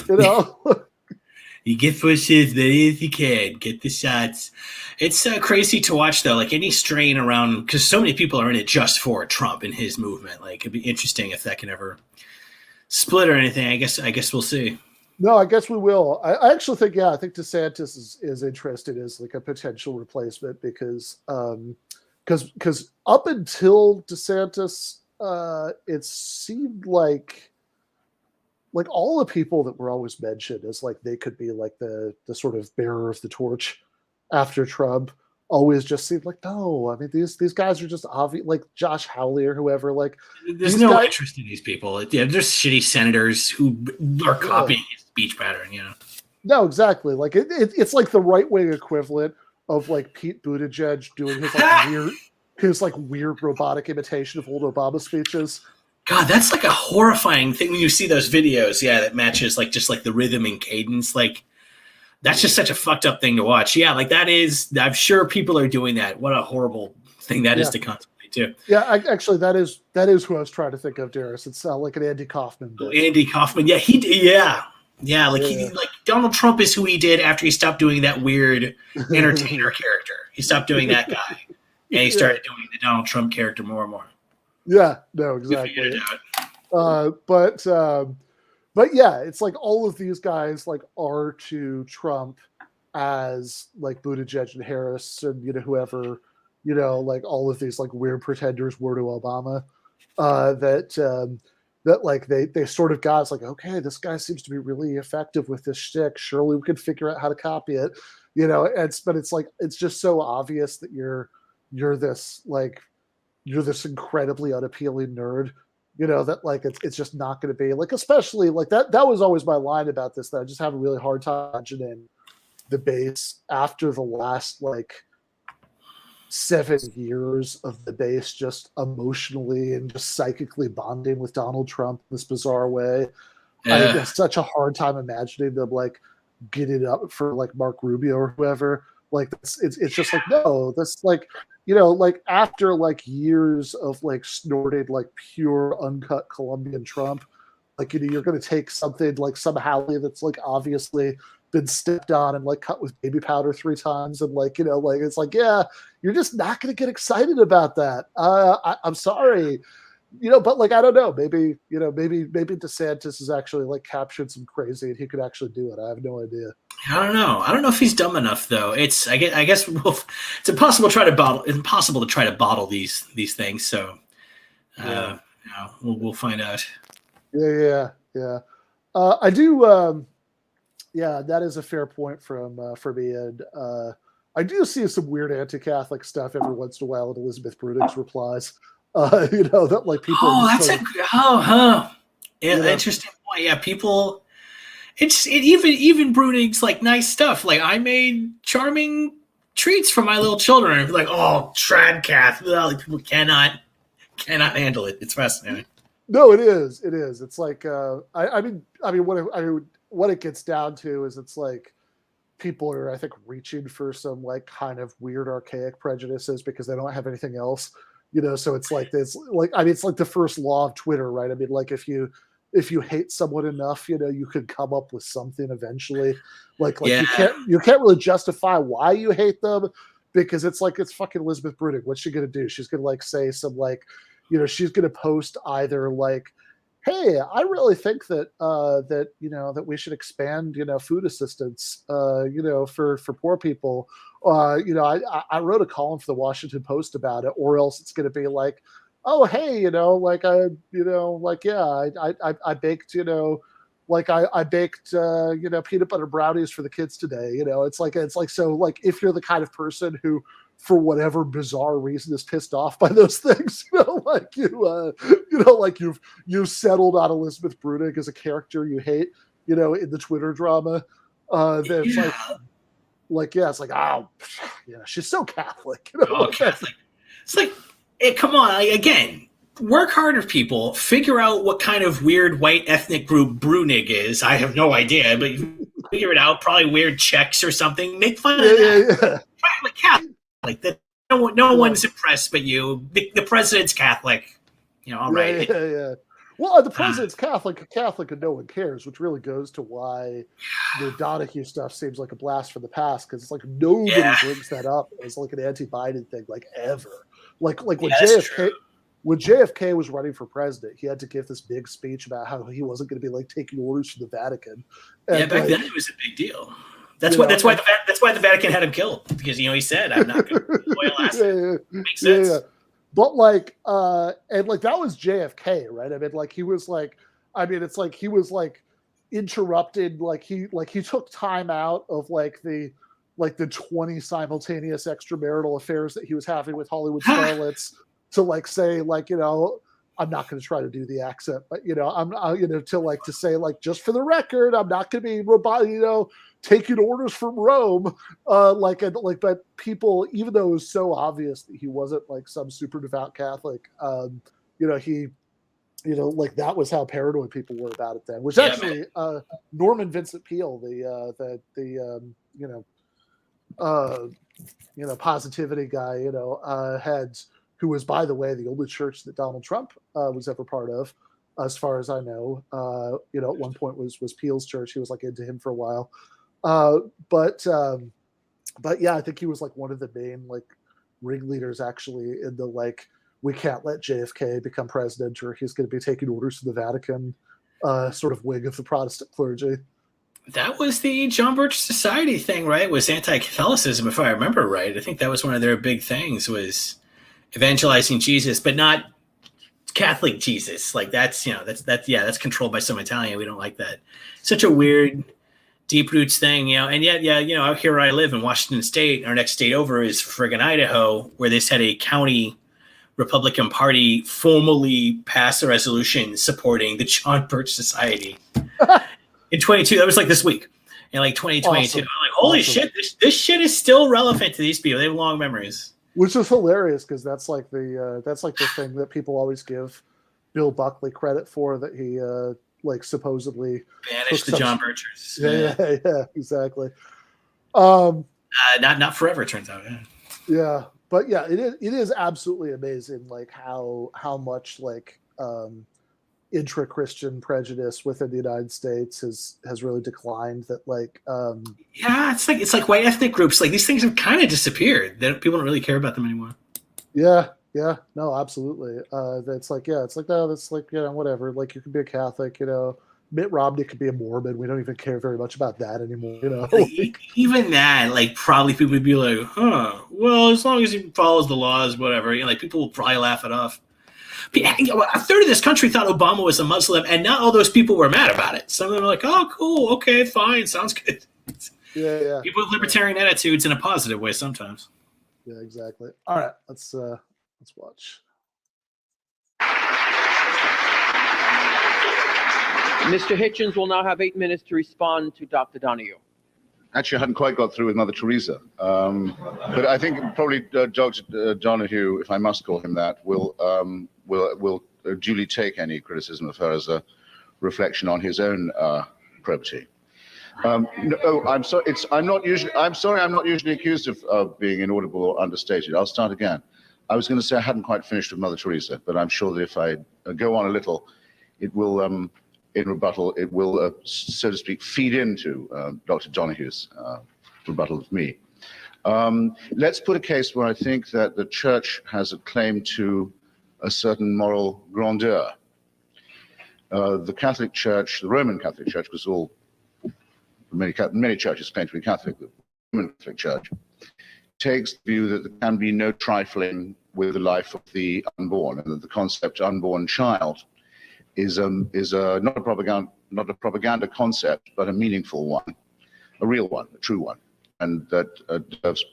You get 4 shots, many as you can. Get the shots. It's crazy to watch though. Like any strain around, because so many people are in it just for Trump and his movement. Like it'd be interesting if that can ever split or anything. I guess we'll see. No, I guess we will. I actually think, I think DeSantis is interested as like a potential replacement because up until DeSantis, it seemed like all the people that were always mentioned as like they could be like the sort of bearer of the torch after Trump always just seemed like, no, I mean these guys are just obvious, like Josh Hawley or whoever. Like there's no interest in these people. Yeah, there's shitty senators who are copying his speech pattern. No, exactly. Like it's like the right wing equivalent of like Pete Buttigieg doing his weird robotic imitation of old Obama speeches. God, that's like a horrifying thing when you see those videos. Yeah, that matches like just like the rhythm and cadence. Like that's just such a fucked up thing to watch. Yeah, like that is. I'm sure people are doing that. What a horrible thing that is to contemplate too. Yeah, actually, that is who I was trying to think of, Darius. It's like an Andy Kaufman. Andy Kaufman. Yeah, Yeah, like Donald Trump is who he did after he stopped doing that weird entertainer character. He stopped doing that guy, and he started doing the Donald Trump character more and more. Yeah, no, exactly. But yeah, it's like all of these guys like are to Trump as like Buttigieg and Harris and whoever, like all of these like weird pretenders were to Obama. That like they sort of got, it's like, okay, this guy seems to be really effective with this shtick. Surely we could figure out how to copy it, but it's like it's just so obvious that you're this incredibly unappealing nerd, that like it's just not going to be like, especially like that was always my line about this, that I just have a really hard time imagining the base after the last like 7 years of the base just emotionally and just psychically bonding with Donald Trump in this bizarre way. I have such a hard time imagining them like getting up for like Mark Rubio or whoever. Like it's just like, no, that's like, like after like years of like snorted like pure uncut Colombian Trump, like you're going to take something like some Howley that's like obviously been stepped on and like cut with baby powder 3 times and like like it's like, yeah, you're just not going to get excited about that. I'm sorry, but like I don't know, maybe DeSantis has actually like captured some crazy and he could actually do it. I have no idea. I don't know if he's dumb enough though. It's I guess it's impossible to try to bottle these things. So we'll find out. Yeah. I do. Yeah, that is a fair point for me. And I do see some weird anti-Catholic stuff every once in a while in Elizabeth Bruning's replies. That like people. Oh, that's interesting point. Yeah, people. Even Bruning's like nice stuff. Like I made charming treats for my little children. And like, oh, trad cath. Like people cannot handle it. It's fascinating. No, it is. It's like I mean what it gets down to is it's like people are, I think, reaching for some like kind of weird archaic prejudices because they don't have anything else. So it's like this, like, I mean, it's like the first law of Twitter, right? I mean, like if you hate someone enough, you could come up with something eventually. Like you can't really justify why you hate them, because it's like, it's fucking Elizabeth Bruning. What's she gonna do? She's gonna like say some like, she's gonna post either like, hey, I really think that that that we should expand food assistance for poor people. I wrote a column for the Washington Post about it, or else it's going to be like, oh hey, like I baked I baked peanut butter brownies for the kids today. It's like so like if you're the kind of person who, for whatever bizarre reason, is pissed off by those things, like like you've settled on Elizabeth Bruning as a character you hate, in the Twitter drama. Then it's it's like, oh, she's so Catholic. Oh, Catholic. It's like, hey, come on, again, work harder, people. Figure out what kind of weird white ethnic group Brunig is. I have no idea, but you figure it out. Probably weird Czechs or something. Make fun of that. Yeah. Like Catholic. Like that, no one's impressed but you. The president's Catholic. All right. Yeah. Well, the president's Catholic, and no one cares, which really goes to why the Donohue stuff seems like a blast from the past, because it's like nobody brings that up as like an anti-Biden thing, like ever. Like when JFK was running for president, he had to give this big speech about how he wasn't going to be like taking orders from the Vatican. And, back then it was a big deal. That's why the Vatican had him killed, because he said, "I'm not going to oil asset." Makes sense. Yeah. But like, and like that was JFK, right? I mean, like he was like, it's like he was like interrupted, like he took time out of like the 20 simultaneous extramarital affairs that he was having with Hollywood starlets to like say like, I'm not going to try to do the accent, but to say like, just for the record, I'm not going to be taking orders from Rome, but people, even though it was so obvious that he wasn't like some super devout Catholic, he, like that was how paranoid people were about it then. Which actually, Norman Vincent Peale, the positivity guy, had, who was, by the way, the only church that Donald Trump was ever part of, as far as I know. At one point was Peale's church. He was like into him for a while. But yeah, I think he was like one of the main like ringleaders actually in the like, we can't let JFK become president or he's going to be taking orders from the Vatican sort of wing of the Protestant clergy. That was the John Birch Society thing, right? Was anti-Catholicism, if I remember right. I think that was one of their big things, was evangelizing Jesus, but not Catholic Jesus. Like that's controlled by some Italian. We don't like that. Such a weird deep roots thing, and yet, out here where I live in Washington State, our next state over is friggin' Idaho, where they had a county Republican Party formally pass a resolution supporting the John Birch Society in 22. That was like this week, in like 2022. Awesome. I'm like, holy shit, this shit is still relevant to these people. They have long memories. Which is hilarious, because that's like the thing that people always give Bill Buckley credit for, that he like supposedly banished the John Birchers. Yeah, exactly. Not forever, it turns out. Yeah, but yeah, it is absolutely amazing, like how much like intra-Christian prejudice within the United States has really declined. That like it's like white ethnic groups, like these things have kind of disappeared. People don't really care about them anymore. Yeah, no, absolutely. That's like, it's like, no, that's like, whatever. Like, you can be a Catholic, Mitt Romney could be a Mormon. We don't even care very much about that anymore, Like, even that, like, probably people would be like, well, as long as he follows the laws, whatever. Like, people will probably laugh it off. A third of this country thought Obama was a Muslim, and not all those people were mad about it. Some of them were like, oh, cool, okay, fine, sounds good. Yeah. People with libertarian attitudes in a positive way sometimes. Yeah, exactly. All right, let's watch. Mr. Hitchens will now have 8 minutes to respond to Dr. Donohue. Actually, I hadn't quite got through with Mother Teresa, but I think probably Dr. Donohue, if I must call him that, will duly take any criticism of her as a reflection on his own probity. I'm sorry. I'm sorry. I'm not usually accused of being inaudible or understated. I'll start again. I was going to say I hadn't quite finished with Mother Teresa, but I'm sure that if I go on a little, it will, in rebuttal, it will, so to speak, feed into Dr. Donohue's rebuttal of me. Let's put a case where I think that the church has a claim to a certain moral grandeur. The Catholic Church, the Roman Catholic Church, was all, many churches claim to be Catholic, the Roman Catholic Church takes the view that there can be no trifling with the life of the unborn, and that the concept unborn child is not a propaganda concept, but a meaningful one, a real one, a true one, and that deserves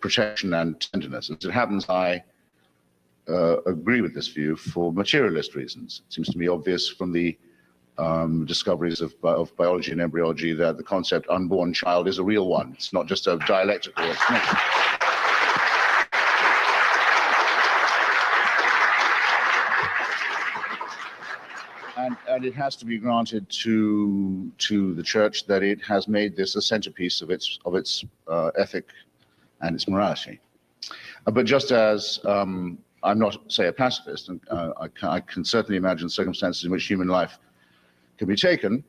protection and tenderness. As it happens, I agree with this view for materialist reasons. It seems to me obvious from the discoveries of biology and embryology that the concept unborn child is a real one. It's not just a dialectical explanation. And it has to be granted to the church that it has made this a centerpiece of its ethic and its morality. But just as I'm not, say, a pacifist, and I can certainly imagine circumstances in which human life can be taken,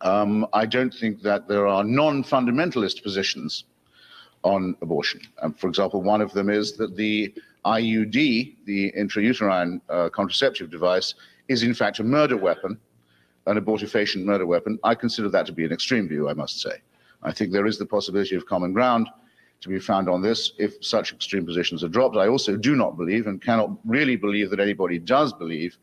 I don't think that there are non-fundamentalist positions on abortion. For example, one of them is that the IUD, the intrauterine contraceptive device, is in fact a murder weapon, an abortifacient murder weapon. I consider that to be an extreme view, I must say. I think there is the possibility of common ground to be found on this if such extreme positions are dropped. I also do not believe, and cannot really believe that anybody does believe,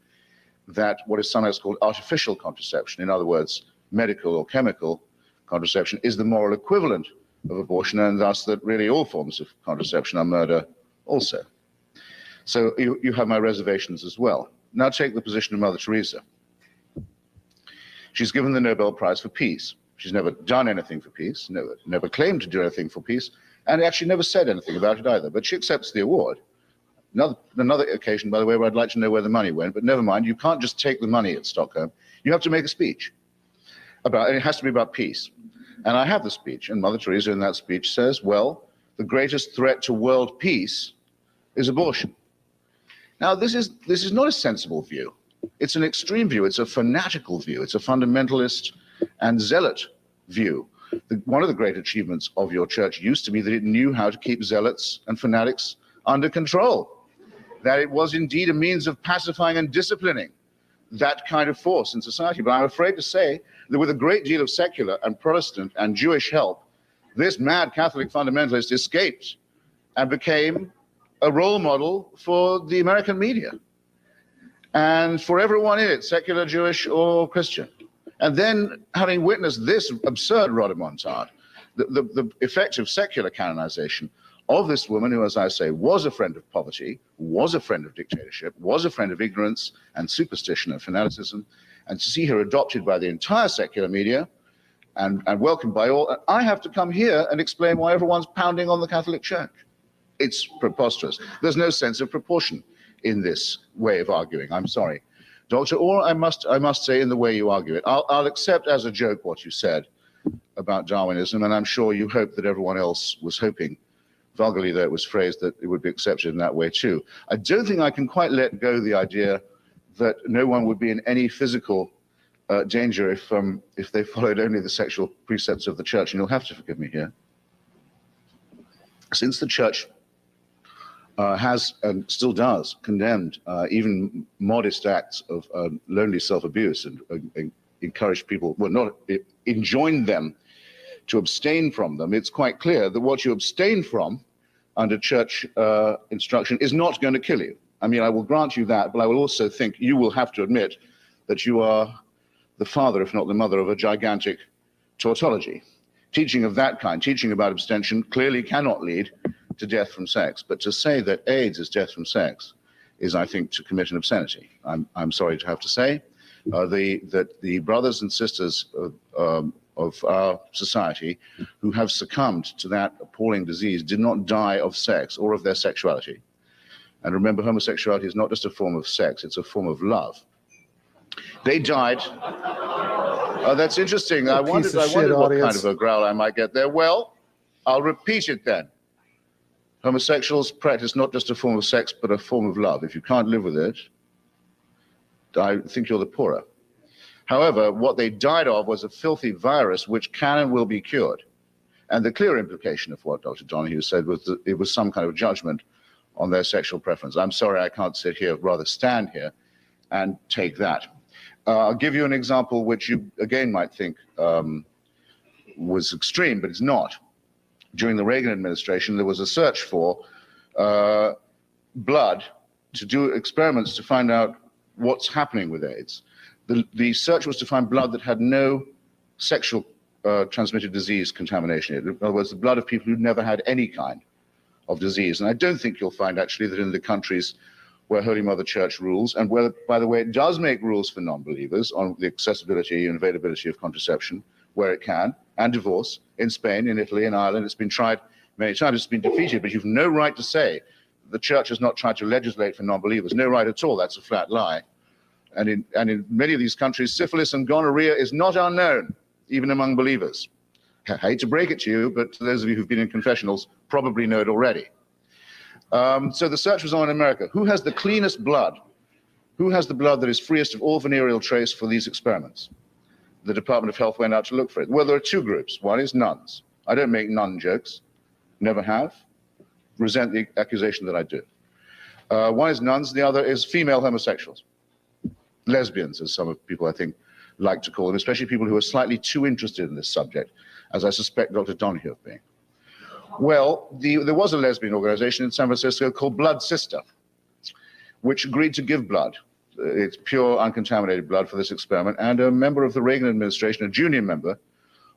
that what is sometimes called artificial contraception, in other words, medical or chemical contraception, is the moral equivalent of abortion, and thus that really all forms of contraception are murder also. So you have my reservations as well. Now take the position of Mother Teresa. She's given the Nobel Prize for Peace. She's never done anything for peace, never claimed to do anything for peace, and actually never said anything about it either, but she accepts the award. Another occasion, by the way, where I'd like to know where the money went, but never mind, you can't just take the money at Stockholm. You have to make a speech about, and it has to be about peace. And I have the speech, and Mother Teresa in that speech says, well, the greatest threat to world peace is abortion. Now, this is not a sensible view. It's an extreme view. It's a fanatical view. It's a fundamentalist and zealot view. One of the great achievements of your church used to be that it knew how to keep zealots and fanatics under control, that it was indeed a means of pacifying and disciplining that kind of force in society. But I'm afraid to say that with a great deal of secular and Protestant and Jewish help, this mad Catholic fundamentalist escaped and became a role model for the American media and for everyone in it, secular, Jewish, or Christian. And then, having witnessed this absurd rodomontade, the effective secular canonization of this woman who, as I say, was a friend of poverty, was a friend of dictatorship, was a friend of ignorance and superstition and fanaticism, and to see her adopted by the entire secular media and welcomed by all, I have to come here and explain why everyone's pounding on the Catholic Church. It's preposterous. There's no sense of proportion in this way of arguing. I'm sorry, Doctor, or I must say in the way you argue it. I'll accept as a joke what you said about Darwinism, and I'm sure you hope that everyone else was hoping, vulgarly though it was phrased, that it would be accepted in that way too. I don't think I can quite let go the idea that no one would be in any physical danger if they followed only the sexual precepts of the church, and you'll have to forgive me here. Since the church has and still does condemned even modest acts of lonely self-abuse and encourage people, well, not enjoined them to abstain from them, it's quite clear that what you abstain from under church instruction is not going to kill you. I mean, I will grant you that, but I will also think you will have to admit that you are the father, if not the mother, of a gigantic tautology. Teaching of that kind, teaching about abstention, clearly cannot lead to death from sex. But to say that AIDS is death from sex is, I think, to commit an obscenity. I'm sorry to have to say that the brothers and sisters of our society who have succumbed to that appalling disease did not die of sex or of their sexuality. And remember, homosexuality is not just a form of sex, it's a form of love. They died. Oh, that's interesting. I wondered what kind of a growl I might get there. Well, I'll repeat it then. Homosexuals practice not just a form of sex, but a form of love. If you can't live with it, I think you're the poorer. However, what they died of was a filthy virus which can and will be cured. And the clear implication of what Dr. Donohue said was that it was some kind of judgment on their sexual preference. I'm sorry I can't sit here, rather stand here and take that. I'll give you an example which you again might think was extreme, but it's not. During the Reagan administration, there was a search for blood to do experiments to find out what's happening with AIDS. The search was to find blood that had no sexual transmitted disease contamination in it. In other words, the blood of people who'd never had any kind of disease. And I don't think you'll find actually that in the countries where Holy Mother Church rules, and where, by the way, it does make rules for non-believers on the accessibility and availability of contraception, where it can, and divorce, in Spain, in Italy, in Ireland. It's been tried many times, it's been defeated, but you've no right to say the church has not tried to legislate for non-believers. No right at all, that's a flat lie. And in many of these countries, syphilis and gonorrhea is not unknown, even among believers. I hate to break it to you, but those of you who've been in confessionals probably know it already. So the search was on in America. Who has the cleanest blood? Who has the blood that is freest of all venereal trace for these experiments? The Department of Health went out to look for it. Well, there are two groups. One is nuns. I don't make nun jokes, never have. Resent the accusation that I do. One is nuns, the other is female homosexuals. Lesbians, as some of people I think like to call them, especially people who are slightly too interested in this subject, as I suspect Dr. Donohue of being. Well, there was a lesbian organization in San Francisco called Blood Sister, which agreed to give blood. It's pure, uncontaminated blood for this experiment. And a member of the Reagan administration, a junior member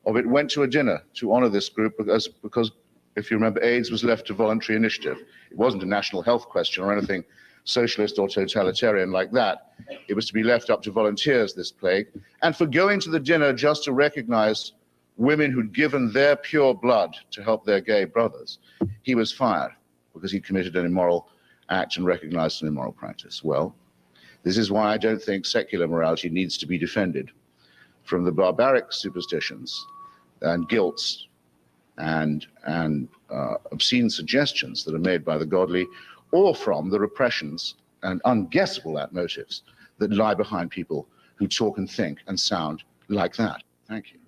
of it, went to a dinner to honor this group because if you remember, AIDS was left to voluntary initiative. It wasn't a national health question or anything socialist or totalitarian like that. It was to be left up to volunteers, this plague. And for going to the dinner just to recognize women who'd given their pure blood to help their gay brothers, he was fired because he committed an immoral act and recognized an immoral practice. Well, this is why I don't think secular morality needs to be defended from the barbaric superstitions and guilts and obscene suggestions that are made by the godly, or from the repressions and unguessable motives that lie behind people who talk and think and sound like that. Thank you.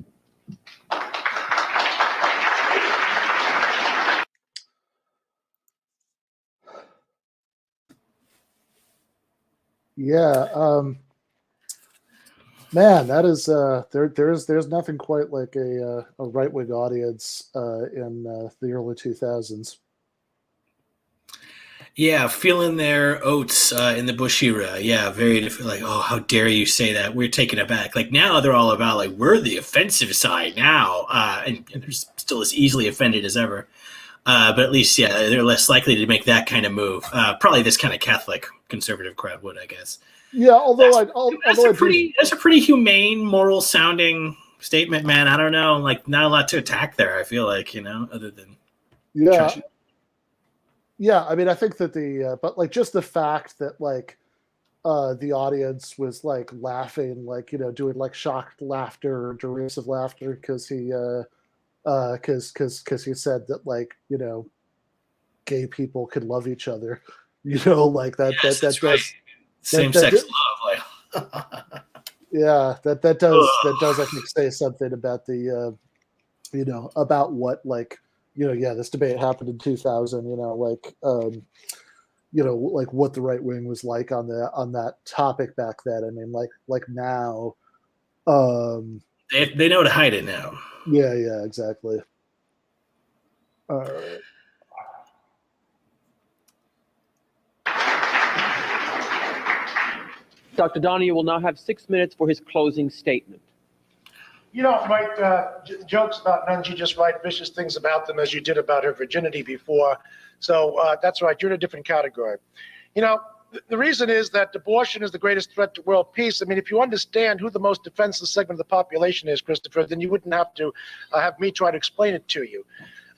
Yeah, man, that is there's nothing quite like a right-wing audience in the early 2000s. Yeah, feeling their oats in the Bush era. Yeah, very different. Like, oh, how dare you say that? We're taking it back. Like now they're all about like we're the offensive side now, and they're still as easily offended as ever. But at least, yeah, they're less likely to make that kind of move. Probably this kind of Catholic conservative crowd would, I guess. Yeah, although that's a pretty humane, moral sounding statement, man. I don't know, like not a lot to attack there. I feel like, you know, other than church. Yeah. I mean, I think that but like just the fact that like the audience was like laughing, like, you know, doing like shocked laughter or derisive laughter because he said that, like, you know, gay people could love each other, you know, like that. Yes, that right. does Same-sex love, like. Yeah, that does I think say something about the you know, about what, like, you know, yeah, this debate happened in 2000, you know, like you know, like what the right wing was like on that topic back then. I mean, like now They know to hide it now. Yeah, exactly. All right. Dr. Donohue will now have 6 minutes for his closing statement. You don't write jokes about nuns, you just write vicious things about them as you did about her virginity before. So that's right, you're in a different category. You know, the reason is that abortion is the greatest threat to world peace. I mean, if you understand who the most defenseless segment of the population is, Christopher, then you wouldn't have to have me try to explain it to you.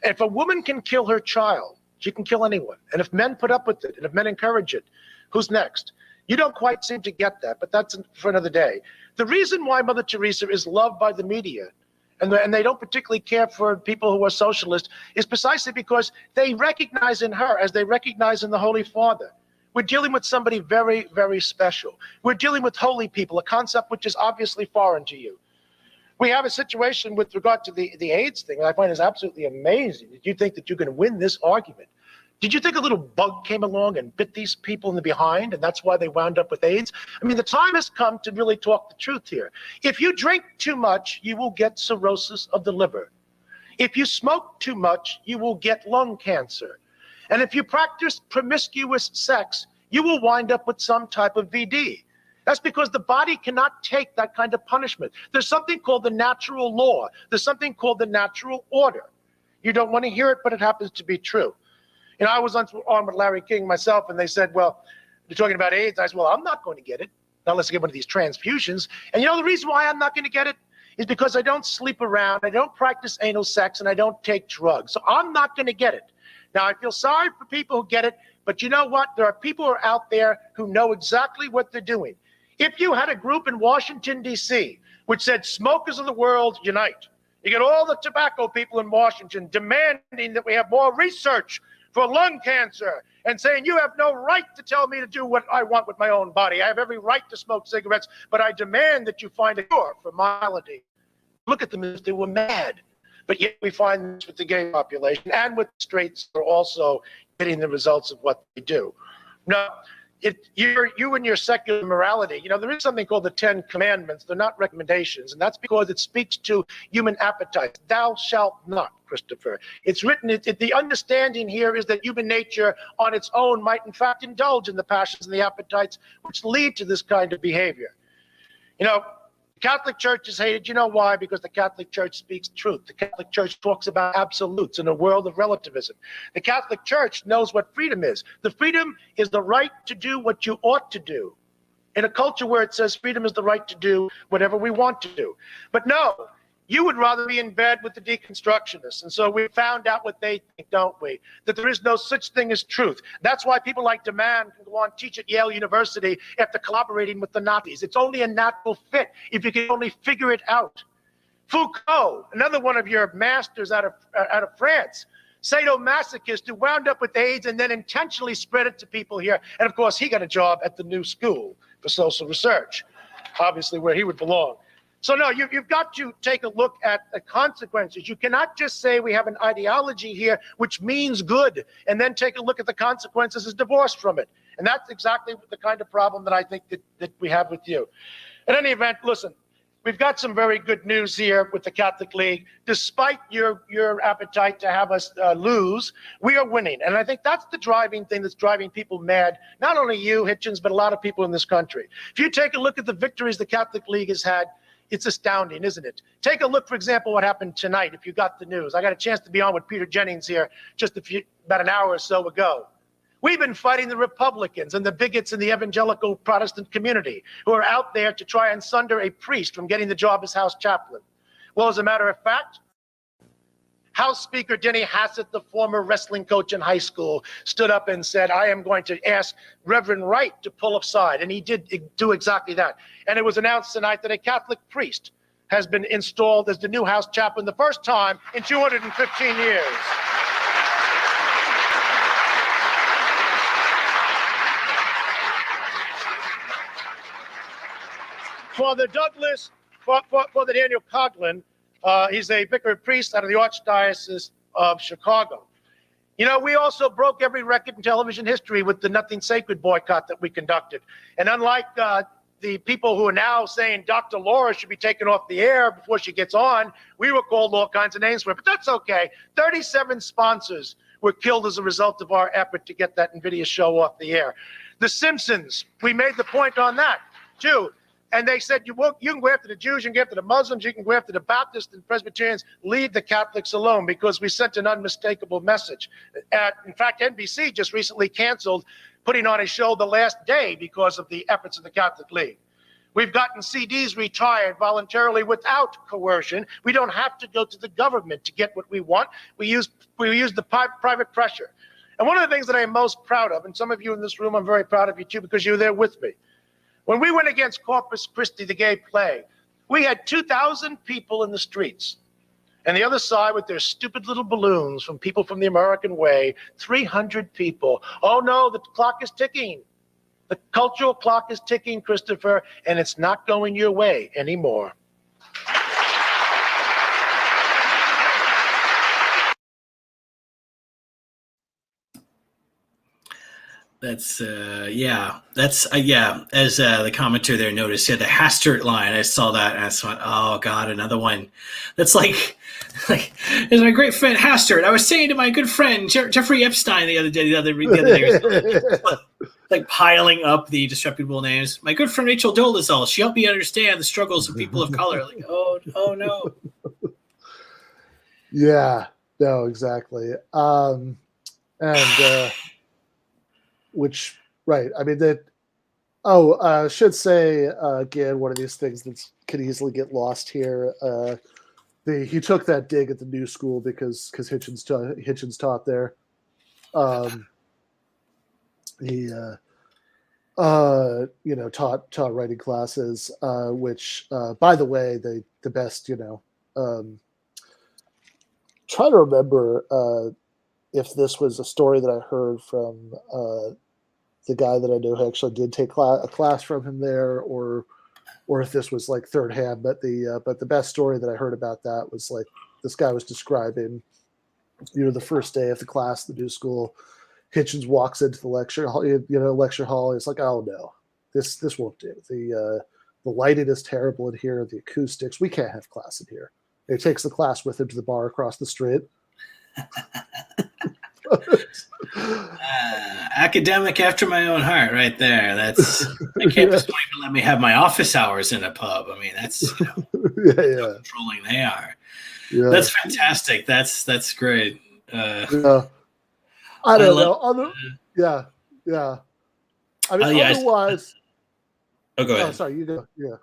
If a woman can kill her child, she can kill anyone. And if men put up with it, and if men encourage it, who's next? You don't quite seem to get that, but that's for another day. The reason why Mother Teresa is loved by the media, and they don't particularly care for people who are socialist, is precisely because they recognize in her, as they recognize in the Holy Father, we're dealing with somebody very, very special. We're dealing with holy people, a concept which is obviously foreign to you. We have a situation with regard to the AIDS thing that I find is absolutely amazing. Did you think that you're going to win this argument? Did you think a little bug came along and bit these people in the behind, and that's why they wound up with AIDS? I mean, the time has come to really talk the truth here. If you drink too much, you will get cirrhosis of the liver. If you smoke too much, you will get lung cancer. And if you practice promiscuous sex, you will wind up with some type of VD. That's because the body cannot take that kind of punishment. There's something called the natural law. There's something called the natural order. You don't want to hear it, but it happens to be true. You know, I was on with Larry King myself, and they said, well, you're talking about AIDS. I said, well, I'm not going to get it unless I get one of these transfusions. And you know the reason why I'm not going to get it is because I don't sleep around, I don't practice anal sex, and I don't take drugs. So I'm not going to get it. Now, I feel sorry for people who get it, but you know what? There are people who are out there who know exactly what they're doing. If you had a group in Washington, D.C., which said, smokers of the world, unite. You get all the tobacco people in Washington demanding that we have more research for lung cancer and saying, you have no right to tell me to do what I want with my own body. I have every right to smoke cigarettes, but I demand that you find a cure for malady. Look at them as if they were mad. But yet we find this with the gay population and with straights who are also getting the results of what they do. Now, you and your secular morality, you know, there is something called the 10 Commandments. They're not recommendations, and that's because it speaks to human appetite. Thou shalt not, Christopher. It's written, the understanding here is that human nature on its own might in fact indulge in the passions and the appetites which lead to this kind of behavior. You know, the Catholic Church is hated. You know why? Because the Catholic Church speaks truth. The Catholic Church talks about absolutes in a world of relativism. The Catholic Church knows what freedom is. The freedom is the right to do what you ought to do. In a culture where it says freedom is the right to do whatever we want to do. But no, you would rather be in bed with the deconstructionists. And so we found out what they think, don't we? That there is no such thing as truth. That's why people like DeMann can go on teach at Yale University after collaborating with the Nazis. It's only a natural fit if you can only figure it out. Foucault, another one of your masters out of France, sadomasochist who wound up with AIDS and then intentionally spread it to people here. And of course, he got a job at the New School for Social Research, obviously where he would belong. So no, you've got to take a look at the consequences. You cannot just say we have an ideology here which means good and then take a look at the consequences as divorced from it. And that's exactly the kind of problem that I think that we have with you. In any event, listen, we've got some very good news here with the Catholic League. Despite your appetite to have us lose, we are winning. And I think that's the driving thing that's driving people mad. Not only you, Hitchens, but a lot of people in this country. If you take a look at the victories the Catholic League has had, it's astounding, isn't it? Take a look, for example, what happened tonight, if you got the news. I got a chance to be on with Peter Jennings here just about an hour or so ago. We've been fighting the Republicans and the bigots in the evangelical Protestant community who are out there to try and sunder a priest from getting the job as House chaplain. Well, as a matter of fact, House Speaker Denny Hassett, the former wrestling coach in high school, stood up and said, I am going to ask Reverend Wright to pull aside. And he did do exactly that. And it was announced tonight that a Catholic priest has been installed as the new House chaplain, the first time in 215 years. Father Douglas, Father Daniel Coughlin, he's a vicar priest out of the Archdiocese of Chicago. You know, we also broke every record in television history with the Nothing Sacred boycott that we conducted. And unlike the people who are now saying Dr. Laura should be taken off the air before she gets on, we were called all kinds of names for it. But that's okay. 37 sponsors were killed as a result of our effort to get that NVIDIA show off the air. The Simpsons, we made the point on that, too. And they said, you can go after the Jews, you can go after the Muslims, you can go after the Baptists and Presbyterians, leave the Catholics alone, because we sent an unmistakable message. In fact, NBC just recently canceled putting on a show the last day because of the efforts of the Catholic League. We've gotten CDs retired voluntarily without coercion. We don't have to go to the government to get what we want. We use the private pressure. And one of the things that I am most proud of, and some of you in this room, I'm very proud of you too, because you were there with me. When we went against Corpus Christi, the gay plague, we had 2,000 people in the streets. And the other side with their stupid little balloons from people from the American way, 300 people. Oh no, the clock is ticking. The cultural clock is ticking, Christopher, and it's not going your way anymore. That's yeah. That's yeah. As the commenter there noticed, yeah, the Hastert line. I saw that and I thought, oh god, another one. That's like is my great friend Hastert. I was saying to my good friend Jeffrey Epstein the other day. Like piling up the disreputable names. My good friend Rachel Dolezal. She helped me understand the struggles of people of color. Like, oh no. Yeah. No, exactly. And which right. I mean that. Oh, I should say again, one of these things that could easily get lost here. He took that dig at the new school because Hitchens taught there. He taught writing classes, which by the way, the best, try to remember if this was a story that I heard from the guy that I know who actually did take a class from him there, or if this was like third hand. But the best story that I heard about that was like this guy was describing, the first day of the class, the new school. Hitchens walks into the lecture hall. It's like, oh no, this won't do. The lighting is terrible in here. The acoustics, we can't have class in here. He takes the class with him to the bar across the street. Academic after my own heart, right there. That's I can't just even let me have my office hours in a pub. I mean, that's how controlling they are. Yeah. That's fantastic. That's great. I don't know. Yeah. I mean, otherwise. Go ahead. Oh, sorry, you go. Yeah.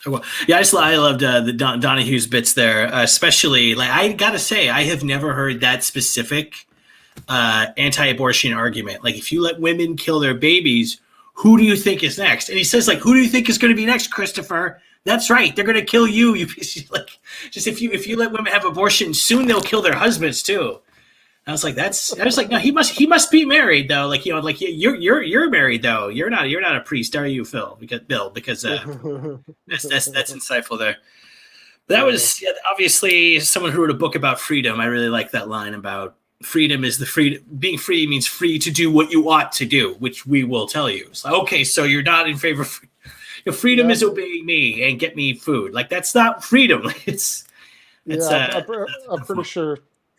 Well, yeah, I loved the Donahue's bits there, especially like I gotta say I have never heard that specific anti-abortion argument. Like, if you let women kill their babies, who do you think is next? And he says, like, who do you think is going to be next, Christopher? That's right, they're going to kill you. Like, just if you let women have abortions, soon they'll kill their husbands too. I was like, no, he must be married though. Like, you're married though. You're not a priest, are you, Phil? Because that's insightful there. That was obviously someone who wrote a book about freedom. I really like that line about freedom is the freedom. Being free means free to do what you ought to do, which we will tell you. It's like, okay, so you're not in favor of freedom is obeying me and get me food. Like, that's not freedom. I'm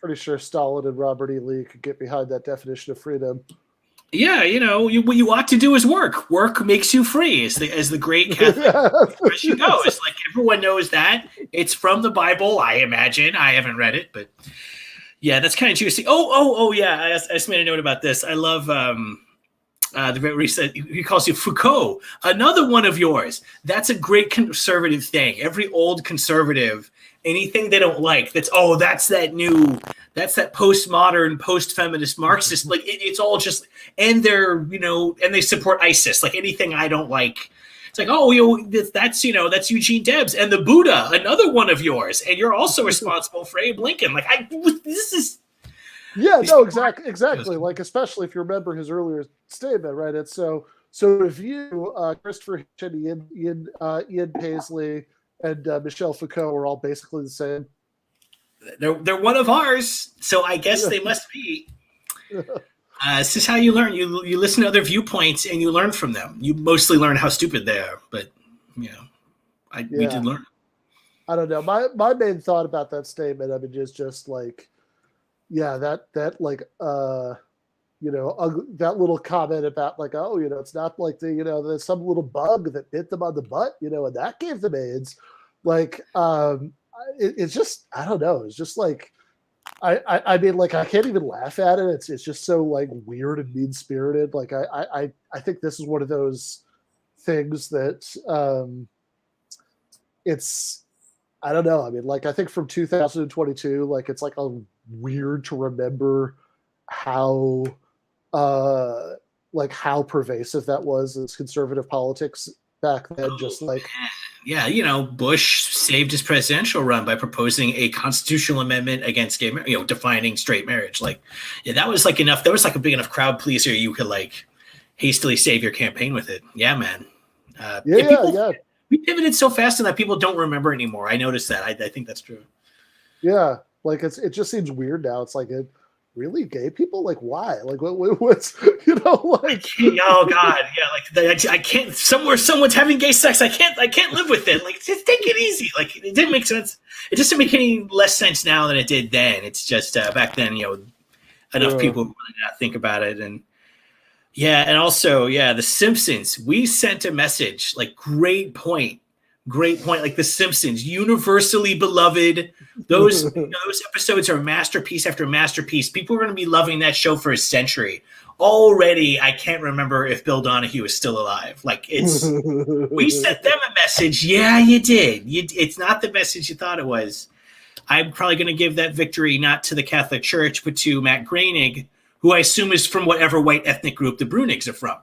pretty sure Stalin and Robert E. Lee could get behind that definition of freedom. Yeah, what you ought to do is work. Work makes you free, as the great Catholic expression goes. Like, everyone knows that. It's from the Bible, I imagine. I haven't read it, but yeah, that's kind of juicy. Oh, yeah. I just made a note about this. I love he calls you Foucault, another one of yours. That's a great conservative thing. Every old conservative, anything they don't like, that's that postmodern, post-feminist Marxist. Like, it's all just, and they're, and they support ISIS. Like, anything I don't like, it's like, that's Eugene Debs and the Buddha, another one of yours, and you're also responsible for Abe Lincoln. Like, this is. Yeah, no, exactly. Like, especially if you remember his earlier statement, right? It's so if you, Christopher Hitchens, Ian Paisley, and Michel Foucault are all basically the same. They're one of ours, so I guess they must be. This is how you learn. You listen to other viewpoints and you learn from them. You mostly learn how stupid they are, but we did learn. I don't know. My main thought about that statement, I mean, is just like, yeah, that like that little comment about like, it's not like there's some little bug that bit them on the butt, and that gave them AIDS. Like, it's just, I don't know. It's just like, I mean, like, I can't even laugh at it. It's just so like weird and mean spirited. Like, I think this is one of those things that it's, I don't know. I mean, like, I think from 2022, like, it's like a weird to remember how pervasive that was as conservative politics back then. Just like, yeah, Bush saved his presidential run by proposing a constitutional amendment against gay marriage, defining straight marriage. Like, yeah, that was like enough. That was like a big enough crowd pleaser. You could like hastily save your campaign with it. Yeah, man. Yeah. We pivoted so fast and that people don't remember anymore. I noticed that. I think that's true. Yeah. Like, it just seems weird now. It's like really gay people? Like, why? Like, what's like? Oh God, yeah. Like, I can't. Someone's having gay sex. I can't live with it. Like, just take it easy. Like, it didn't make sense. It doesn't make any less sense now than it did then. It's just back then, enough people really not think about it. And yeah, and also, The Simpsons. We sent a message. Like, great point. Like The Simpsons, universally beloved. Those episodes are masterpiece after masterpiece. People are going to be loving that show for a century. Already, I can't remember if Bill Donohue is still alive. Like, we sent them a message. Yeah, you did. It's not the message you thought it was. I'm probably going to give that victory not to the Catholic Church, but to Matt Groening, who I assume is from whatever white ethnic group the Brunigs are from.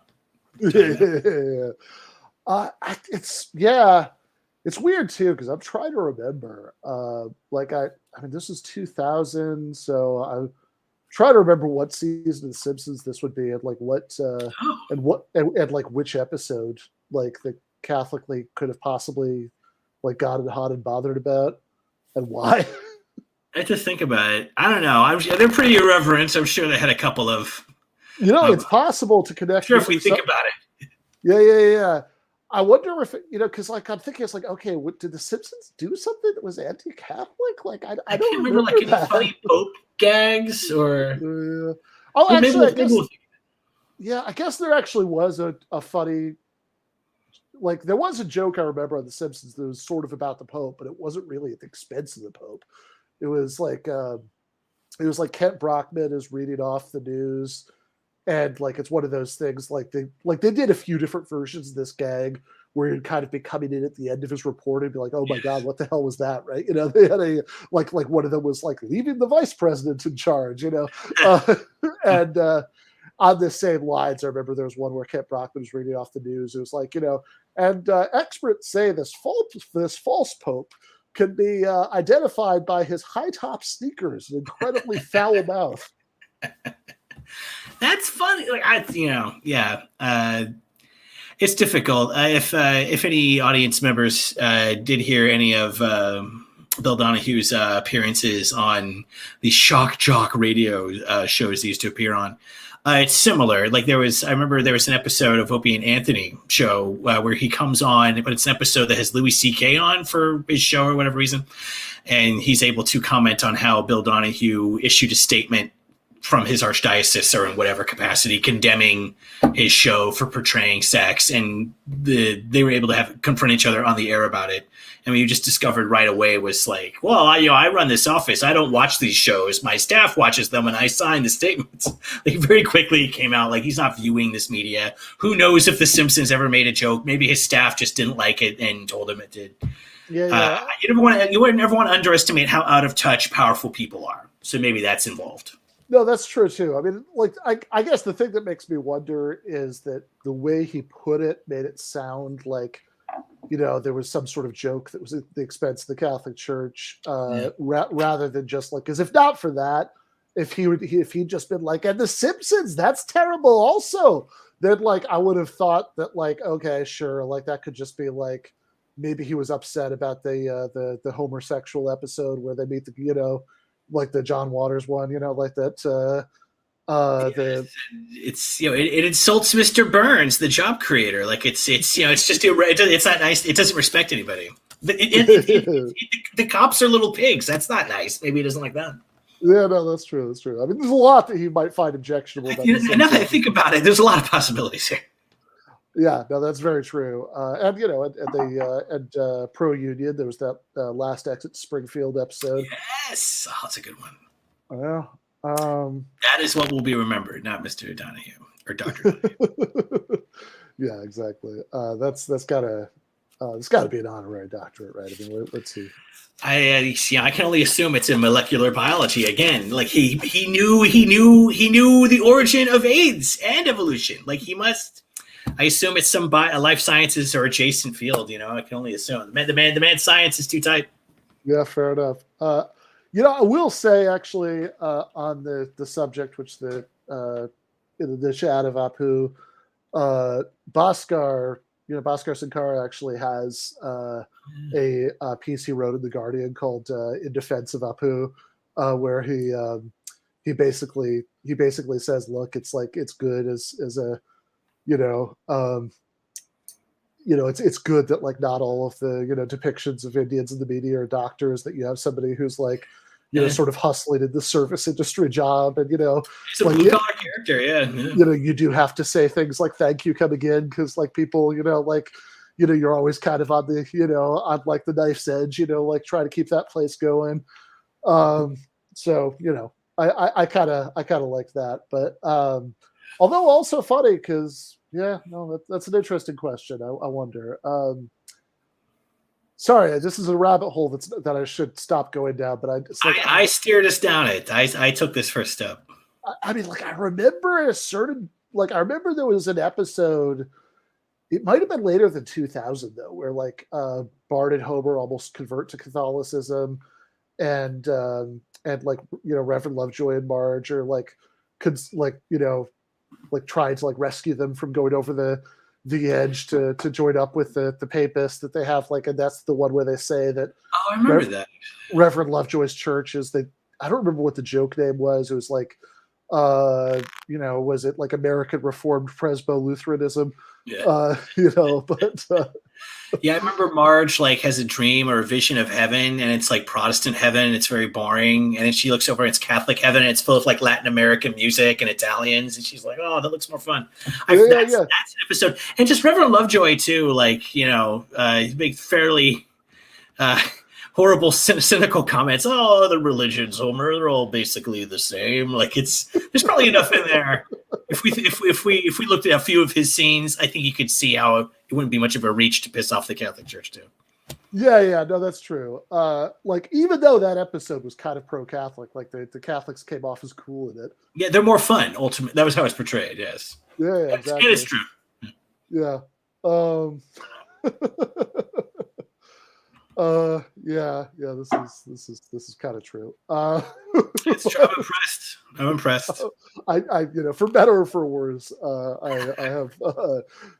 It's weird too, because I'm trying to remember. I mean, this is 2000, so I'm trying to remember what season of The Simpsons this would be, and like what, and like which episode, like the Catholic League could have possibly like gotten hot and bothered about, and why. I have to think about it. I don't know. They're pretty irreverent. I'm sure they had a couple of. It's possible to connect. Sure, if we think about it. Yeah. I wonder if because like I'm thinking, it's like, okay, did The Simpsons do something that was anti-Catholic? Like I don't can't remember like any funny Pope gags or. I guess there actually was a funny. Like there was a joke I remember on The Simpsons that was sort of about the Pope, but it wasn't really at the expense of the Pope. It was like Kent Brockman is reading off the news. And like it's one of those things like they did a few different versions of this gag where he'd kind of be coming in at the end of his report and be like, oh my God, what the hell was that? Right. They had a like one of them was like leaving the vice president in charge, and on the same lines, I remember there was one where Kent Brockman was reading off the news. It was like, and experts say this false Pope can be identified by his high top sneakers and incredibly foul mouth. That's funny. Like it's difficult. If any audience members did hear any of Bill Donohue's appearances on the shock jock radio shows he used to appear on, it's similar. Like I remember there was an episode of Opie and Anthony show where he comes on, but it's an episode that has Louis C.K. on for his show or whatever reason, and he's able to comment on how Bill Donohue issued a statement from his archdiocese or in whatever capacity condemning his show for portraying sex, and they were able to confront each other on the air about it. And you just discovered right away was like, well, I run this office. I don't watch these shows. My staff watches them, and I sign the statements. Like very quickly it came out like he's not viewing this media. Who knows if The Simpsons ever made a joke? Maybe his staff just didn't like it and told him it did. Yeah. You would never want to underestimate how out of touch powerful people are. So maybe that's involved. No, that's true too. I mean, like, I guess the thing that makes me wonder is that the way he put it made it sound like, there was some sort of joke that was at the expense of the Catholic Church, rather than just like, because if not for that, if he'd just been like, and The Simpsons, that's terrible also, then like, I would have thought that like, okay, sure. Like that could just be like, maybe he was upset about the homosexual episode where they meet like the John Waters one, like that. It's it insults Mr. Burns, the job creator. Like it's just it's not nice. It doesn't respect anybody. The cops are little pigs. That's not nice. Maybe he doesn't like that. Yeah, no, that's true. That's true. I mean, there's a lot that he might find objectionable. About now that I think about it, there's a lot of possibilities here. Yeah, no, that's very true. And Pro Union, there was that Last Exit Springfield episode. Yes, that's a good one. Well, that is what will be remembered, not Mr. Donohue or Dr. Donohue. Yeah, exactly. That's gotta be an honorary doctorate, right? I mean, let's see. I can only assume it's in molecular biology again. Like he knew the origin of AIDS and evolution. Like he must. I assume it's some life sciences or adjacent field. I can only assume the man's science is too tight. Yeah, fair enough. I will say actually on the subject, which in the chat of Apu, Bhaskar Sankara actually has a piece he wrote in The Guardian called "In Defense of Apu," where he he basically says, look, it's like, it's good as a, it's good that like not all of the depictions of Indians in the media are doctors, that you have somebody who's like sort of hustling in the service industry job, and he's a like, blue collar character, yeah. You do have to say things like thank you coming in, because like people you're always kind of on the on like the knife's edge, like trying to keep that place going. So I kind of like that, but although also funny, because that's an interesting question. I wonder. Sorry, this is a rabbit hole that I should stop going down, but I steered us down it. I took this first step. I mean, like, I remember there was an episode. It might have been later than 2000 though, where like Bart and Homer almost convert to Catholicism, and like Reverend Lovejoy and Marge are like trying to like rescue them from going over the edge to join up with the papists that they have, like, and that's the one where they say that. Oh, I remember that. Reverend Lovejoy's church is I don't remember what the joke name was. It was like, was it like American Reformed Presbo Lutheranism? Yeah. But yeah, I remember Marge like has a dream or a vision of heaven, and it's like Protestant heaven, and it's very boring. And then she looks over, and it's Catholic heaven, and it's full of like Latin American music and Italians, and she's like, "Oh, that looks more fun." That's an episode, and just Reverend Lovejoy too. Like make fairly horrible, cynical comments. Oh, the religions, Homer, they're all basically the same. Like there's probably enough in there. If we looked at a few of his scenes, I think you could see how it wouldn't be much of a reach to piss off the Catholic Church too. Yeah, no, that's true. Like, even though that episode was kind of pro-Catholic, like the Catholics came off as cool in it. Yeah, they're more fun. Ultimately, that was how it's portrayed. Yes. Yeah, exactly. It is true. Yeah. This is kind of true. It's true. I'm impressed. I for better or for worse, I have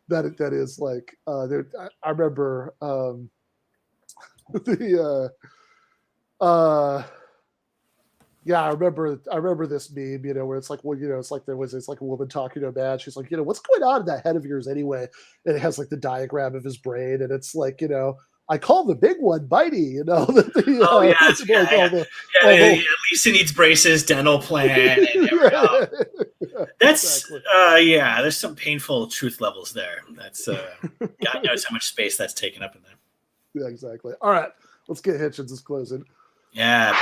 that is like I remember I remember this meme, where it's like, well, it's like it's like a woman talking to a man. She's like, what's going on in that head of yours anyway? And it has like the diagram of his brain, and it's like, I call the big one bitey, Lisa needs braces, dental plan. That's exactly. There's some painful truth levels there. That's God knows how much space that's taken up in there. Yeah, exactly. All right, let's get Hitchens' closing. Yeah.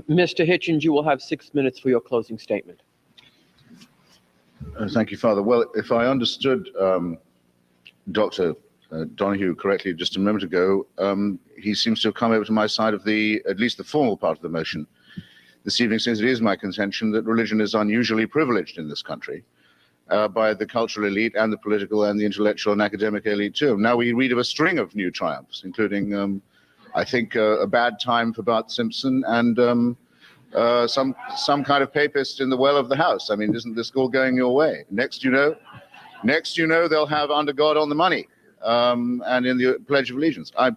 Mr. Hitchens, you will have 6 minutes for your closing statement. Thank you, Father. Well, if I understood Dr. Donohue correctly just a moment ago, he seems to have come over to my side of at least the formal part of the motion this evening, since it is my contention that religion is unusually privileged in this country by the cultural elite and the political and the intellectual and academic elite too. Now we read of a string of new triumphs, including, I think, a bad time for Bart Simpson and some kind of papist in the well of the house. I mean, isn't this all going your way? Next, you know, they'll have under God on the money and in the Pledge of Allegiance. I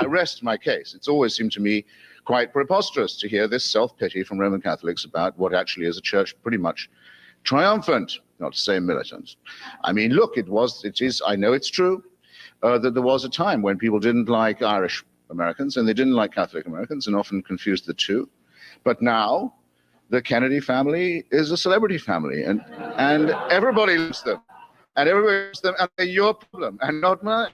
rest my case. It's always seemed to me quite preposterous to hear this self-pity from Roman Catholics about what actually is a church pretty much triumphant, not to say militant. I mean, look, it is, I know it's true that there was a time when people didn't like Irish Americans and they didn't like Catholic Americans and often confused the two. But now the Kennedy family is a celebrity family, and everybody loves them, and they're your problem and not mine.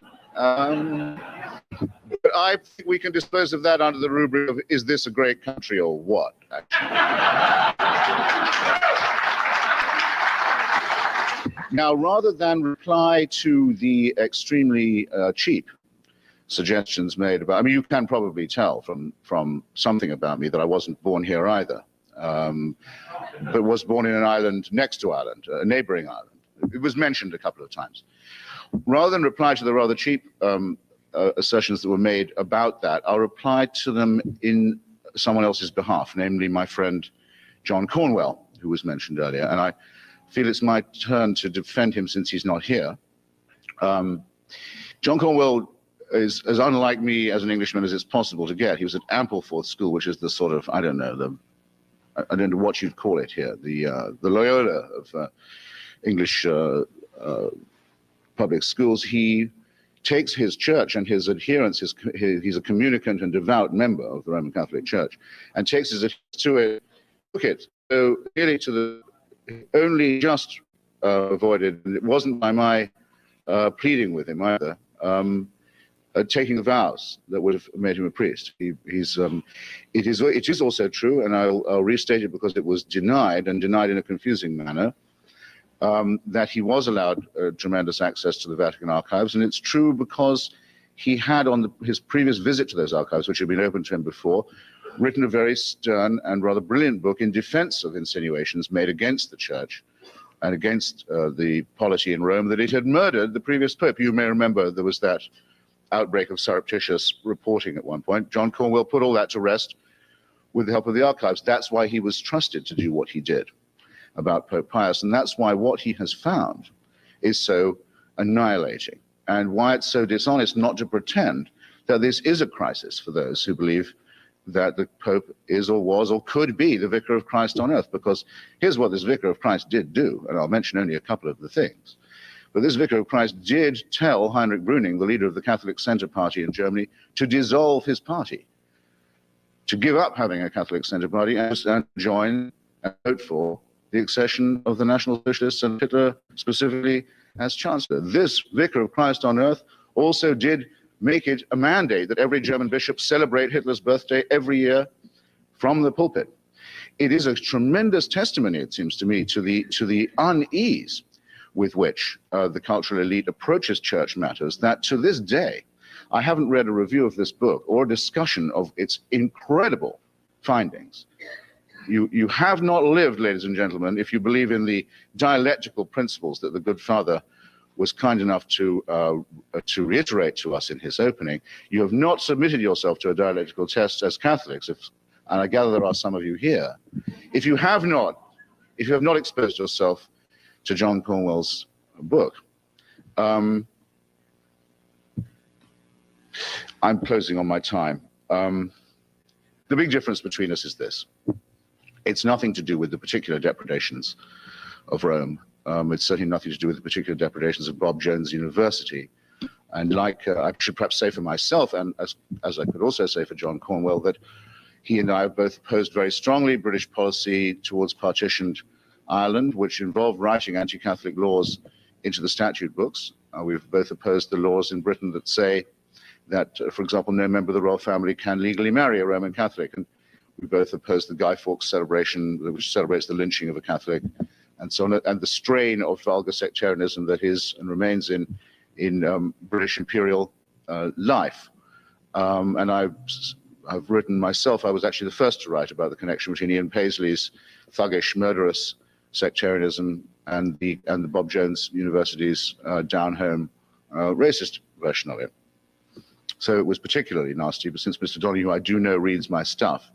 But I think we can dispose of that under the rubric of, is this a great country or what? Now, rather than reply to the extremely cheap suggestions made about, I mean, you can probably tell from something about me that I wasn't born here either, but was born in an island next to Ireland, a neighboring island. It was mentioned a couple of times. Rather than reply to the rather cheap assertions that were made about that, I'll reply to them in someone else's behalf, namely my friend John Cornwell, who was mentioned earlier, and I feel it's my turn to defend him since he's not here. John Cornwell is as unlike me as an Englishman as it's possible to get. He was at Ampleforth School, which is the sort of, I don't know what you'd call it here, the Loyola of English public schools. He takes his church and his adherents, he's a communicant and devout member of the Roman Catholic Church, and takes his adherents to it, took it so nearly to the, only just avoided, and it wasn't by my pleading with him either, taking the vows that would have made him a priest. It is also true, and I'll restate it because it was denied, and denied in a confusing manner, that he was allowed tremendous access to the Vatican archives, and it's true because he had, on his previous visit to those archives, which had been open to him before, written a very stern and rather brilliant book in defense of insinuations made against the Church and against the polity in Rome, that it had murdered the previous pope. You may remember there was that outbreak of surreptitious reporting at one point. John Cornwell put all that to rest with the help of the archives. That's why he was trusted to do what he did about Pope Pius, and that's why what he has found is so annihilating, and why it's so dishonest not to pretend that this is a crisis for those who believe that the Pope is or was or could be the Vicar of Christ on earth. Because here's what this Vicar of Christ did do, and I'll mention only a couple of the things. But this Vicar of Christ did tell Heinrich Brüning, the leader of the Catholic Center Party in Germany, to dissolve his party, to give up having a Catholic Center Party and join and vote for the accession of the National Socialists and Hitler specifically as Chancellor. This Vicar of Christ on earth also did make it a mandate that every German bishop celebrate Hitler's birthday every year from the pulpit. It is a tremendous testimony, it seems to me, to the unease with which the cultural elite approaches church matters, that to this day, I haven't read a review of this book or a discussion of its incredible findings. You have not lived, ladies and gentlemen, if you believe in the dialectical principles that the good father was kind enough to reiterate to us in his opening. You have not submitted yourself to a dialectical test as Catholics, and I gather there are some of you here. If you have not exposed yourself to John Cornwell's book, I'm closing on my time. The big difference between us is this. It's nothing to do with the particular depredations of Rome. It's certainly nothing to do with the particular depredations of Bob Jones University. And like I should perhaps say for myself, and as I could also say for John Cornwell, that he and I have both opposed very strongly British policy towards partitioned Ireland, which involved writing anti-Catholic laws into the statute books. We've both opposed the laws in Britain that say that, for example, no member of the royal family can legally marry a Roman Catholic. And we both opposed the Guy Fawkes celebration, which celebrates the lynching of a Catholic, and so on, and the strain of vulgar sectarianism that is and remains in British imperial life. And I've written myself, I was actually the first to write about the connection between Ian Paisley's thuggish, murderous sectarianism and the Bob Jones University's down-home racist version of it. So it was particularly nasty, but since Mr. Donohue, I do know, reads my stuff,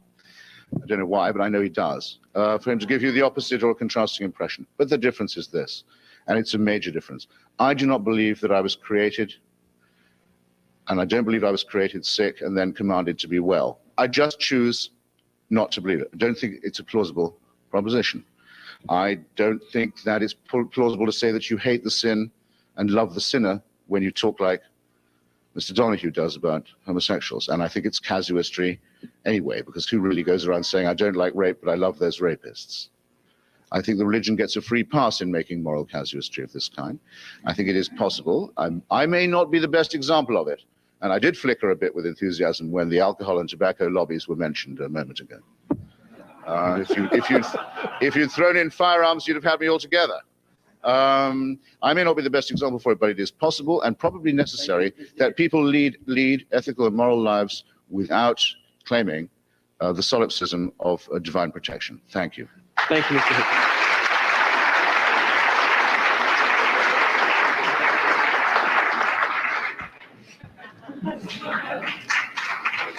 I don't know why, but I know he does, for him to give you the opposite or a contrasting impression. But the difference is this, and it's a major difference. I do not believe that I was created, and I don't believe I was created sick and then commanded to be well. I just choose not to believe it. I don't think it's a plausible proposition. I don't think that it's plausible to say that you hate the sin and love the sinner when you talk like Mr. Donohue does about homosexuasuals. And I think it's casuistry anyway, because who really goes around saying, I don't like rape, but I love those rapists? I think the religion gets a free pass in making moral casuistry of this kind. I think it is possible. I may not be the best example of it. And I did flicker a bit with enthusiasm when the alcohol and tobacco lobbies were mentioned a moment ago. If you'd thrown in firearms, you'd have had me altogether. I may not be the best example for it, but it is possible and probably necessary that people lead ethical and moral lives without claiming the solipsism of divine protection. Thank you. Thank you, Mr. Hitchens.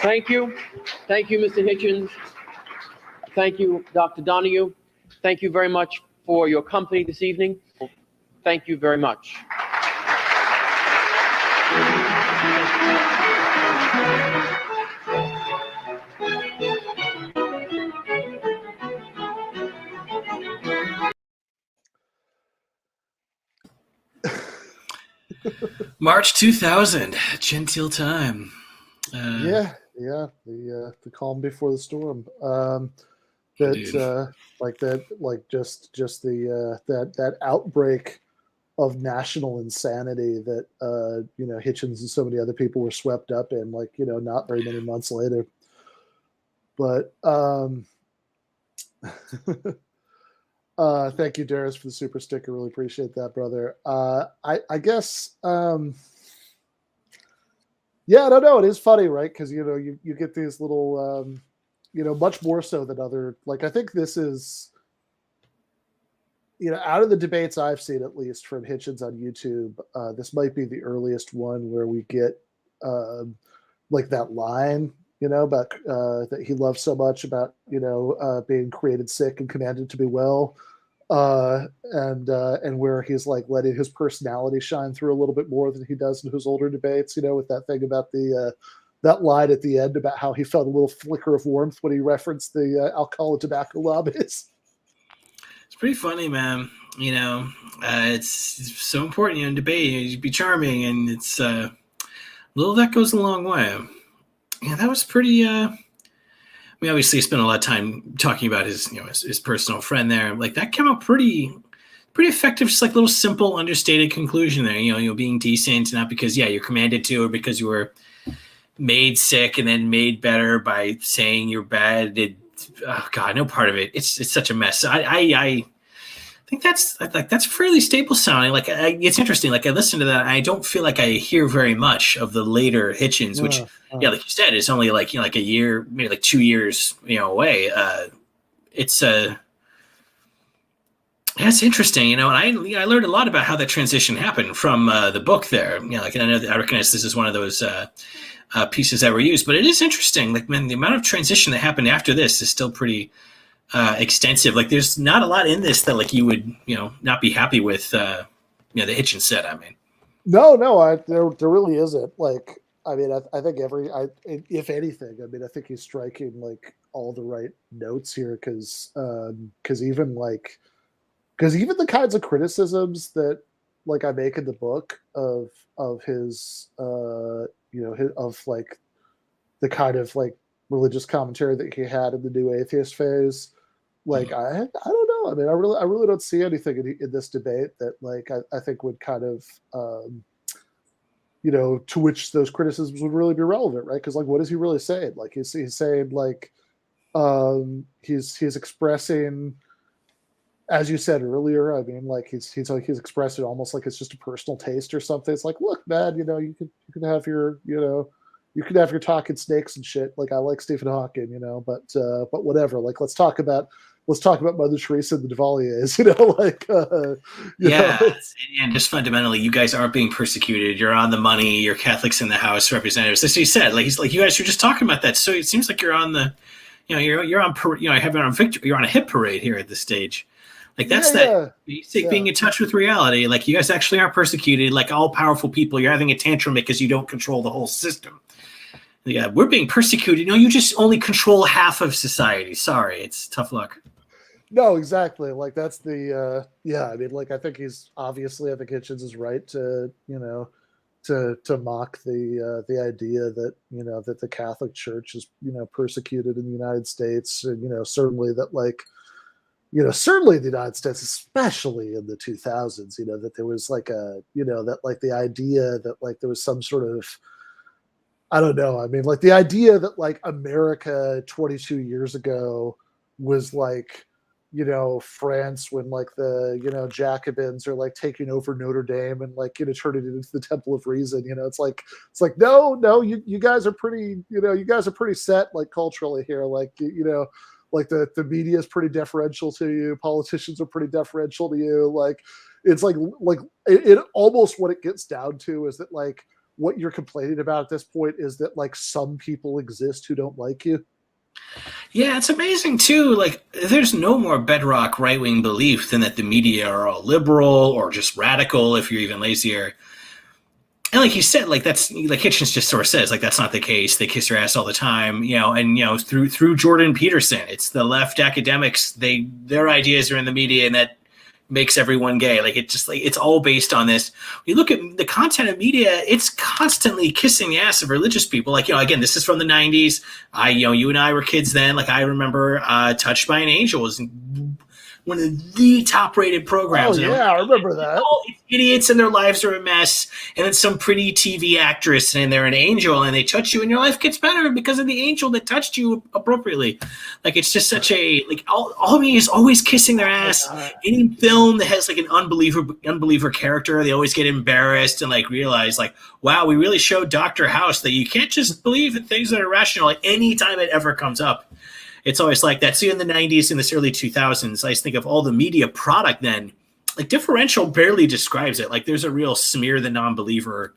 Thank you. Thank you, Mr. Hitchens. Thank you, Dr. Donohue. Thank you very much for your company this evening. Thank you very much. March 2000, genteel time. The calm before the storm. Just that outbreak of national insanity that Hitchens and so many other people were swept up in, not very many months later. But thank you, Darius, for the super sticker. Really appreciate that, brother. I guess I don't know. It is funny, right? Because you get these little much more so than other, I think this is, out of the debates I've seen, at least from Hitchens on YouTube, this might be the earliest one where we get that line, about that he loves so much about, being created sick and commanded to be well. And where he's letting his personality shine through a little bit more than he does in his older debates, with that thing about that line at the end about how he felt a little flicker of warmth when he referenced the alcohol and tobacco lobbies. It's pretty funny, man. It's so important, in debate, you be charming, and it's little that goes a long way. Yeah, that was pretty. Obviously, spent a lot of time talking about his personal friend there. That came out pretty effective. Just little simple, understated conclusion there. Being decent, not because you're commanded to, or because you were made sick and then made better by saying you're bad. No part of it. It's such a mess. I think that's fairly stable sounding. It's interesting. I listen to that. I don't feel like I hear very much of the later Hitchens, which, like you said, is only a year, maybe 2 years, away. It's interesting, and I learned a lot about how that transition happened from the book there. And I recognize this is one of those pieces that were used, but it is interesting. The amount of transition that happened after this is still pretty extensive. There's not a lot in this that you would not be happy with. The Hitchens said. No, there really isn't. I think if anything, I think he's striking all the right notes here, because even the kinds of criticisms that I make in the book of his the kind of religious commentary that he had in the New Atheist phase. I don't know. I really don't see anything in this debate that I think would kind of to which those criticisms would really be relevant, right? Because what is he really saying? He's saying he's expressing, as you said earlier, he's expressed it almost like it's just a personal taste or something. It's look, man, you can have your you can have your talking snakes and shit. I like Stephen Hawking, but whatever. Let's talk about Mother Teresa and the Duvaliers, And just fundamentally, you guys aren't being persecuted. You're on the money. You're Catholics in the House Representatives. That's what he said. He's you guys were just talking about that. So it seems like you're on the, you're on a hit parade here at this stage. Being in touch with reality. You guys actually are persecuted. All powerful people, you're having a tantrum because you don't control the whole system. Yeah, we're being persecuted. No, you just only control half of society. Sorry, it's tough luck. No, exactly. That's the I think he's obviously, I think Hitchens is right to to mock the idea that that the Catholic Church is persecuted in the United States, and certainly that certainly the United States, especially in the 2000s, that there was that the idea that there was some sort of, I don't know. The idea that America 22 years ago was France when the Jacobins are taking over Notre Dame and turning it into the Temple of Reason. It's no, you guys are pretty, you guys are pretty set culturally here. The media is pretty deferential to you. Politicians are pretty deferential to you. It's it almost what it gets down to is that what you're complaining about at this point is that some people exist who don't like you. Yeah, it's amazing too. There's no more bedrock right-wing belief than that the media are all liberal or just radical if you're even lazier. And like you said, that's Hitchens just sort of says that's not the case. They kiss your ass all the time, and through Jordan Peterson, it's the left academics. Their ideas are in the media, and that makes everyone gay. Like it's all based on this. When you look at the content of media, it's constantly kissing the ass of religious people. Like, again, this is from the 90s. You and I were kids then. Like, I remember Touched by an Angel was one of the top rated programs. Oh, yeah, I remember that. All these idiots and their lives are a mess. And then some pretty TV actress and they're an angel and they touch you and your life gets better because of the angel that touched you appropriately. Like, it's just such a, like, all media is always kissing their ass. Any film that has like an unbeliever character, they always get embarrassed and like realize like, wow, we really showed Dr. House that you can't just believe in things that are rational. Like, anytime it ever comes up, it's always like that. So in the 90s and this early 2000s, I just think of all the media product then, like differential barely describes it. Like there's a real smear the non-believer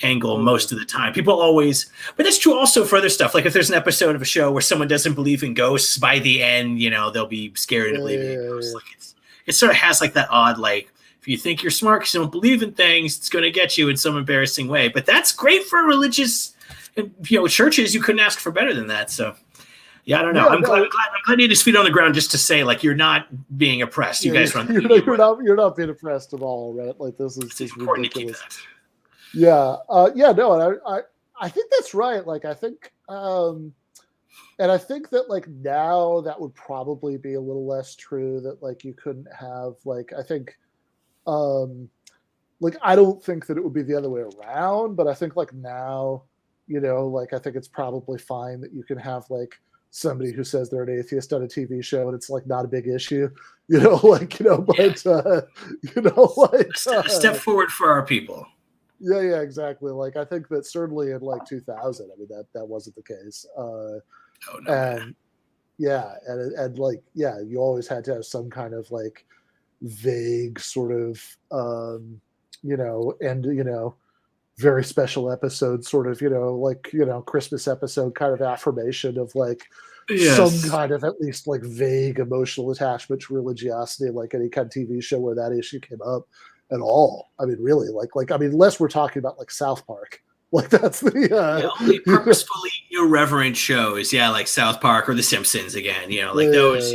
angle most of the time. People always, but that's true also for other stuff. Like if there's an episode of a show where someone doesn't believe in ghosts, by the end, they'll be scared to believe in ghosts. Like it sort of has like that odd, like if you think you're smart because you don't believe in things, it's going to get you in some embarrassing way. But that's great for religious, churches. You couldn't ask for better than that. So. Yeah, I don't know. I'm glad you had his feet on the ground just to say, like, you're not being oppressed. You guys run. You're not being oppressed at all, right? Like this is just ridiculous. Yeah, no, and I think that's right. Like, I think, and I think that like now that would probably be a little less true. That like you couldn't have like I think, like I don't think that it would be the other way around. But I think like now, like I think it's probably fine that you can have like somebody who says they're an atheist on a TV show and it's like not a big issue, but like a step forward for our people. Yeah, exactly. Like I think that certainly in like 2000, I mean that wasn't the case. And like you always had to have some kind of like vague sort of very special episode, sort of, Christmas episode kind of affirmation of like some kind of at least like vague emotional attachment to religiosity, like any kind of TV show where that issue came up at all. I mean, really, unless we're talking about like South Park, like that's the only purposefully irreverent shows, like South Park or The Simpsons again, those,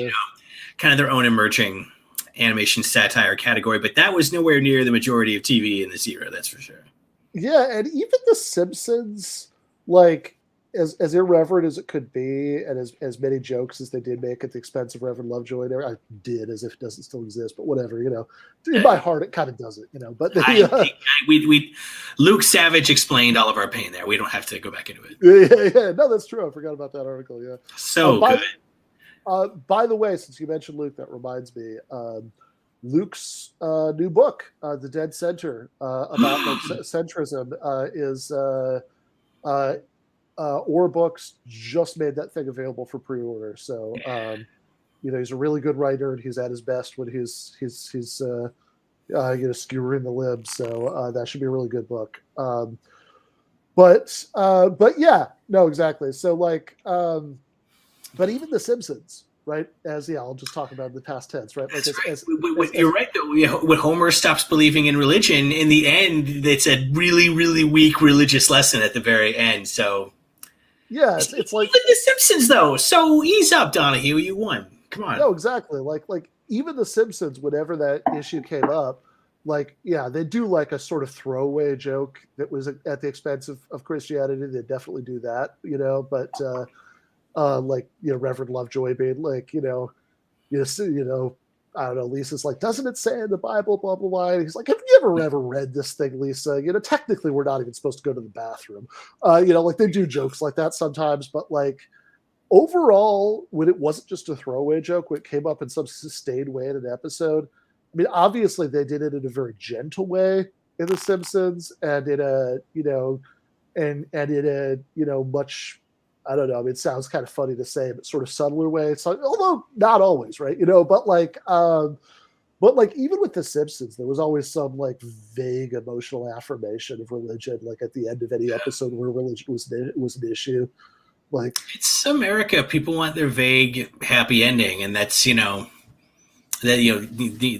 kind of their own emerging animation satire category, but that was nowhere near the majority of TV in this era, that's for sure. Yeah, and even The Simpsons, like as irreverent as it could be, and as many jokes as they did make at the expense of Reverend Lovejoy, there I did as if it doesn't still exist, but whatever, in my heart it kind of doesn't, But we Luke Savage explained all of our pain there. We don't have to go back into it. Yeah. No, that's true. I forgot about that article. Yeah, so good. By the way, since you mentioned Luke, that reminds me. Luke's new book, The Dead Center, about like, centrism, is Or Books just made that thing available for pre-order. So, he's a really good writer, and he's at his best when he's skewering the libs. So that should be a really good book. But yeah, no, exactly. So like, but even The Simpsons. Right, I'll just talk about the past tense. Right, like you're right. Though, when Homer stops believing in religion, in the end, it's a really, really weak religious lesson at the very end. So, yeah, it's like even The Simpsons, though. So ease up, Donohue. You won. Come on. No, exactly. Like even The Simpsons, whenever that issue came up, like they do like a sort of throwaway joke that was at the expense of Christianity. They definitely do that, but. Reverend Lovejoy being like, I don't know, Lisa's like, doesn't it say in the Bible, blah, blah, blah. And he's like, have you ever read this thing, Lisa? Technically we're not even supposed to go to the bathroom. Like they do jokes like that sometimes, but like overall, when it wasn't just a throwaway joke, when it came up in some sustained way in an episode, I mean, obviously they did it in a very gentle way in The Simpsons and in a, and in a, much, I don't know. I mean, it sounds kind of funny to say, but sort of subtler way. So, although not always, right? But like even with The Simpsons, there was always some like vague emotional affirmation of religion, like at the end of any episode where religion was an issue. Like it's America. People want their vague happy ending, and that's the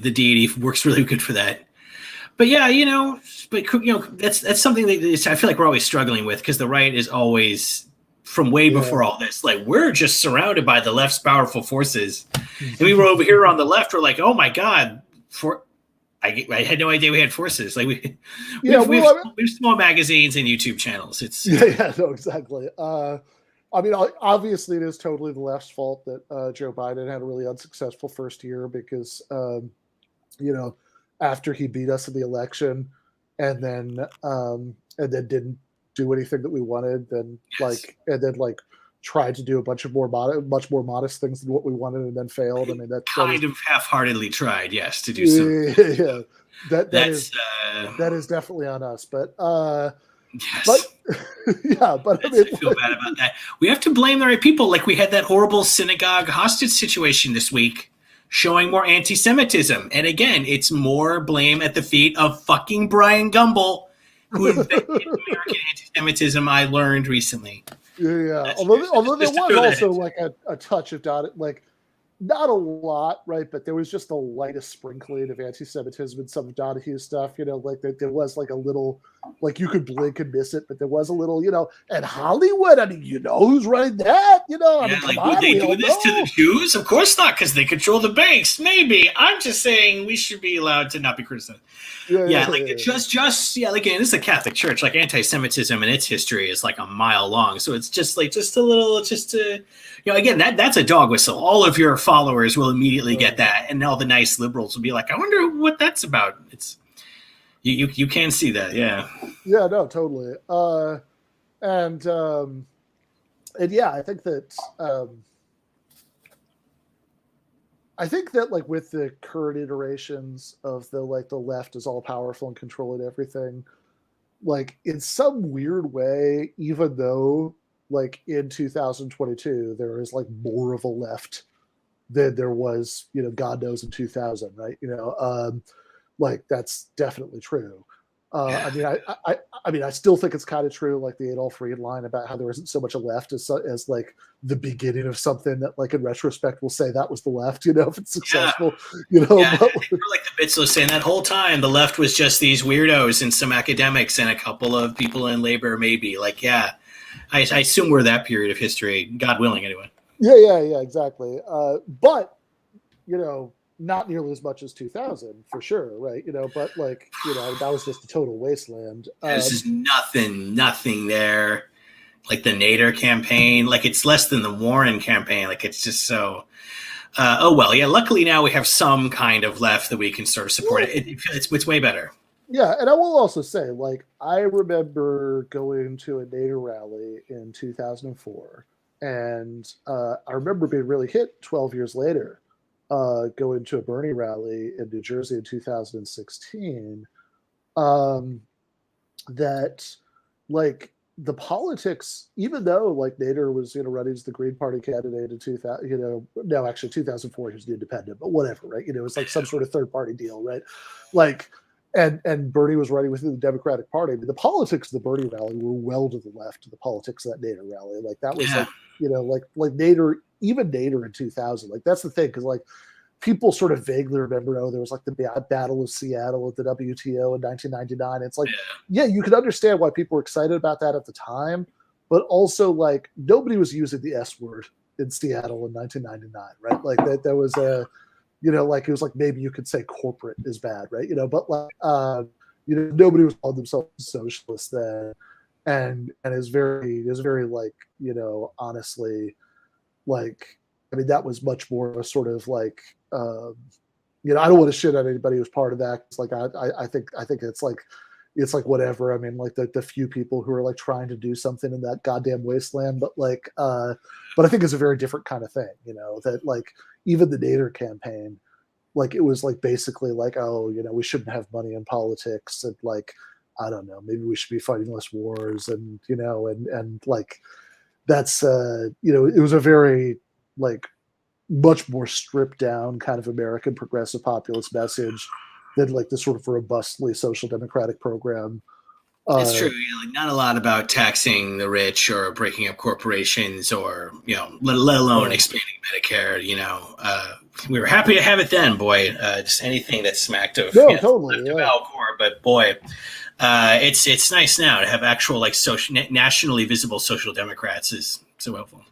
deity works really good for that. But yeah, that's something that I feel like we're always struggling with because the right is always. From way before all this, like we're just surrounded by the left's powerful forces, and we were over here on the left. We're like, oh my god, I had no idea we had forces. Like we have small magazines and YouTube channels. It's no, exactly. I mean, obviously, it is totally the left's fault that Joe Biden had a really unsuccessful first year because, after he beat us in the election, and then didn't do anything that we wanted, then tried to do a bunch more modest things than what we wanted, and then failed. I mean, that kind of half-heartedly tried, yes, to do something. Yeah, that is definitely on us. But yes. But I feel bad about that. We have to blame the right people. Like we had that horrible synagogue hostage situation this week, showing more anti-Semitism, and again, it's more blame at the feet of fucking Brian Gumbel, who invented American anti-Semitism. I learned recently. Yeah. Although there was also like a touch of not a lot, right? But there was just the lightest sprinkling of anti-Semitism in some of Donahue's stuff. There was like a little, like you could blink and miss it, but there was a little, and Hollywood. I mean, who's running that? Would they do this to the Jews? Of course not, because they control the banks. Maybe. I'm just saying we should be allowed to not be criticized. This is a Catholic Church. Like anti-Semitism and its history is like a mile long. So it's again, that's a dog whistle. All of your followers will immediately get that, and all the nice liberals will be like, I wonder what that's about. It's you can see that, yeah. Yeah, no, totally. And I think that like with the current iterations of the left is all powerful and controlling everything, like in some weird way, even though like in 2022 there is like more of a left than there was, God knows in 2000, right? Like that's definitely true. I mean, I still think it's kind of true, like the Adolf Reed line about how there isn't so much a left as like the beginning of something that, like in retrospect, we'll say that was the left. If it's successful, But like the bits was saying that whole time, the left was just these weirdos and some academics and a couple of people in labor, maybe. Like, I assume we're that period of history, God willing, anyway. Yeah, exactly. But not nearly as much as 2000 for sure, right? But like, that was just a total wasteland. This is nothing there. Like the Nader campaign, like it's less than the Warren campaign. Like it's just so. Luckily now we have some kind of left that we can sort of support. It's way better. Yeah, and I will also say, like, I remember going to a Nader rally in 2004, and I remember being really hit 12 years later. Going to a Bernie rally in New Jersey in 2016, that like the politics, even though like Nader was running as the Green Party candidate in 2000, no, actually 2004 he was the independent, but whatever, right? It was like some sort of third party deal, right? Like, and Bernie was running within the Democratic Party. I mean, the politics of the Bernie rally were well to the left of the politics of that Nader rally. Like that was like Nader, even Nader in 2000. Like that's the thing, because like people sort of vaguely remember, there was like the Battle of Seattle at the WTO in 1999. It's like, you could understand why people were excited about that at the time, but also like nobody was using the S word in Seattle in 1999, right? Like that there was a, like it was like maybe you could say corporate is bad, right? But like nobody was calling themselves socialists then, and is very like honestly, like I mean that was much more of a sort of like I don't want to shit on anybody who's part of that. It's like I think it's like whatever. I mean, like the few people who are like trying to do something in that goddamn wasteland, but like but I think it's a very different kind of thing, that like even the Nader campaign, like it was like basically like, we shouldn't have money in politics, and like I don't know, maybe we should be fighting less wars, and and like that's it was a very like much more stripped down kind of American progressive populist message than like the sort of robustly social democratic program. It's true. Like not a lot about taxing the rich or breaking up corporations or, let alone expanding Medicare, we were happy to have it then, boy. Just anything that smacked of, totally, of Al Gore, but boy, it's nice now to have actual like nationally visible social democrats is so helpful.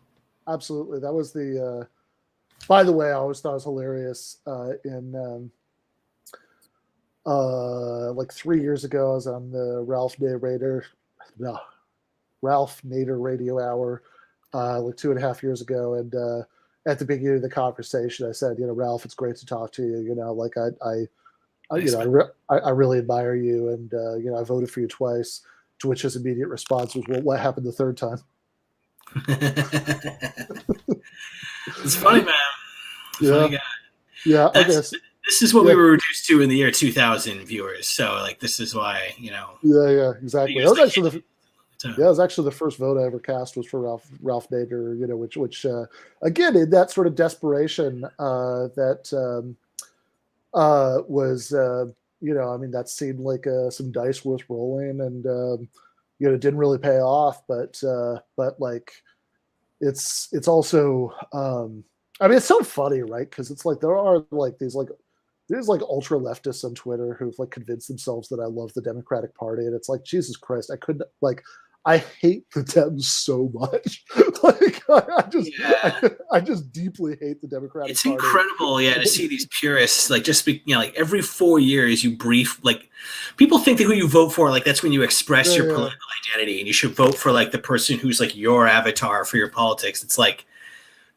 Absolutely. That was the, by the way, I always thought it was hilarious in like 3 years ago, I was on the Ralph Nader Radio Hour, like 2.5 years ago, and at the beginning of the conversation, I said, Ralph, it's great to talk to you. Like I really admire you, and I voted for you twice. To which his immediate response was, "Well, what happened the third time?" It's funny, man. Yeah, yeah. Okay. This is what we were reduced to in the year 2000, viewers. So, like, this is why, Yeah, exactly. That was actually it was actually the first vote I ever cast was for Ralph Nader. Which again, in that sort of desperation that was that seemed like some dice worth rolling, and it didn't really pay off, but like it's also it's so funny, right? Because it's like there are like there's like ultra leftists on Twitter who've like convinced themselves that I love the Democratic Party, and it's like, Jesus Christ, I hate the Dems so much. Like I just deeply hate the Democratic Party. It's incredible, to see these purists like just like every 4 years you brief, like people think that who you vote for, like that's when you express your political identity, and you should vote for like the person who's like your avatar for your politics. It's like,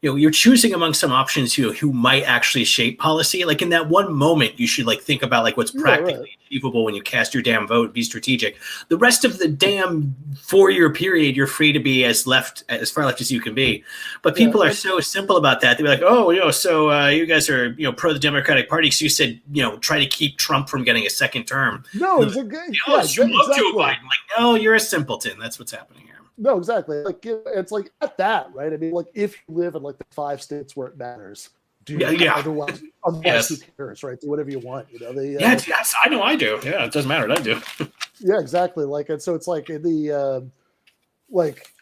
you're choosing among some options who might actually shape policy. Like in that one moment, you should like think about like what's practically achievable when you cast your damn vote and be strategic. The rest of the damn 4-year period, you're free to be as far left as you can be. But people are so simple about that. They're like, oh, so you guys are pro the Democratic Party, so you said try to keep Trump from getting a second term. No, you love Joe Biden. Like, no, you're a simpleton. That's what's happening here. No, exactly. Like it's like at that, right? I mean, like if you live in like the 5 states where it matters, otherwise who cares, right? Do whatever you want, yes, I know I do. Yeah, it doesn't matter what I do. Yeah, exactly. Like, and so it's like in the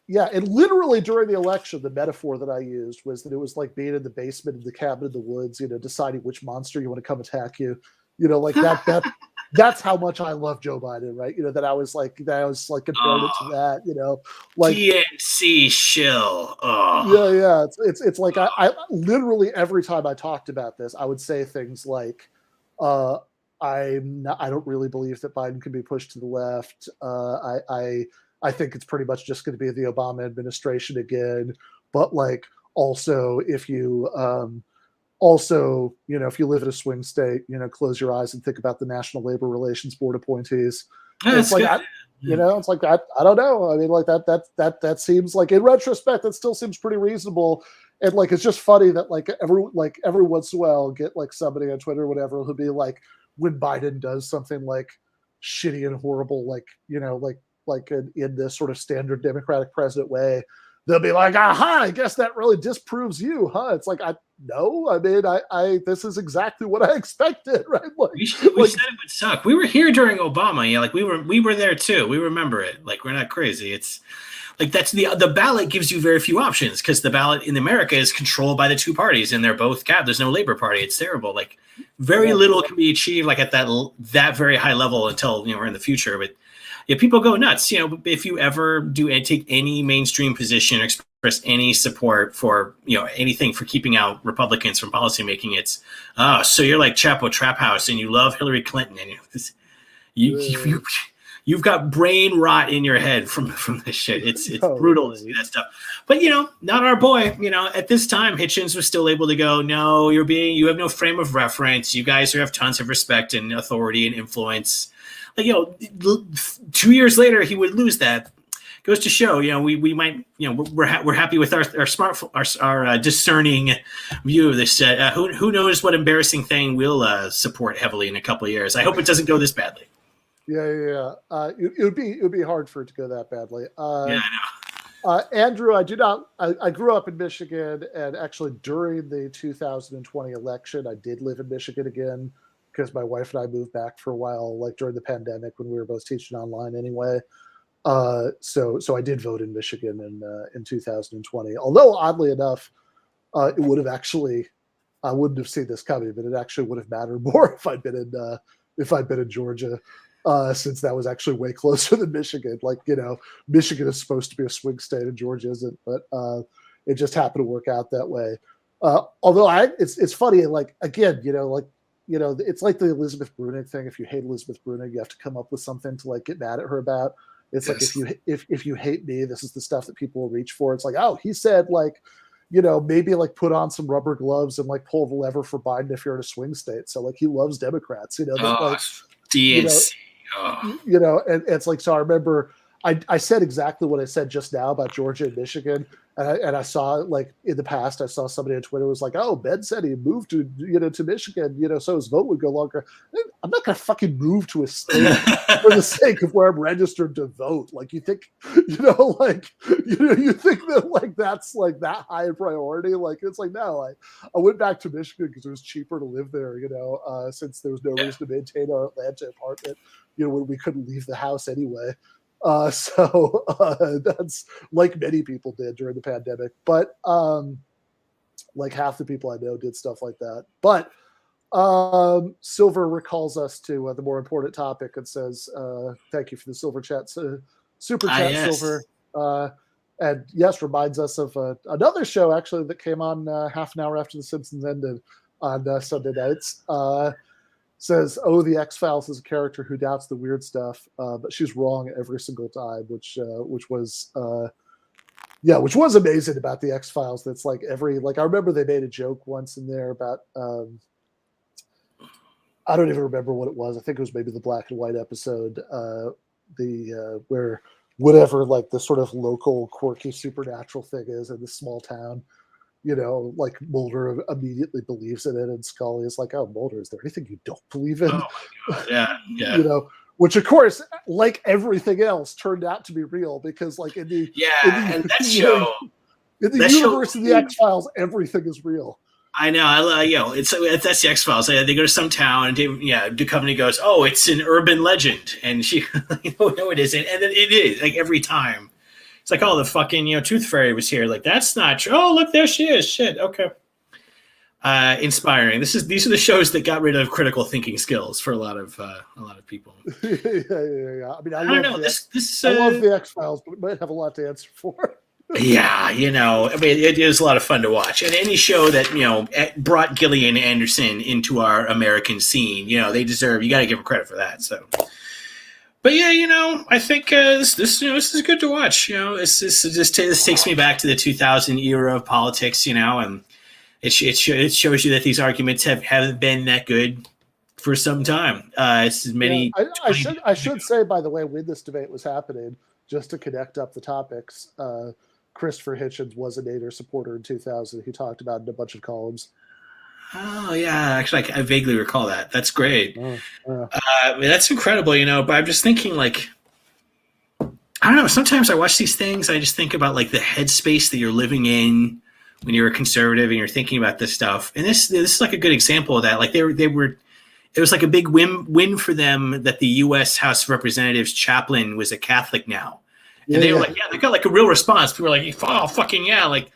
and literally during the election, the metaphor that I used was that it was like being in the basement of the cabin in the woods, deciding which monster you want to come attack you, like that. That's how much I love Joe Biden, right? That I was like comparing it to that, like DNC shill. Yeah. It's like I literally every time I talked about this, I would say things like, I don't really believe that Biden can be pushed to the left. I think it's pretty much just going to be the Obama administration again. But like also if you if you live in a swing state, close your eyes and think about the National Labor Relations Board appointees. It's like, it's like I don't know. I mean, like that seems like in retrospect, that still seems pretty reasonable. And like, it's just funny that like every once in a while, I'll get like somebody on Twitter or whatever who'll be like, when Biden does something like shitty and horrible, like in this sort of standard Democratic president way, they'll be like, aha, I guess that really disproves you, huh? It's like, this is exactly what I expected, right? Like, we said it would suck. We were here during Obama. Yeah, like we were there too. We remember it. Like, we're not crazy. It's like that's the ballot gives you very few options because the ballot in America is controlled by the two parties and they're both There's no Labor Party. It's terrible. Like very little can be achieved like at that very high level until we're in the future. But yeah, people go nuts. If you ever take any mainstream position or express any support for anything for keeping out Republicans from policymaking, it's so you're like Chapo Trap House and you love Hillary Clinton and you've got brain rot in your head from this shit. It's brutal to see that stuff. But not our boy. At this time, Hitchens was still able to go, no, you have no frame of reference. You guys have tons of respect and authority and influence. Like, 2 years later, he would lose that. Goes to show, we might, we're happy with our discerning view of this. Who knows what embarrassing thing we'll support heavily in a couple of years. I hope it doesn't go this badly. Yeah. It would be hard for it to go that badly. Yeah, I know. Andrew, I grew up in Michigan, and actually during the 2020 election, I did live in Michigan again, because my wife and I moved back for a while, like during the pandemic when we were both teaching online anyway. So I did vote in Michigan in 2020. Although oddly enough, it would have actually, I wouldn't have seen this coming, but it actually would have mattered more if I'd been in Georgia, since that was actually way closer than Michigan. Like, Michigan is supposed to be a swing state and Georgia isn't, but it just happened to work out that way. Although it's funny, like again, like you know, it's like the Elizabeth Brunig thing. If you hate Elizabeth Brunig, you have to come up with something to like get mad at her about. It's like if you hate me, this is the stuff that people will reach for. It's like, oh, he said like, you know, maybe like put on some rubber gloves and like pull the lever for Biden if you're in a swing state. So like he loves Democrats, you know. Like, DNC. You know, and it's like, so I remember I said exactly what I said just now about Georgia and Michigan, and I saw like in the past I saw somebody on Twitter was like, oh, Ben said he moved to to Michigan, you know, so his vote would go longer. I'm not gonna fucking move to a state for the sake of where I'm registered to vote. Like you think, you know, like you think that like that's like that high a priority? Like it's like no, I went back to Michigan because it was cheaper to live there, you know, since there was no reason to maintain our Atlanta apartment, you know, when we couldn't leave the house anyway. So that's like many people did during the pandemic, but like half the people I know did stuff like that. But Silver recalls us to the more important topic and says, thank you for the Silver chat, super chat, yes. Silver. And yes, reminds us of another show actually that came on half an hour after The Simpsons ended on Sunday nights. Says, oh, the X-Files is a character who doubts the weird stuff, but she's wrong every single time, which was amazing about the X-Files. That's like I remember they made a joke once in there about, I don't even remember what it was. I think it was maybe the black and white episode, where whatever like the sort of local quirky supernatural thing is in this small town. You know, like Mulder immediately believes in it, and Scully is like, "Oh, Mulder, is there anything you don't believe in?" Oh my God. Yeah. You know, which of course, like everything else, turned out to be real because, like in the and that show, in the universe of the X-Files, everything is real. I know. You know, that's the X-Files. They go to some town, and Duchovny goes, "Oh, it's an urban legend," and she, no, it isn't, and then it is like every time. It's like, oh, the fucking, Tooth Fairy was here. Like, that's not true. Oh, look, there she is. Shit. Okay. Inspiring. These are the shows that got rid of critical thinking skills for a lot of people. Yeah. I mean, I love the X-Files, but it might have a lot to answer for. Yeah, I mean, it is a lot of fun to watch. And any show that, brought Gillian Anderson into our American scene, they deserve, you got to give them credit for that. So. But yeah, I think this is good to watch. This takes me back to the 2000 era of politics, and it shows you that these arguments haven't been that good for some time. It's many. Yeah, I should say, by the way, when this debate was happening, just to connect up the topics, Christopher Hitchens was a Nader supporter in 2000. He talked about it in a bunch of columns. Oh yeah, actually, I vaguely recall that. That's great. That's incredible, But I'm just thinking, like, I don't know. Sometimes I watch these things, I just think about like the headspace that you're living in when you're a conservative and you're thinking about this stuff. And this is like a good example of that. Like they were. It was like a big win for them that the U.S. House of Representatives chaplain was a Catholic now. And they were like, yeah, they got like a real response. People were like, oh, fucking yeah. Like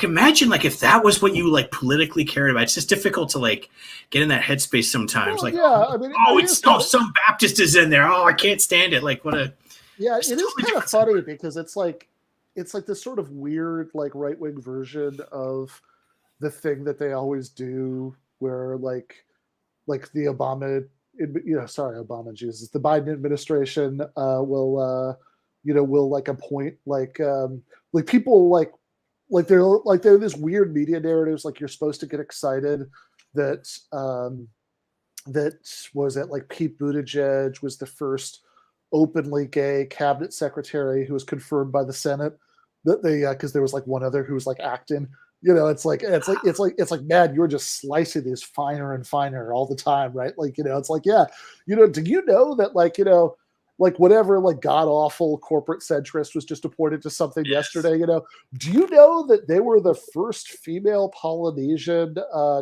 imagine like if that was what you like politically cared about. It's just difficult to like get in that headspace sometimes. Well, like, I mean, some Baptist is in there. Oh, I can't stand it. Like what a. Yeah, it is kind of funny because it's like this sort of weird like right-wing version of the thing that they always do where like the Obama, Jesus, the Biden administration will like appoint like people like they're this weird media narratives. Like you're supposed to get excited that like Pete Buttigieg was the first openly gay cabinet secretary who was confirmed by the Senate that they because there was like one other who was like acting. It's like man, you're just slicing these finer and finer all the time, right? Like it's like do you know that like whatever like god awful corporate centrist was just appointed to something yesterday? Do you know that they were the first female Polynesian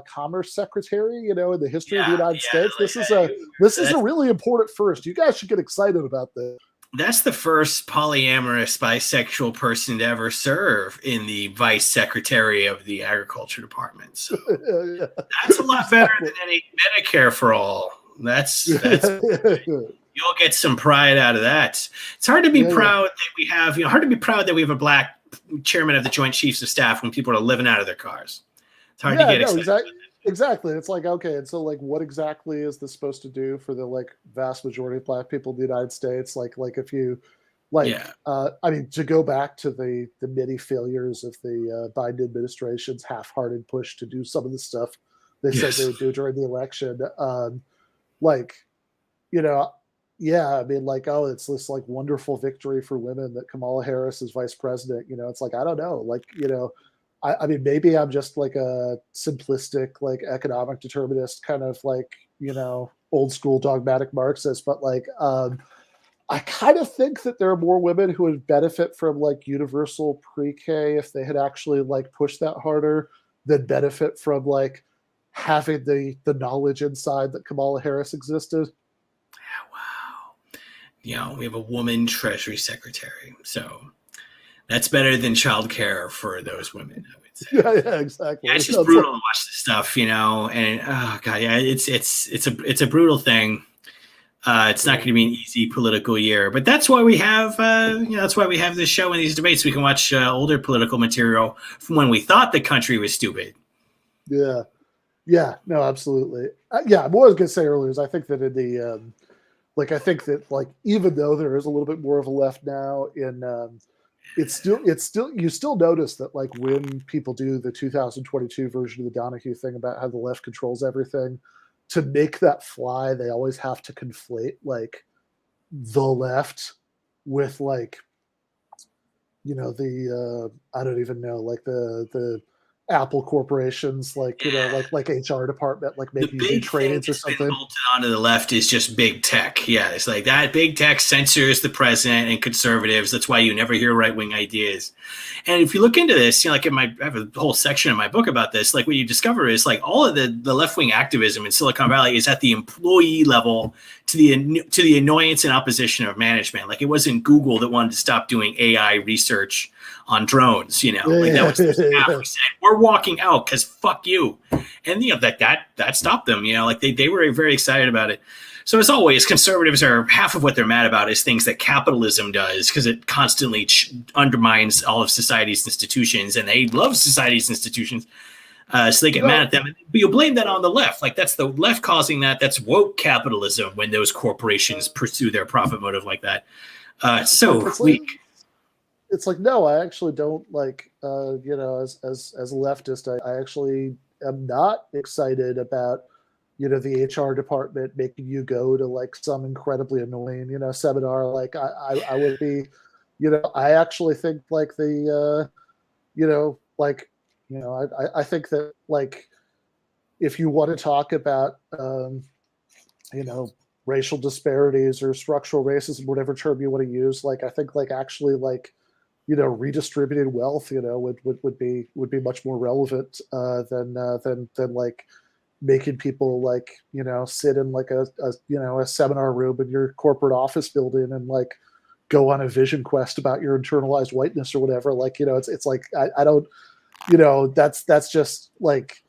commerce secretary? In the history of the United States. This is a really important first. You guys should get excited about this. That's the first polyamorous bisexual person to ever serve in the vice secretary of the agriculture department. So that's a lot better than any Medicare for all. That's you'll get some pride out of that. It's hard to be proud that we have, hard to be proud that we have a black chairman of the Joint Chiefs of Staff when people are living out of their cars. It's hard to get excited. exactly. It's like, okay, and so like, what exactly is this supposed to do for the like vast majority of Black people in the United States? Like if you like, Yeah. I mean, to go back to the many failures of the Biden administration's half-hearted push to do some of the stuff they said they Yes. would do during the election, like, you know, yeah, I mean, like, oh, it's this like wonderful victory for women that Kamala Harris is vice president. You know, it's like, I don't know, like, you know, I mean, maybe I'm just like a simplistic, like economic determinist kind of like, you know, old school dogmatic Marxist, but like, I kind of think that there are more women who would benefit from like universal pre-K if they had actually like pushed that harder than benefit from like having the knowledge inside that Kamala Harris existed. Wow. You know, we have a woman Treasury Secretary, so that's better than childcare for those women, I would say. Yeah, exactly. Yeah, it's just brutal to watch this stuff, you know, and oh god, yeah, it's a brutal thing. It's not going to be an easy political year, but that's why we have, that's why we have this show and these debates. We can watch older political material from when we thought the country was stupid. Yeah, yeah, no, absolutely. Yeah, what I was going to say earlier is I think that in the, I think that like even though there is a little bit more of a left now in, it's still you still notice that like when people do the 2022 version of the Donohue thing about how the left controls everything, to make that fly, they always have to conflate like the left with like, you know, the I don't even know, like the Apple corporations, like, you know, like HR department, like maybe you do trainings or something. Bolted onto the left is just big tech. Yeah, it's like that. Big tech censors the president and conservatives. That's why you never hear right wing ideas. And if you look into this, you know, like I have a whole section in my book about this. Like what you discover is like all of the left wing activism in Silicon Valley is at the employee level to the annoyance and opposition of management. Like it wasn't Google that wanted to stop doing AI research on drones, you know, like that was the staff who said, we're walking out because fuck you. And, you know, that stopped them, you know, like they were very excited about it. So as always, conservatives are half of what they're mad about is things that capitalism does because it constantly undermines all of society's institutions, and they love society's institutions. So they get mad at them. But you blame that on the left. Like that's the left causing that. That's woke capitalism when those corporations pursue their profit motive like that. So weak. It's like, no, I actually don't like, you know, as a leftist, I actually am not excited about, you know, the HR department making you go to like some incredibly annoying, you know, seminar. Like I would be, you know, I actually think like the, you know, like, you know, I think that like, if you want to talk about, you know, racial disparities or structural racism, whatever term you want to use, like, I think like actually like, you know, redistributed wealth, you know, would be much more relevant than like making people like, you know, sit in like a you know, a seminar room in your corporate office building and like go on a vision quest about your internalized whiteness or whatever. Like, you know, it's like I don't, you know, that's just like,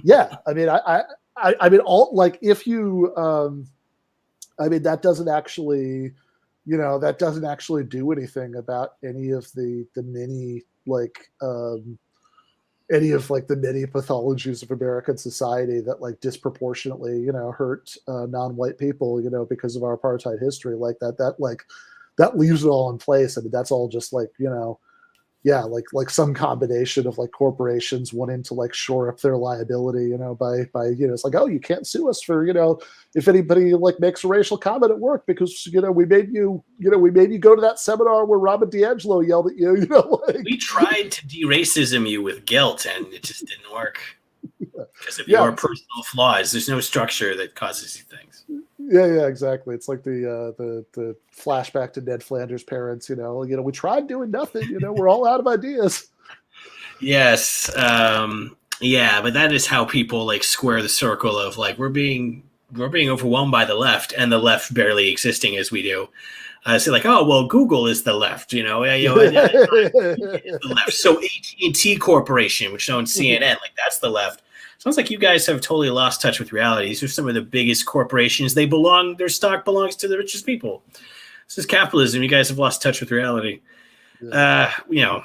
yeah. I mean, I mean, all like if you, I mean, that doesn't actually. You know, that doesn't actually do anything about any of the many like any of like the many pathologies of American society that like disproportionately, you know, hurt non-white people, you know, because of our apartheid history. Like that like that leaves it all in place. I mean, that's all just like, you know, yeah, like some combination of like corporations wanting to like shore up their liability, you know, by you know, it's like, oh, you can't sue us for, you know, if anybody like makes a racial comment at work because, you know, we made you go to that seminar where Robin DiAngelo yelled at you, you know, like we tried to de-racism you with guilt and it just didn't work because of your personal flaws. There's no structure that causes these things. Yeah, exactly. It's like the flashback to Ned Flanders' parents. You know, we tried doing nothing. You know, we're all out of ideas. Yes, yeah, but that is how people like square the circle of like we're being overwhelmed by the left and the left barely existing as we do. So like, oh well, Google is the left. You know, the left. So AT&T Corporation, which owns CNN, like that's the left. Sounds like you guys have totally lost touch with reality. These are some of the biggest corporations. Their stock belongs to the richest people. This is capitalism. You guys have lost touch with reality. Yeah. You know,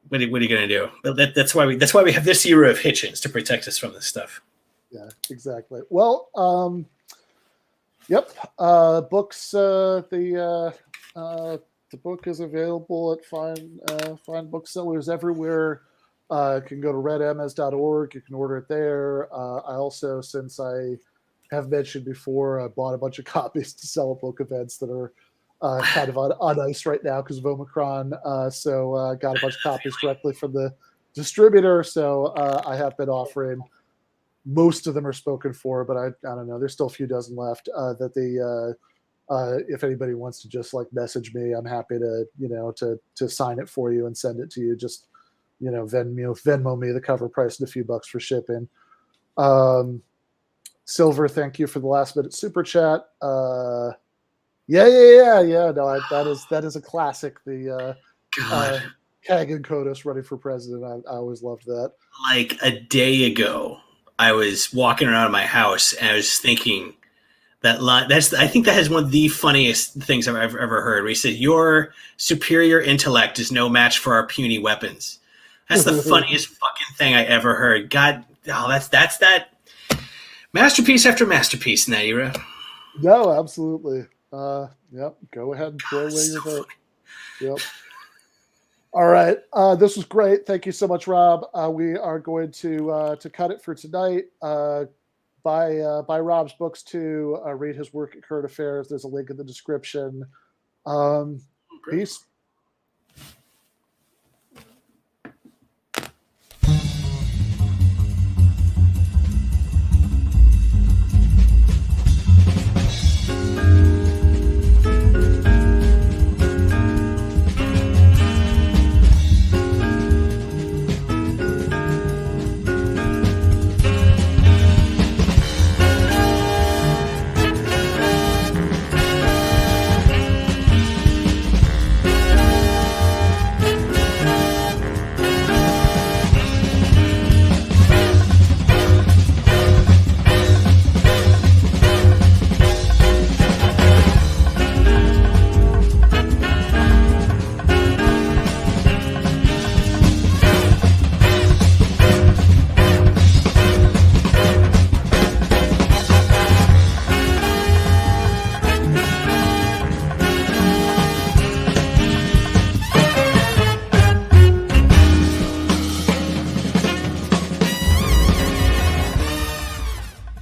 what are you going to do? But that's why we have this era of Hitchens to protect us from this stuff. Yeah, exactly. Well, yep. Books. The book is available at fine booksellers everywhere. You can go to redms.org. You can order it there. I also, since I have mentioned before, I bought a bunch of copies to sell at book events that are kind of on ice right now because of Omicron. So got a bunch of copies directly from the distributor. So I have been offering. Most of them are spoken for, but I don't know. There's still a few dozen left that if anybody wants to just like message me, I'm happy to, to sign it for you and send it to you. Just, Venmo me the cover price and a few bucks for shipping. Silver, thank you for the last minute super chat. Yeah. No, that is a classic. The Kagan Kodos running for president. I always loved that. Like a day ago, I was walking around my house and I was thinking that line. I think that is one of the funniest things I've ever heard. Where he said, "Your superior intellect is no match for our puny weapons." That's the funniest fucking thing I ever heard. God, that's that masterpiece after masterpiece in that era. No, absolutely. Yep. Go ahead and throw away your vote. Yep. All right. This was great. Thank you so much, Rob. We are going to cut it for tonight. Buy Rob's books to read his work at Current Affairs. There's a link in the description. Peace.